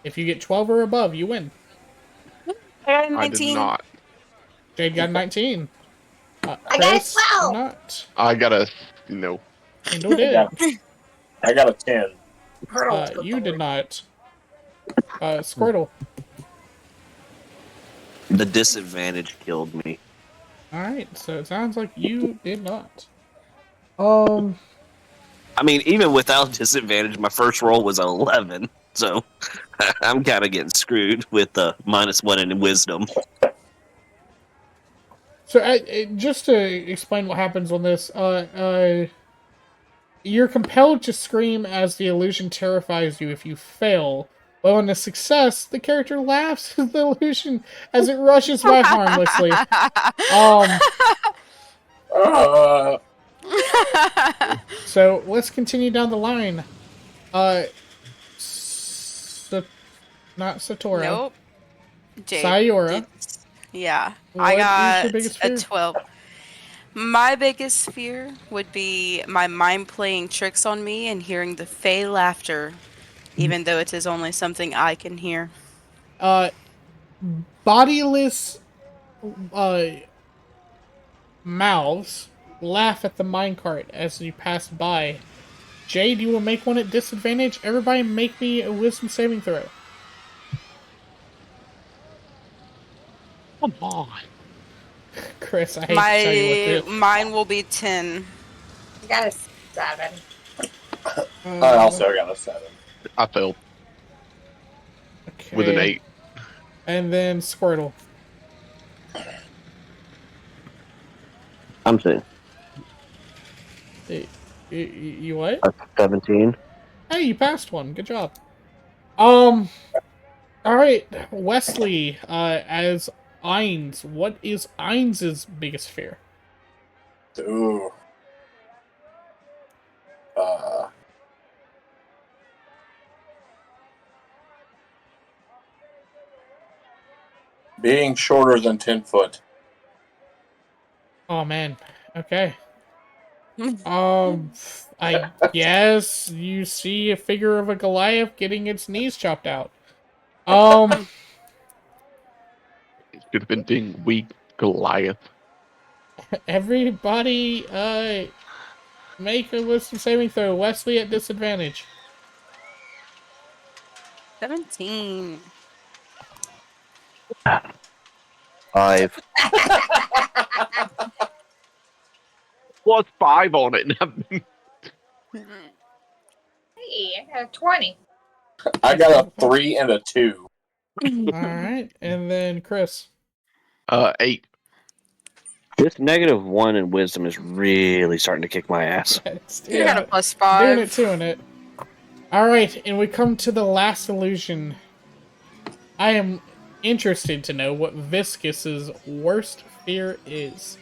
If you get 12 or above, you win. I got a I did 19. not. Jade got 19. I got a Chris, 12. Not. I got a no. Kendall did. I got a 10. You did not. Squirtle. The disadvantage killed me. Alright, so it sounds like you did not. I mean, even without disadvantage, my first roll was 11. So I'm kind of getting screwed with the -1 in wisdom. So, just to explain what happens on this, you're compelled to scream as the illusion terrifies you if you fail. But on a success, the character laughs at the illusion as it rushes by harmlessly. So, let's continue down the line. Not Satora. Nope. Jade. Sayora. Yeah. What I is got your biggest a fear? 12. My biggest fear would be my mind playing tricks on me and hearing the fey laughter, even though it is only something I can hear. bodiless mouths laugh at the minecart as you pass by. Jade, you will make one at disadvantage. Everybody make me a wisdom saving throw. Come on. Chris, I hate to tell you what to do. Mine will be 10. I got a 7. I also got a 7. I failed Okay. with an 8. And then Squirtle. I'm saying You what? a 17. Hey, you passed one. Good job. All right, Wesley. As Ainz, what is Ainz's biggest fear? Ooh. Being shorter than 10 foot. Oh man. Okay. I guess you see a figure of a Goliath getting its knees chopped out. It could have been being weak Goliath. Everybody, make a wisdom saving throw. Wesley at disadvantage. 17. 5. Plus 5 on it. Hey, I got a 20. I got a 3 and a 2. Alright, and then Chris. 8. This -1 in wisdom is really starting to kick my ass. You got a plus doing 5. it too in it. Alright, and we come to the last illusion. I am interested to know what Viscus's worst fear is.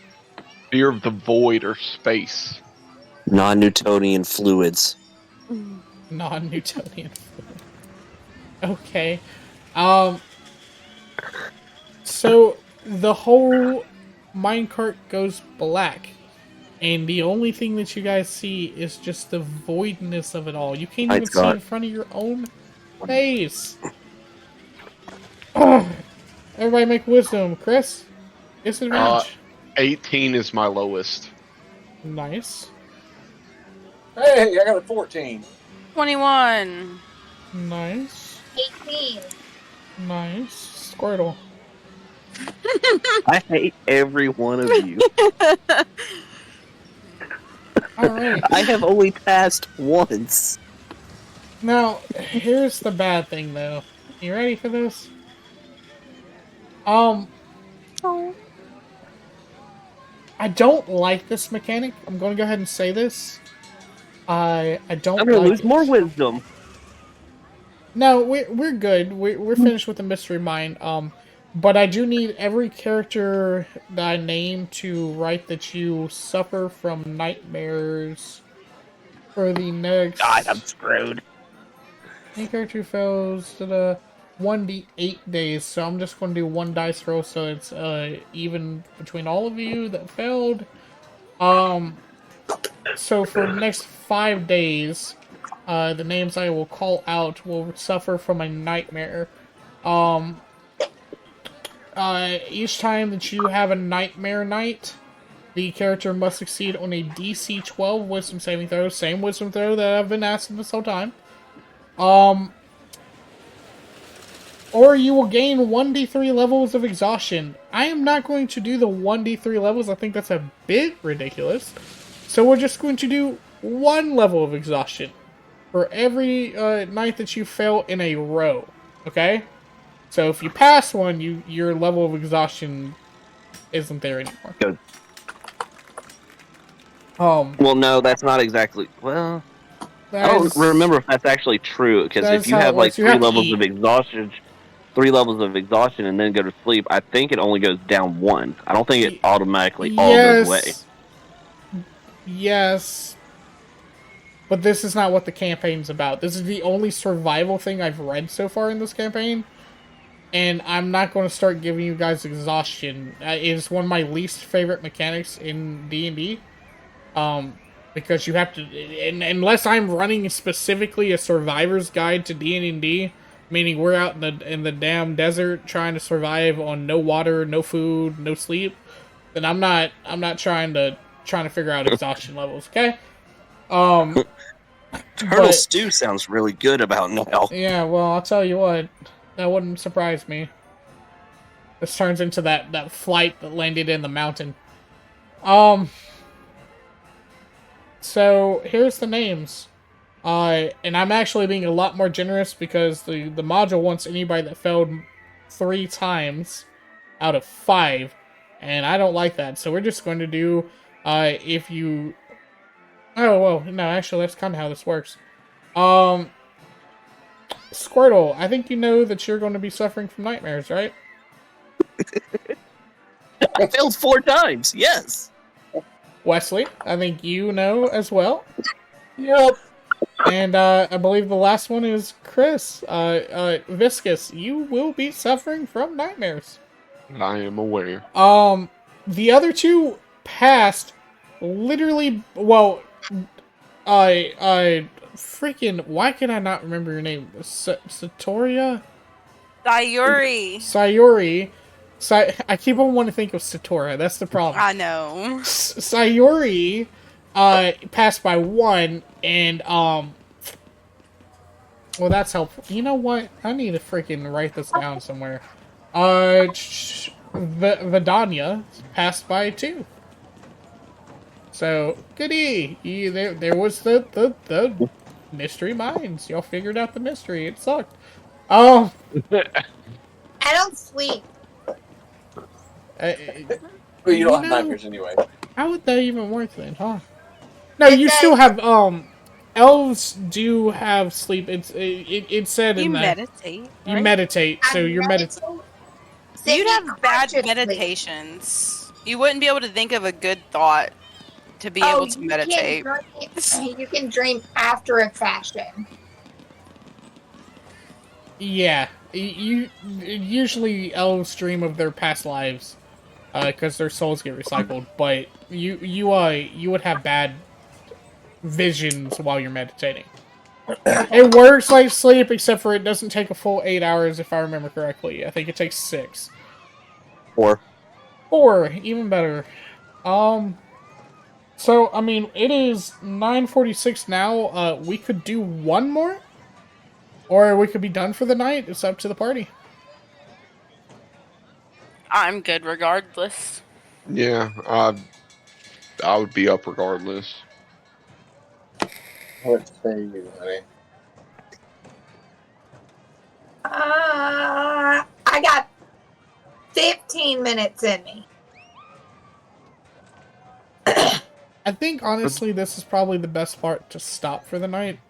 Fear of the void or space. Non-Newtonian fluids. Non-Newtonian fluid. Okay. So the whole minecart goes black, and the only thing that you guys see is just the voidness of it all. You can't even see in front of your own face. Everybody make wisdom. Chris? Disadvantage. 18 is my lowest. Nice. Hey, I got a 14. 21. Nice. 18. Nice. Squirtle. I hate every one of you. Alright. I have only passed once. Now, here's the bad thing, though. You ready for this? I don't like this mechanic. I'm going to go ahead and say this. I don't I'm gonna like lose it. more wisdom. No, we're good. We're finished with the mystery mine. But I do need every character that I name to write that you suffer from nightmares for the next. God, I'm screwed. Any character who fails to the 1d8 days, so I'm just going to do one dice roll, so it's even between all of you that failed. So for the next 5 days, the names I will call out will suffer from a nightmare. Each time that you have a nightmare night, the character must succeed on a DC 12 wisdom saving throw, same wisdom throw that I've been asking this whole time. Or you will gain 1d3 levels of exhaustion. I am not going to do the 1d3 levels. I think that's a bit ridiculous. So we're just going to do 1 level of exhaustion for every night that you fail in a row. Okay? So if you pass one, your level of exhaustion isn't there anymore. Good. Well, no, that's not exactly. Well, I don't that's- remember if that's actually true. Because That's if you how it have like works. You 3 have to levels eat. of exhaustion, 3 levels of exhaustion, and then go to sleep, I think it only goes down 1. I don't think it automatically all goes away. Yes. But this is not what the campaign's about. This is the only survival thing I've read so far in this campaign. And I'm not going to start giving you guys exhaustion. It is one of my least favorite mechanics in D&D. Because you have to... unless I'm running specifically a survivor's guide to D&D, meaning we're out in the damn desert trying to survive on no water, no food, no sleep, then I'm not trying to figure out exhaustion levels, okay? Turtle but- stew sounds really good about now. Yeah, well, I'll tell you what, that wouldn't surprise me. This turns into that flight that landed in the mountain. So here's the names. And I'm actually being a lot more generous because the module wants anybody that failed 3 times out of 5, and I don't like that. So we're just going to do if you. Oh well, no, actually that's kind of how this works. Squirtle, I think you know that you're going to be suffering from nightmares, right? I failed 4 times. Yes. Wesley, I think you know as well. Yep. And I believe the last one is Chris. Viscous, you will be suffering from nightmares. I am aware. The other 2 passed literally. Well, freaking. Why can I not remember your name? Satoria? Sayuri. I keep on wanting to think of Satora. That's the problem. I know. Sayuri passed by 1, and well, that's helpful. You know what? I need to freaking write this down somewhere. Vidania passed by 2. So goody. There was the mystery mines. Y'all figured out the mystery. It sucked. I don't sleep. Well, you don't have nightmares anyway. How would that even work then, huh? No, you still have elves do have sleep. It said You in that meditate. you right? meditate, so you're meditating. You'd have bad meditations. You wouldn't be able to think of a good thought to be able to meditate. You can dream after a fashion. Yeah, usually elves dream of their past lives, because their souls get recycled. But you would have bad visions while you're meditating. It works like sleep, except for it doesn't take a full 8 hours, if I remember correctly. I think it takes 6. 4. 4, even better. So, I mean, it is 9:46 now. We could do 1 more, or we could be done for the night. It's up to the party. I'm good regardless. Yeah, I would be up regardless. What say you, honey? I got 15 minutes in me. I think, honestly, this is probably the best part to stop for the night.